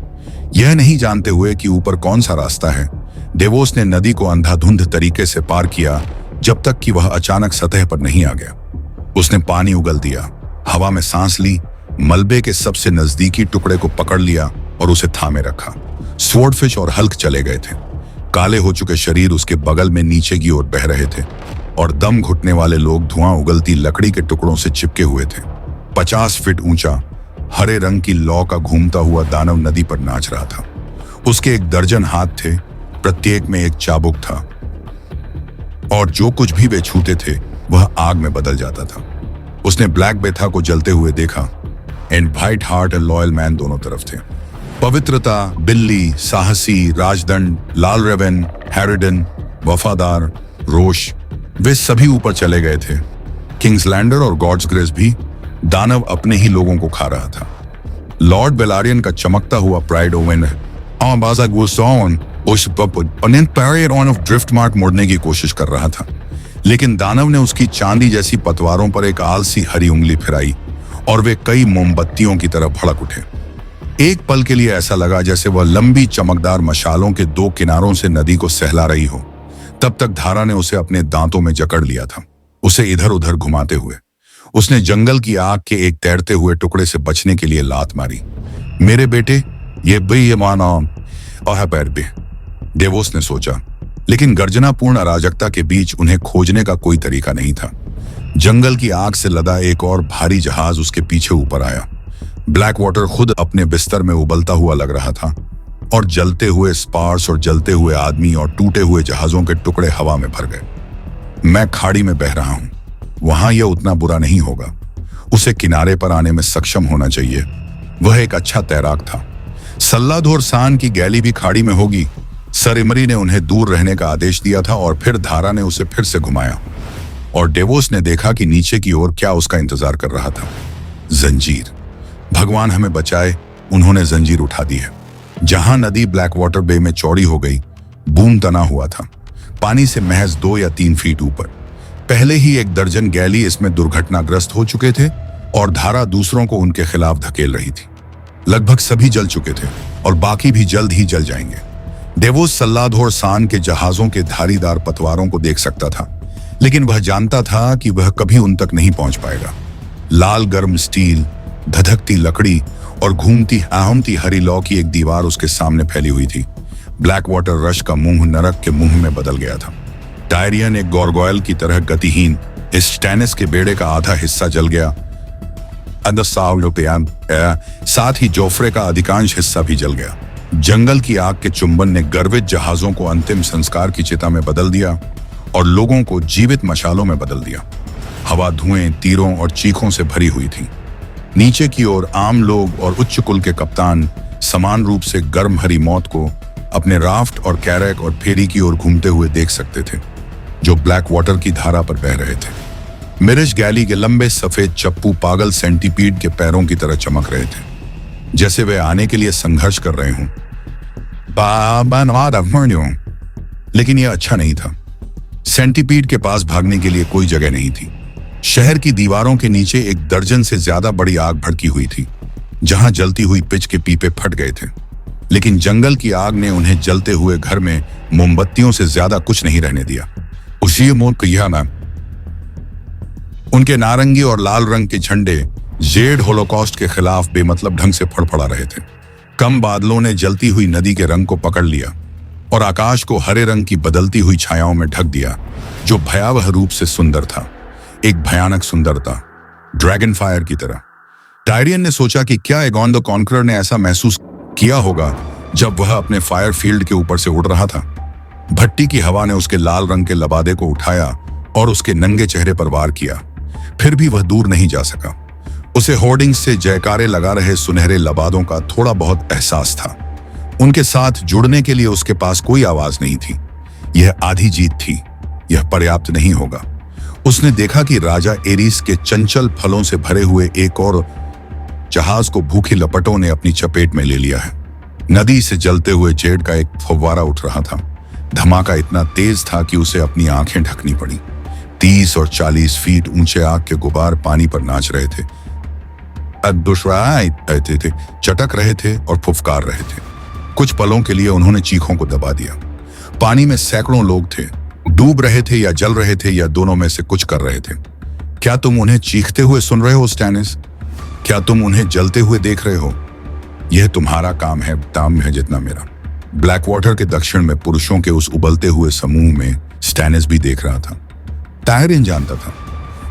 यह नहीं जानते हुए कि ऊपर कौन सा रास्ता है, डेवोस ने नदी को अंधाधुंध तरीके से पार किया, जब तक कि वह अचानक सतह पर नहीं आ गया। उसने पानी उगल दिया, हवा में सांस ली, मलबे के सबसे नजदीकी टुकड़े को पकड़ लिया और उसे थामे रखा। स्वॉर्डफिश और हल्क चले गए थे। काले हो चुके शरीर उसके बगल में नीचे की ओर बह रहे थे और दम घुटने वाले लोग धुआं उगलती लकड़ी के टुकड़ों से चिपके हुए थे। 50 फीट ऊंचा हरे रंग की लौ का घूमता हुआ दानव नदी पर नाच रहा था। उसके 1 दर्जन हाथ थे, प्रत्येक में एक चाबुक था, और जो कुछ भी वे छूते थे वह आग में बदल जाता था। उसने ब्लैक बेथा को जलते हुए देखा। एंड वाइट हार्ट और लॉयल मैन दोनों तरफ थे। पवित्रता, बिल्ली, साहसी, राजदंड, लाल रेवन, हैरिडन, वफादार, रोश, वे सभी ऊपर चले गए थे। किंग्सलैंडर और गॉड्स ग्रेस भी। दानव अपने ही लोगों को खा रहा था। लॉर्ड बेलारियन का चमकता हुआ प्राइड ओवेन ड्रिफ्ट मार्क मोड़ने की कोशिश कर रहा था, लेकिन दानव ने उसकी चांदी जैसी पतवारों पर एक आलसी हरी उंगली फिराई और वे कई मोमबत्तियों की तरह भड़क उठे। एक पल के लिए ऐसा लगा जैसे वह लंबी चमकदार मशालों के 2 किनारों से नदी को सहला रही हो। तब तक धारा ने उसे अपने दांतों में जकड़ लिया था, उसे इधर उधर घुमाते हुए। उसने जंगल की आग के एक तैरते हुए टुकड़े से बचने के लिए लात मारी। मेरे बेटे, ये बेईमान और पैर बे, डेवोस ने सोचा, लेकिन गर्जनापूर्ण अराजकता के बीच उन्हें खोजने का कोई तरीका नहीं था। जंगल की आग से लदा एक और भारी जहाज उसके पीछे ऊपर आया। ब्लैक वाटर खुद अपने बिस्तर में उबलता हुआ लग रहा था और जलते हुए स्पार्स और जलते हुए आदमी और टूटे हुए जहाजों के टुकड़े हवा में भर गए। मैं खाड़ी में बह रहा हूं, वहां यह उतना बुरा नहीं होगा। उसे किनारे पर आने में सक्षम होना चाहिए। वह एक अच्छा तैराक था। सल्लाधोर सान की गैली भी खाड़ी में होगी। सर इमरी ने उन्हें दूर रहने का आदेश दिया था और फिर धारा ने उसे फिर से घुमाया और डेवोस ने देखा कि नीचे की ओर क्या उसका इंतजार कर रहा था। जंजीर। भगवान हमें बचाए, उन्होंने जंजीर उठा दी है। जहां नदी ब्लैक वाटर बे में चौड़ी हो गई, बूम तना हुआ था, पानी से महज 2 या 3 फीट ऊपर। पहले ही 1 दर्जन गैली इसमें दुर्घटनाग्रस्त हो चुके थे और धारा दूसरों को उनके खिलाफ धकेल रही थी। लगभग सभी जल चुके थे और बाकी भी जल्द ही जल जाएंगे। डेवोस सल्लाधोर सान के जहाजों के धारीदार पतवारों को देख सकता था, लेकिन वह जानता था कि वह कभी उन तक नहीं पहुंच पाएगा। लाल गर्म स्टील, धधकती लकड़ी और घूमती आहमती हरी लौ की एक दीवार उसके सामने फैली हुई थी। ब्लैक वाटर रश का मुंह नरक के मुंह में बदल गया था। टायरियन एक गॉर्गोयल की तरह गतिहीन, इस स्टैनिस के बेड़े का आधा हिस्सा जल गया। साथ ही जोफ्रे का अधिकांश हिस्सा भी जल गया। जंगल की आग के चुंबन ने गर्वित जहाजों को अंतिम संस्कार की चिता में बदल दिया और लोगों को जीवित मशालों में बदल दिया। हवा धुएं, तीरों और चीखों से भरी हुई थी। नीचे की ओर आम लोग और उच्च कुल के कप्तान समान रूप से गर्म हरी मौत को अपने राफ्ट और कैरक और फेरी की ओर घूमते हुए देख सकते थे, जो ब्लैक वाटर की धारा पर बह रहे थे। मिरिज गैली के लंबे सफेद चप्पू पागल सेंटीपीड के पैरों की तरह चमक रहे थे, जैसे वे आने के लिए संघर्ष कर रहे हों। लेकिन यह अच्छा नहीं था। सेंटीपीड के पास भागने के लिए कोई जगह नहीं थी। शहर की दीवारों के नीचे 1 दर्जन से ज्यादा बड़ी आग भड़की हुई थी, जहां जलती हुई पिच के पीपे फट गए थे। लेकिन जंगल की आग ने उन्हें जलते हुए घर में मोमबत्तियों से ज्यादा कुछ नहीं रहने दिया। उसी मुल्क में उनके नारंगी और लाल रंग के झंडे जेड होलोकॉस्ट के खिलाफ बेमतलब ढंग से फड़फड़ा रहे थे। कम बादलों ने जलती हुई नदी के रंग को पकड़ लिया और आकाश को हरे रंग की बदलती हुई छायाओं में ढक दिया, जो भयावह रूप से सुंदर था। एक भयानक सुंदरता, ड्रैगन फायर की तरह। टायरियन ने सोचा कि क्या एगॉन द कॉन्करर ने ऐसा महसूस किया होगा जब वह अपने फायर फील्ड के ऊपर से उड़ रहा था। भट्टी की हवा ने उसके लाल रंग के लबादे को उठाया और उसके नंगे चेहरे पर वार किया। फिर भी वह दूर नहीं जा सका। उसे होर्डिंग्स से जयकारे लगा रहे सुनहरे लबादों का थोड़ा बहुत एहसास था। उनके साथ जुड़ने के लिए उसके पास कोई आवाज नहीं थी। यह आधी जीत थी। यह पर्याप्त नहीं होगा। उसने देखा कि राजा एरिस के चंचल फलों से भरे हुए एक और जहाज को भूखी लपटों ने अपनी चपेट में ले लिया है। नदी से जलते हुए जेड का एक फव्वारा उठ रहा था। धमाका इतना तेज था कि उसे अपनी आंखें ढकनी पड़ी। 30 और 40 फीट ऊंचे आग के गुबार पानी पर नाच रहे थे, रहते थे, चटक रहे थे और फुफकार रहे थे। कुछ पलों के लिए उन्होंने चीखों को दबा दिया। पानी में सैकड़ों लोग थे, डूब रहे थे या जल रहे थे या दोनों में से कुछ कर रहे थे। क्या तुम उन्हें चीखते हुए सुन रहे हो स्टैनिस? क्या तुम उन्हें जलते हुए देख रहे हो? यह तुम्हारा काम है जितना मेरा। ब्लैक वाटर के दक्षिण में पुरुषों के उस उबलते हुए समूह में स्टैनिस भी देख रहा था। टायरियन जानता था,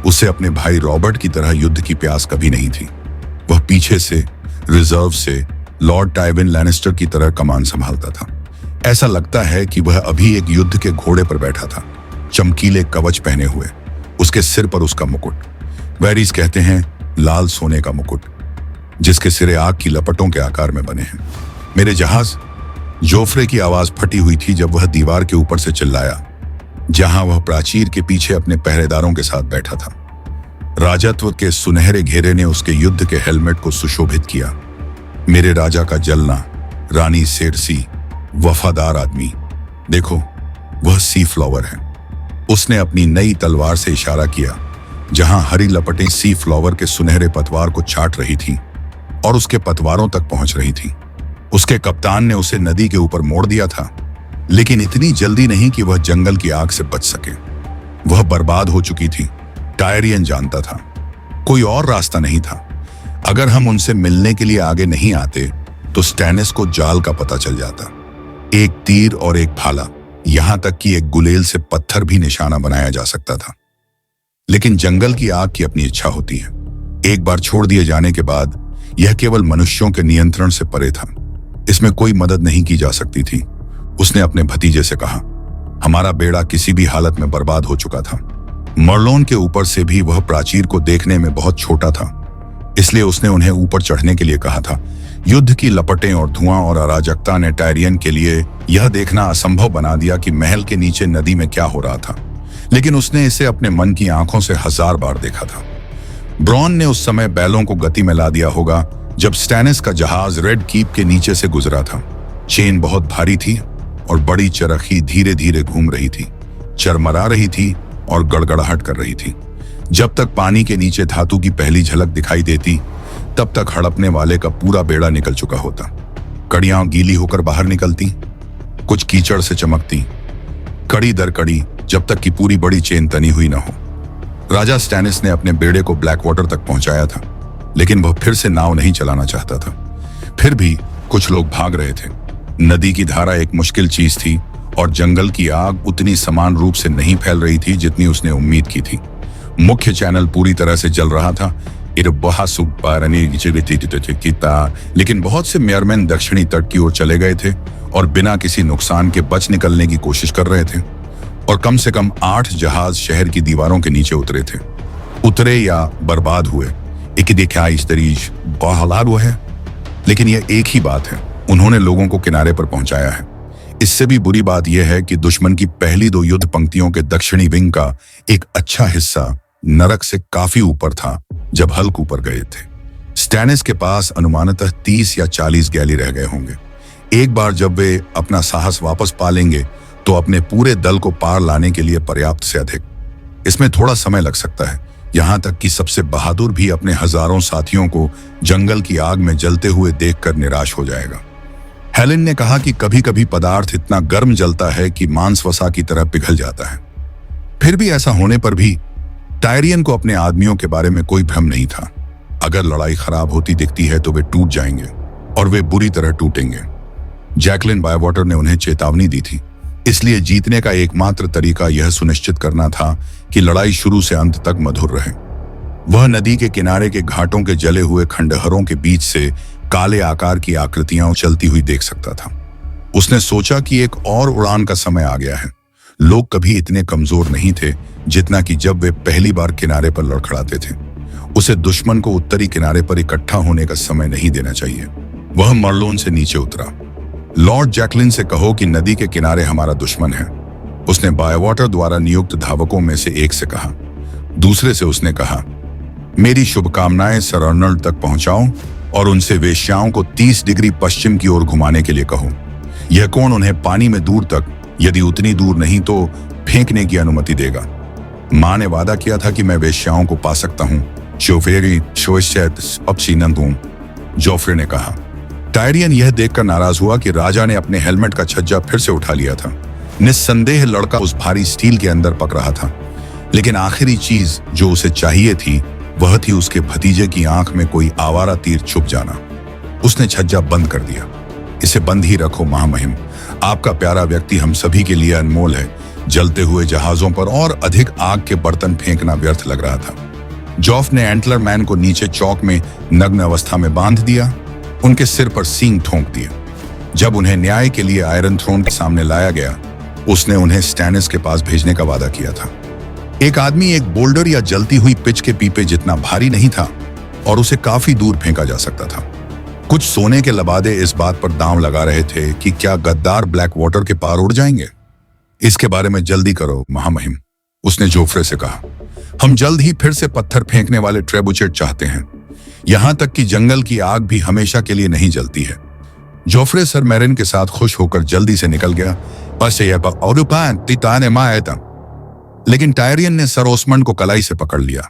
उसे अपने भाई रॉबर्ट की तरह युद्ध की प्यास कभी नहीं थी। वह पीछे से, रिजर्व से लॉर्ड टाइविन लैनिस्टर की तरह कमान संभालता था। ऐसा लगता है कि वह अभी एक युद्ध के घोड़े पर बैठा था, चमकीले कवच पहने हुए, उसके सिर पर उसका मुकुट। वेरीज कहते हैं लाल सोने का मुकुट, जिसके सिरे आग की लपटों के आकार में बने हैं। मेरे जहाज। जोफ्रे की आवाज फटी हुई थी जब वह दीवार के ऊपर से चिल्लाया, जहां वह प्राचीर के पीछे अपने पहरेदारों के साथ बैठा था। राजत्व के सुनहरे घेरे ने उसके युद्ध के हेलमेट को सुशोभित किया। मेरे राजा का जलना, रानी सेरसी, वफादार आदमी। देखो, वह सी फ्लावर है। उसने अपनी नई तलवार से इशारा किया, जहां हरी लपटें सी फ्लावर के सुनहरे पतवार को छाट रही थीं और उसके पतवारों तक पहुंच रही थीं। उसके कप्तान ने उसे नदी के ऊपर मोड़ दिया था, लेकिन इतनी जल्दी नहीं कि वह जंगल की आग से बच सके। वह बर्बाद हो चुकी थी। टायरियन जानता था, कोई और रास्ता नहीं था। अगर हम उनसे मिलने के लिए आगे नहीं आते तो स्टैनिस को जाल का पता चल जाता। एक तीर और एक भाला, यहां तक कि एक गुलेल से पत्थर भी निशाना बनाया जा सकता था। लेकिन जंगल की आग की अपनी इच्छा होती है। एक बार छोड़ दिए जाने के बाद यह केवल मनुष्यों के नियंत्रण से परे था। इसमें कोई मदद नहीं की जा सकती थी। उसने अपने भतीजे से कहा, हमारा बेड़ा किसी भी हालत में बर्बाद हो चुका था। मर्लोन के ऊपर से भी वह प्राचीर को देखने में बहुत छोटा था, इसलिए उसने उन्हें ऊपर चढ़ने के लिए कहा था। युद्ध की लपटें और धुआं और अराजकता ने टायरियन के लिए यह देखना असंभव बना दिया कि महल के नीचे नदी में क्या हो रहा था, लेकिन उसने इसे अपने मन की आंखों से 1000 बार देखा था। ब्रॉन ने उस समय बैलों को गति में ला दिया होगा जब स्टैनिस का जहाज रेड कीप के नीचे से गुजरा था। चेन बहुत भारी थी और बड़ी चरखी धीरे धीरे घूम रही थी, चरमरा रही थी और गड़गड़ाहट कर रही थी। जब तक पानी के नीचे धातु की पहली झलक दिखाई देती, तब तक हड़पने वाले का पूरा बेड़ा निकल चुका होता। कड़ियां गीली होकर बाहर निकलती, कुछ कीचड़ से चमकती, कड़ी दर कड़ी, जब तक कि पूरी बड़ी चेन तनी हुई न हो। राजा स्टैनिस ने अपने बेड़े को ब्लैक वाटर तक पहुंचाया था, लेकिन वह फिर से नाव नहीं चलाना चाहता था। फिर भी कुछ लोग भाग रहे थे। नदी की धारा एक मुश्किल चीज थी और जंगल की आग उतनी समान रूप से नहीं फैल रही थी जितनी उसने उम्मीद की थी। मुख्य चैनल पूरी तरह से जल रहा था, लेकिन बहुत से मेयरमैन दक्षिणी तट की ओर चले गए थे और बिना किसी नुकसान के बच निकलने की कोशिश कर रहे थे। और कम से कम 8 जहाज शहर की दीवारों के नीचे उतरे या बर्बाद हुए। एक देखा इस तरीज बहालार हुआ है, लेकिन यह एक ही बात है, उन्होंने लोगों को किनारे पर पहुंचाया है। इससे भी बुरी बात यह है कि दुश्मन की पहली 2 युद्ध पंक्तियों के दक्षिणी विंग का एक अच्छा हिस्सा नरक से काफी ऊपर था जब हल्क ऊपर गए थे। स्टैनिस के पास अनुमानतः 30 या 40 गैली रह गए होंगे। एक बार जब वे अपना साहस वापस पा लेंगे तो अपने पूरे दल को पार लाने के लिए पर्याप्त से अधिक। इसमें थोड़ा समय लग सकता है, यहां तक कि सबसे बहादुर भी अपने हजारों साथियों को जंगल की आग में जलते हुए देखकर निराश हो जाएगा। हेलेन ने कहा कि कभी कभी पदार्थ इतना गर्म जलता है कि मांस वसा की तरह पिघल जाता है। फिर भी ऐसा होने पर भी टायरियन को अपने आदमियों के बारे में कोई भ्रम नहीं था। अगर लड़ाई खराब होती दिखती है तो वे टूट जाएंगे और वे बुरी तरह टूटेंगे। जैकलिन बायवॉटर ने उन्हें चेतावनी दी थी, इसलिए जीतने का एकमात्र तरीका यह सुनिश्चित करना था कि लड़ाई शुरू से अंत तक मधुर रहे। वह नदी के किनारे के घाटों के जले हुए खंडहरों के बीच से काले आकार की आकृतियां चलती हुई देख सकता था। उसने सोचा कि एक और उड़ान का समय आ गया है। लोग कभी इतने कमजोर नहीं थे जितना कि जब वे पहली बार किनारे पर लड़खड़ाते थे। उसे दुश्मन को उत्तरी किनारे पर इकट्ठा होने का समय नहीं देना चाहिए। वह मर्लोन से नीचे उतरा। लॉर्ड जैकलिन से कहो कि नदी के किनारे हमारा दुश्मन है, उसने बायवॉटर द्वारा नियुक्त धावकों में से एक से कहा। दूसरे से उसने कहा, मेरी शुभकामनाएं सर अर्नल्ड तक पहुंचाओ और उनसे वेश्याओं को 30 डिग्री पश्चिम की ओर घुमाने के लिए कहो। यह कोण उन्हें पानी में दूर तक, यदि उतनी दूर नहीं तो फेंकने की अनुमति देगा। मां ने वादा किया था कि मैं वेश्याओं को पा सकता हूं। जोफ्रे ने कहा। टायरियन यह देखकर नाराज हुआ कि राजा ने अपने हेलमेट का छज्जा फिर से उठा लिया था। निस्संदेह लड़का उस भारी स्टील के अंदर पक रहा था, लेकिन आखिरी चीज जो उसे चाहिए थी वह थी उसके भतीजे की आंख में कोई आवारा तीर छुप जाना। उसने छज्जा बंद कर दिया। इसे बंद ही रखो महामहिम, आपका प्यारा व्यक्ति हम सभी के लिए अनमोल है। जलते हुए जहाजों पर और अधिक आग के बर्तन फेंकना व्यर्थ लग रहा था। जॉफ ने एंटलर मैन को नीचे चौक में नग्न अवस्था में बांध दिया, उनके सिर पर सींग ठोंक दिए। जब उन्हें न्याय के लिए आयरन थ्रोन के सामने लाया गया, उसने उन्हें स्टैनिस के पास भेजने का वादा किया था। एक आदमी एक बोल्डर या जलती हुई पिच के पीपे जितना भारी नहीं था और उसे काफी दूर फेंका जा सकता था। कुछ सोने के लबादे इस बात पर दांव लगा रहे थे कि क्या गद्दार ब्लैक वाटर के पार उड़ जाएंगे। इसके बारे में जल्दी करो महामहिम, उसने जोफ्रे से कहा। हम जल्द ही फिर से पत्थर फेंकने वाले ट्रेबुचेट चाहते हैं। यहां तक कि जंगल की आग भी हमेशा के लिए नहीं जलती है। जोफ्रे सर मैरिन के साथ खुश होकर जल्दी से निकल गया। लेकिन टायरियन ने सर ओस्मंड को कलाई से पकड़ लिया,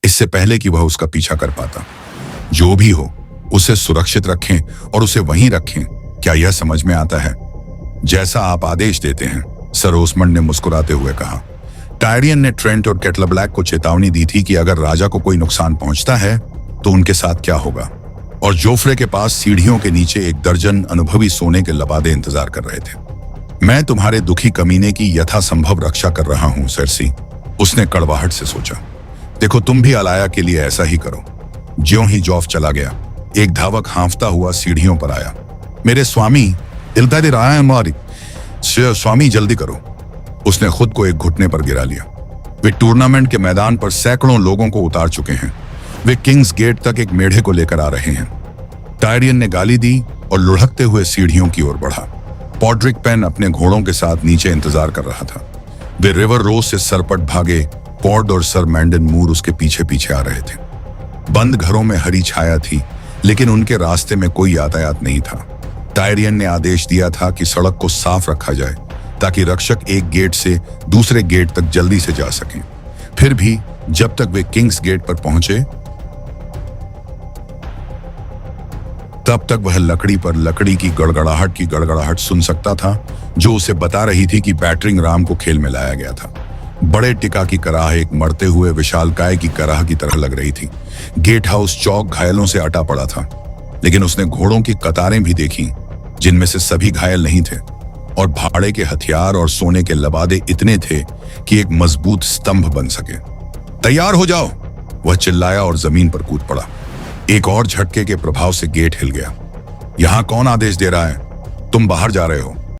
इससे पहले कि वह उसका पीछा कर पाता। जो भी हो, उसे सुरक्षित रखें और उसे वहीं रखें। क्या यह समझ में आता है? जैसा आप आदेश देते हैं, सर ओस्मंड ने मुस्कुराते हुए कहा। टायरियन ने ट्रेंट और केटलब्लैक को चेतावनी दी थी कि अगर राजा को कोई नुकसान पहुंचता है तो उनके साथ क्या होगा, और जोफ्रे के पास सीढ़ियों के नीचे 1 दर्जन अनुभवी सोने के लबादे इंतजार कर रहे थे। मैं तुम्हारे दुखी कमीने की यथासंभव रक्षा कर रहा हूं सेर्सी, उसने कड़वाहट से सोचा। देखो, तुम भी अलाया के लिए ऐसा ही करो। ज्यों ही जॉफ चला गया, एक धावक हांफता हुआ सीढ़ियों पर आया। मेरे स्वामी, स्वामी जल्दी करो। उसने खुद को एक घुटने पर गिरा लिया। वे टूर्नामेंट के मैदान पर सैकड़ों लोगों को उतार चुके हैं। वे किंग्स गेट तक एक मेढ़े को लेकर आ रहे हैं। टायरियन ने गाली दी और लुढ़कते हुए सीढ़ियों की ओर बढ़ा। पॉड्रिक पेन अपने घोड़ों के साथ नीचे इंतजार कर रहा था। वे रिवर रोज से सरपट भागे पॉड और सर मैंडन मूर उसके पीछे पीछे आ रहे थे। बंद घरों में हरी छाया थी, लेकिन उनके रास्ते में कोई यातायात नहीं था। टायरियन ने आदेश दिया था कि सड़क को साफ रखा जाए ताकि रक्षक एक गेट से दूसरे गेट तक जल्दी से जा सकें। फिर भी जब तक वे किंग्स गेट पर पहुंचे तब तक वह लकड़ी पर लकड़ी की गड़गड़ाहट सुन सकता था, जो उसे बता रही थी कि बैटरिंग राम को खेल में लाया गया था। बड़े टिका की कराह एक मरते हुए विशालकाय की कराह की तरह लग रही थी। गेट हाउस चौक घायलों से अटा पड़ा था, लेकिन उसने घोड़ों की कतारें भी देखी, जिनमें से सभी घायल नहीं थे, और भाड़े के हथियार और सोने के लबादे इतने थे कि एक मजबूत स्तंभ बन सके। तैयार हो जाओ, वह चिल्लाया और जमीन पर कूद पड़ा। एक और झटके के प्रभाव से गेट हिल गया। यहां कौन आदेश दे रहा है? तुम बाहर जा रहे हो।